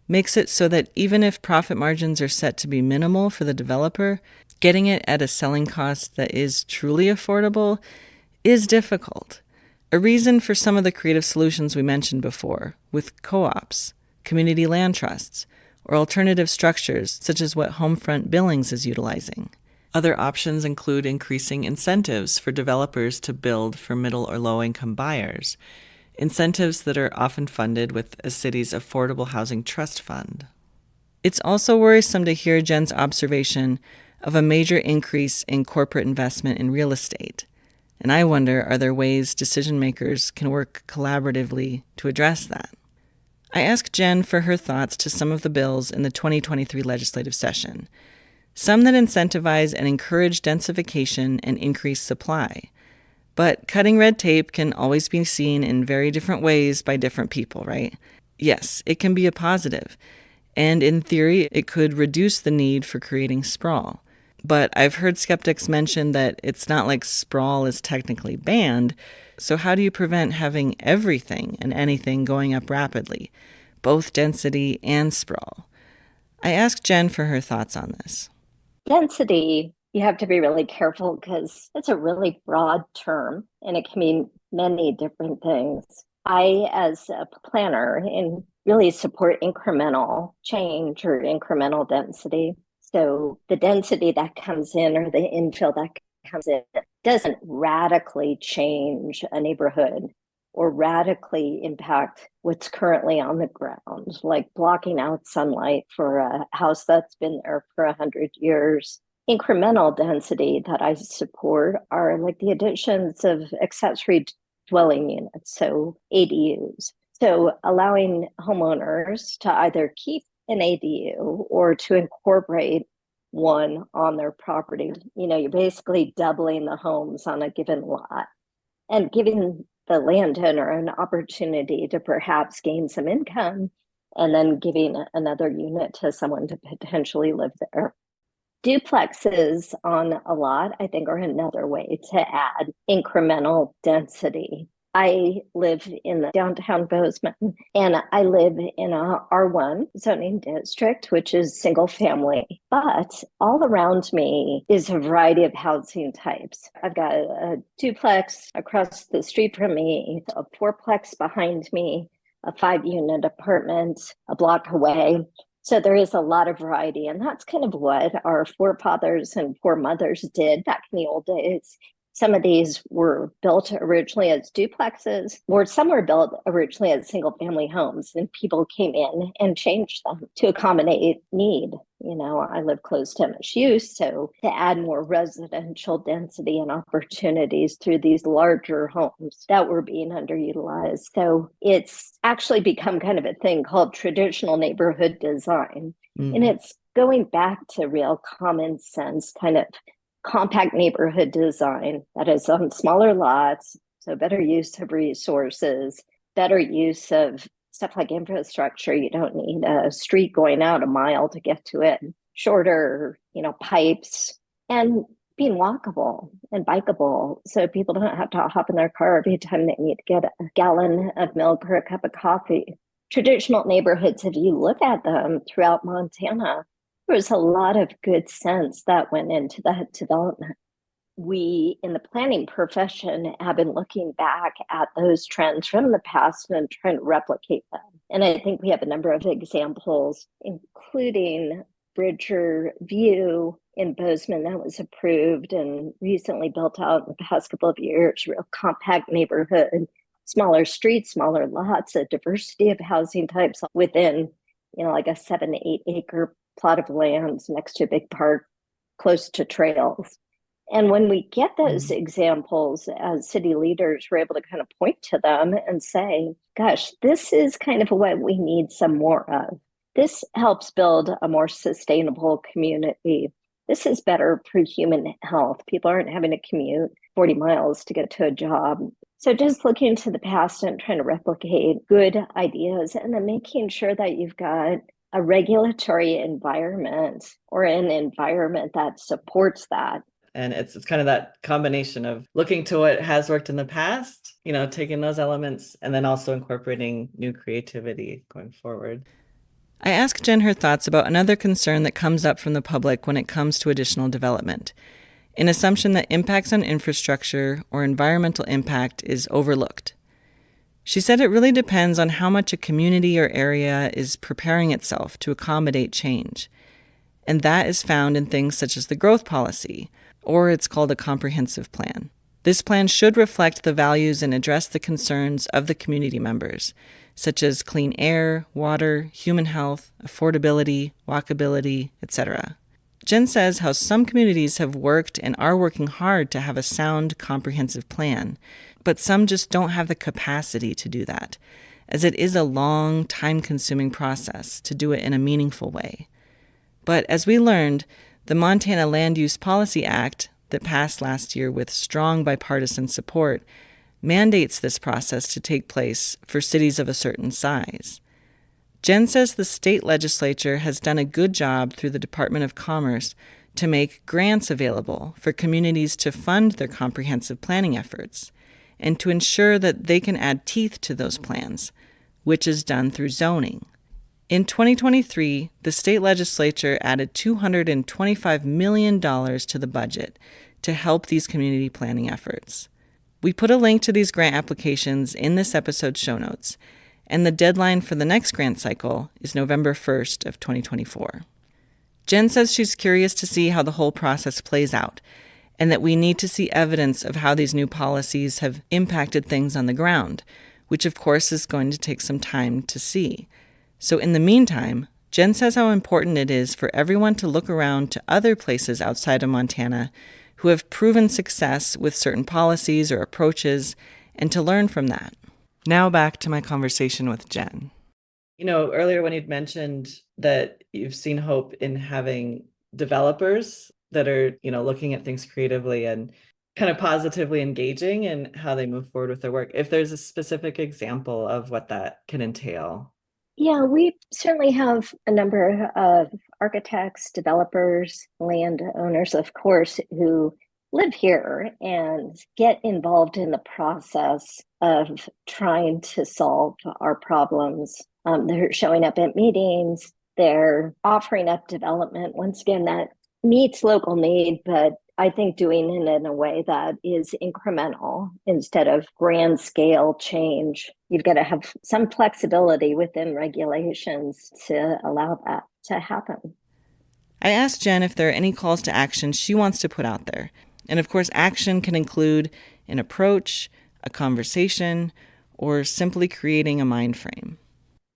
makes it so that even if profit margins are set to be minimal for the developer, getting it at a selling cost that is truly affordable is difficult. A reason for some of the creative solutions we mentioned before, with co-ops, community land trusts, or alternative structures such as what Homefront Billings is utilizing. Other options include increasing incentives for developers to build for middle or low-income buyers, incentives that are often funded with a city's Affordable Housing Trust Fund. It's also worrisome to hear Jen's observation of a major increase in corporate investment in real estate. And I wonder, are there ways decision makers can work collaboratively to address that? I asked Jen for her thoughts to some of the bills in the 2023 legislative session, some that incentivize and encourage densification and increase supply, But cutting red tape can always be seen in very different ways by different people, right? Yes, it can be a positive. And in theory, it could reduce the need for creating sprawl. But I've heard skeptics mention that it's not like sprawl is technically banned. So how do you prevent having everything and anything going up rapidly, both density and sprawl? I asked Jen for her thoughts on this. Density, you have to be really careful because it's a really broad term and it can mean many different things. I, as a planner, really support incremental change or incremental density. So the density that comes in or the infill that comes in doesn't radically change a neighborhood or radically impact what's currently on the ground, like blocking out sunlight for a house that's been there for 100 years. Incremental density that I support are like the additions of accessory dwelling units, so ADUs. So allowing homeowners to either keep an ADU or to incorporate one on their property. You know, you're basically doubling the homes on a given lot and giving the landowner an opportunity to perhaps gain some income and then giving another unit to someone to potentially live there. Duplexes on a lot, I think, are another way to add incremental density. I live in the downtown Bozeman, and I live in a R1 zoning district, which is single family. But all around me is a variety of housing types. I've got a duplex across the street from me, a fourplex behind me, a 5-unit apartment a block away. So there is a lot of variety, and that's kind of what our forefathers and foremothers did back in the old days. Some of these were built originally as duplexes, or some were built originally as single-family homes, and people came in and changed them to accommodate need. You know, I live close to MSU, so to add more residential density and opportunities through these larger homes that were being underutilized. So it's actually become kind of a thing called traditional neighborhood design. And it's going back to real common sense kind of compact neighborhood design that is on smaller lots, so better use of resources, better use of stuff like infrastructure. You don't need a street going out a mile to get to it, shorter, pipes, and being walkable and bikeable so people don't have to hop in their car every time they need to get a gallon of milk or a cup of coffee. Traditional neighborhoods, if you look at them throughout Montana, there was a lot of good sense that went into that development. We in the planning profession have been looking back at those trends from the past and trying to replicate them. And I think we have a number of examples, including Bridger View in Bozeman that was approved and recently built out in the past couple of years, real compact neighborhood, smaller streets, smaller lots, a diversity of housing types within, like a 7-8 acre plot of land next to a big park, close to trails. And when we get those examples as city leaders, we're able to kind of point to them and say, gosh, this is kind of what we need some more of. This helps build a more sustainable community. This is better for human health. People aren't having to commute 40 miles to get to a job. So just looking to the past and trying to replicate good ideas and then making sure that you've got a regulatory environment or an environment that supports that. And it's kind of that combination of looking to what has worked in the past, taking those elements and then also incorporating new creativity going forward. I asked Jen her thoughts about another concern that comes up from the public when it comes to additional development, an assumption that impacts on infrastructure or environmental impact is overlooked. She said it really depends on how much a community or area is preparing itself to accommodate change. And that is found in things such as the growth policy, or it's called a comprehensive plan. This plan should reflect the values and address the concerns of the community members, such as clean air, water, human health, affordability, walkability, etc. Jen says how some communities have worked and are working hard to have a sound, comprehensive plan, but some just don't have the capacity to do that, as it is a long, time-consuming process to do it in a meaningful way. But as we learned, the Montana Land Use Policy Act, that passed last year with strong bipartisan support mandates this process to take place for cities of a certain size. Jen says the state legislature has done a good job through the Department of Commerce to make grants available for communities to fund their comprehensive planning efforts and to ensure that they can add teeth to those plans, which is done through zoning. In 2023, the state legislature added $225 million to the budget to help these community planning efforts. We put a link to these grant applications in this episode's show notes, and the deadline for the next grant cycle is November 1st of 2024. Jen says she's curious to see how the whole process plays out, and that we need to see evidence of how these new policies have impacted things on the ground, which of course is going to take some time to see. So in the meantime, Jen says how important it is for everyone to look around to other places outside of Montana who have proven success with certain policies or approaches, and to learn from that. Now back to my conversation with Jen. Earlier when you'd mentioned that you've seen hope in having developers that are, looking at things creatively and kind of positively engaging in how they move forward with their work. If there's a specific example of what that can entail. Yeah, we certainly have a number of architects, developers, landowners, of course, who live here and get involved in the process of trying to solve our problems. They're showing up at meetings, they're offering up development. Once again, that meets local need, but I think doing it in a way that is incremental instead of grand scale change. You've got to have some flexibility within regulations to allow that to happen. I asked Jen if there are any calls to action she wants to put out there. And of course, action can include an approach, a conversation, or simply creating a mind frame.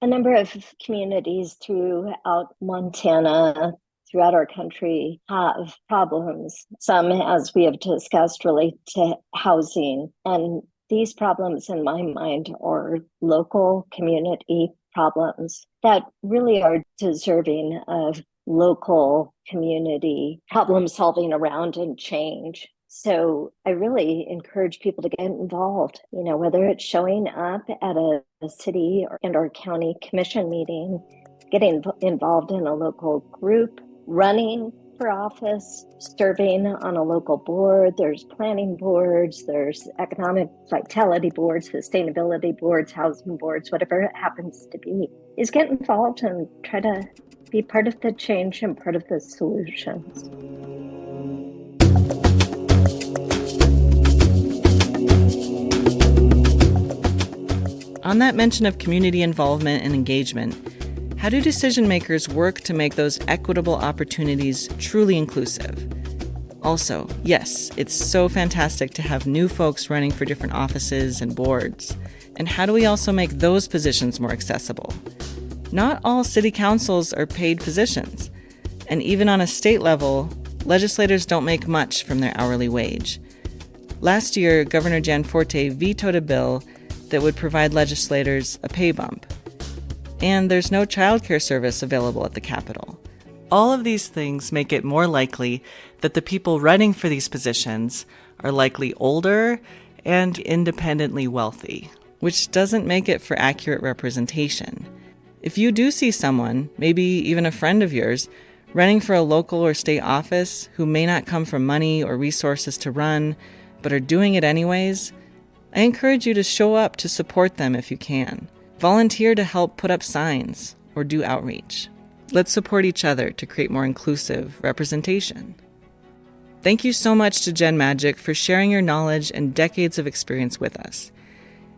A number of communities throughout Montana, throughout our country, have problems. Some, as we have discussed, relate to housing. And these problems, in my mind, are local community problems that really are deserving of local community problem solving around and change. So I really encourage people to get involved, whether it's showing up at a city or county commission meeting, getting involved in a local group, running for office, serving on a local board. There's planning boards, there's economic vitality boards, sustainability boards, housing boards, whatever it happens to be, is get involved and try to be part of the change and part of the solutions. On that mention of community involvement and engagement, how do decision makers work to make those equitable opportunities truly inclusive? Also, yes, it's so fantastic to have new folks running for different offices and boards. And how do we also make those positions more accessible? Not all city councils are paid positions. And even on a state level, legislators don't make much from their hourly wage. Last year, Governor Gianforte vetoed a bill that would provide legislators a pay bump. And there's no childcare service available at the Capitol. All of these things make it more likely that the people running for these positions are likely older and independently wealthy, which doesn't make it for accurate representation. If you do see someone, maybe even a friend of yours, running for a local or state office who may not come from money or resources to run, but are doing it anyways, I encourage you to show up to support them if you can. Volunteer to help put up signs or do outreach. Let's support each other to create more inclusive representation. Thank you so much to Jen Magic for sharing your knowledge and decades of experience with us.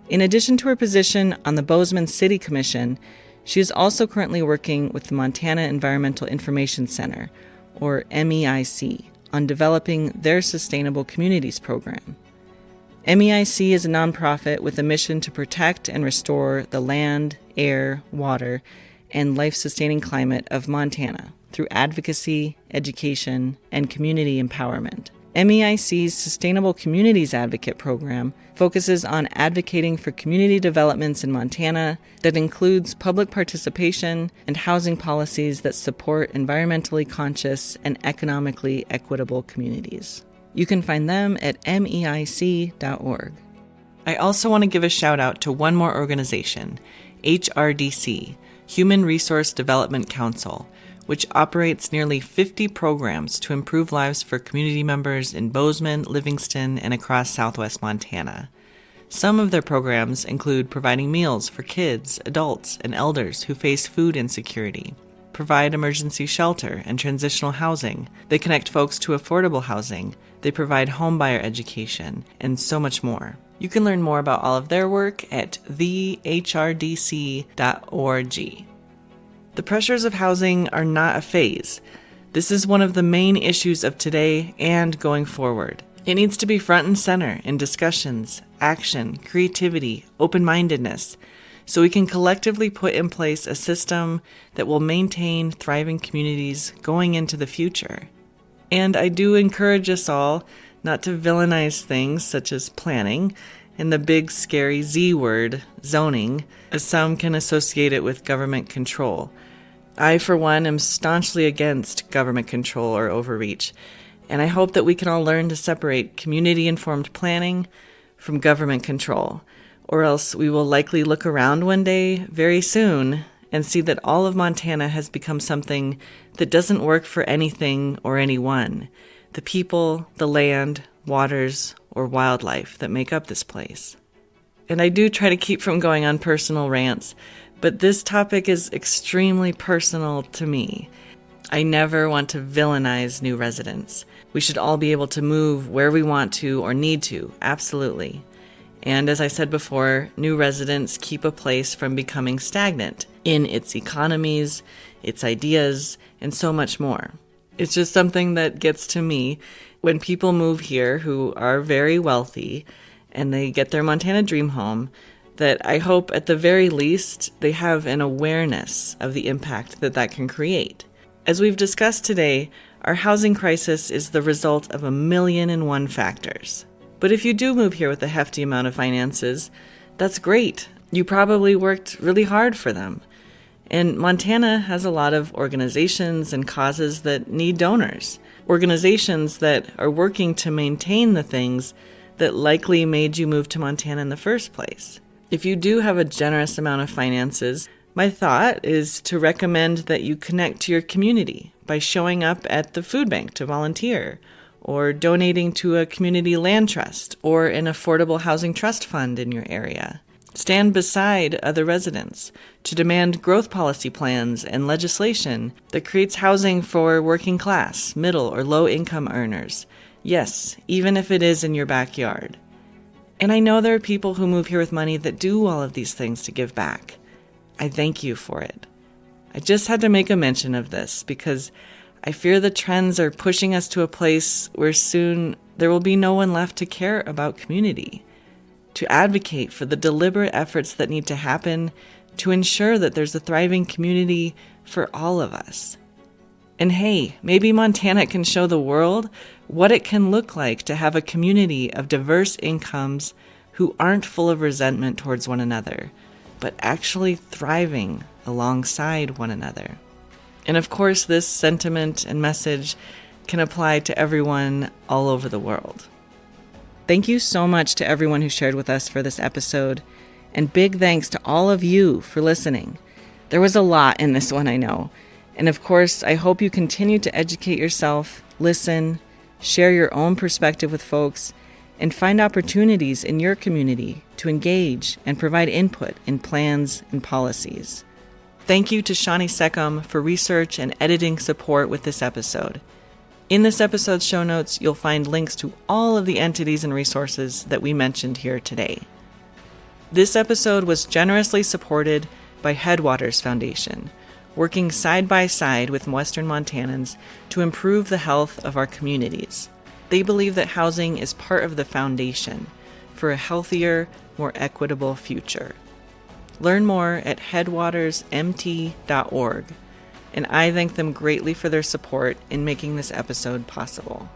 In addition to her position on the Bozeman City Commission, she is also currently working with the Montana Environmental Information Center, or MEIC, on developing their Sustainable Communities program. MEIC is a nonprofit with a mission to protect and restore the land, air, water, and life-sustaining climate of Montana through advocacy, education, and community empowerment. MEIC's Sustainable Communities Advocate program focuses on advocating for community developments in Montana that includes public participation and housing policies that support environmentally conscious and economically equitable communities. You can find them at meic.org. I also want to give a shout out to one more organization, HRDC, Human Resource Development Council, which operates nearly 50 programs to improve lives for community members in Bozeman, Livingston, and across southwest Montana. Some of their programs include providing meals for kids, adults, and elders who face food insecurity, provide emergency shelter and transitional housing. They connect folks to affordable housing. They provide homebuyer education, and so much more. You can learn more about all of their work at thehdrc.org. The pressures of housing are not a phase. This is one of the main issues of today and going forward. It needs to be front and center in discussions, action, creativity, open-mindedness, so we can collectively put in place a system that will maintain thriving communities going into the future. And I do encourage us all not to villainize things such as planning and the big scary Z word, zoning, as some can associate it with government control. I, for one, am staunchly against government control or overreach, and I hope that we can all learn to separate community-informed planning from government control, or else we will likely look around one day very soon and see that all of Montana has become something that doesn't work for anything or anyone, the people, the land, waters, or wildlife that make up this place. And I do try to keep from going on personal rants, but this topic is extremely personal to me. I never want to villainize new residents. We should all be able to move where we want to or need to, absolutely. And as I said before, new residents keep a place from becoming stagnant in its economies, its ideas, and so much more. It's just something that gets to me when people move here who are very wealthy and they get their Montana dream home, that I hope at the very least they have an awareness of the impact that that can create. As we've discussed today, our housing crisis is the result of 1,000,001 factors. But if you do move here with a hefty amount of finances, that's great. You probably worked really hard for them. And Montana has a lot of organizations and causes that need donors. Organizations that are working to maintain the things that likely made you move to Montana in the first place. If you do have a generous amount of finances, my thought is to recommend that you connect to your community by showing up at the food bank to volunteer, or donating to a community land trust or an affordable housing trust fund in your area. Stand beside other residents to demand growth policy plans and legislation that creates housing for working class, middle, or low-income earners. Yes, even if it is in your backyard. And I know there are people who move here with money that do all of these things to give back. I thank you for it. I just had to make a mention of this because I fear the trends are pushing us to a place where soon there will be no one left to care about community, to advocate for the deliberate efforts that need to happen to ensure that there's a thriving community for all of us. And hey, maybe Montana can show the world what it can look like to have a community of diverse incomes who aren't full of resentment towards one another, but actually thriving alongside one another. And of course, this sentiment and message can apply to everyone all over the world. Thank you so much to everyone who shared with us for this episode, and big thanks to all of you for listening. There was a lot in this one, I know. And of course, I hope you continue to educate yourself, listen, share your own perspective with folks, and find opportunities in your community to engage and provide input in plans and policies. Thank you to Shawnee Seckham for research and editing support with this episode. In this episode's show notes, you'll find links to all of the entities and resources that we mentioned here today. This episode was generously supported by Headwaters Foundation, working side by side with Western Montanans to improve the health of our communities. They believe that housing is part of the foundation for a healthier, more equitable future. Learn more at headwatersmt.org, and I thank them greatly for their support in making this episode possible.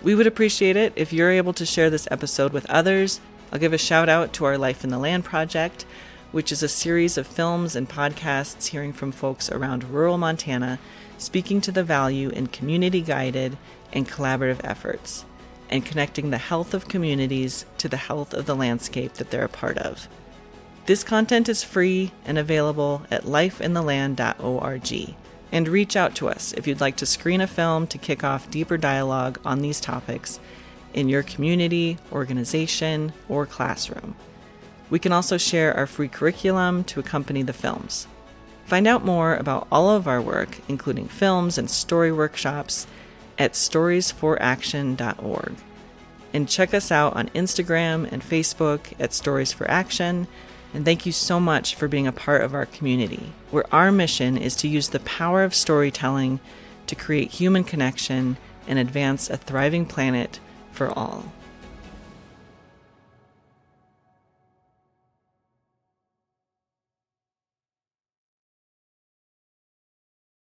We would appreciate it if you're able to share this episode with others. I'll give a shout out to our Life in the Land project, which is a series of films and podcasts hearing from folks around rural Montana, speaking to the value in community-guided and collaborative efforts. and connecting the health of communities to the health of the landscape that they're a part of. This content is free and available at lifeintheland.org. And reach out to us if you'd like to screen a film to kick off deeper dialogue on these topics in your community, organization, or classroom. We can also share our free curriculum to accompany the films. Find out more about all of our work, including films and story workshops, at storiesforaction.org. And check us out on Instagram and Facebook at Stories for Action. And thank you so much for being a part of our community, where our mission is to use the power of storytelling to create human connection and advance a thriving planet for all.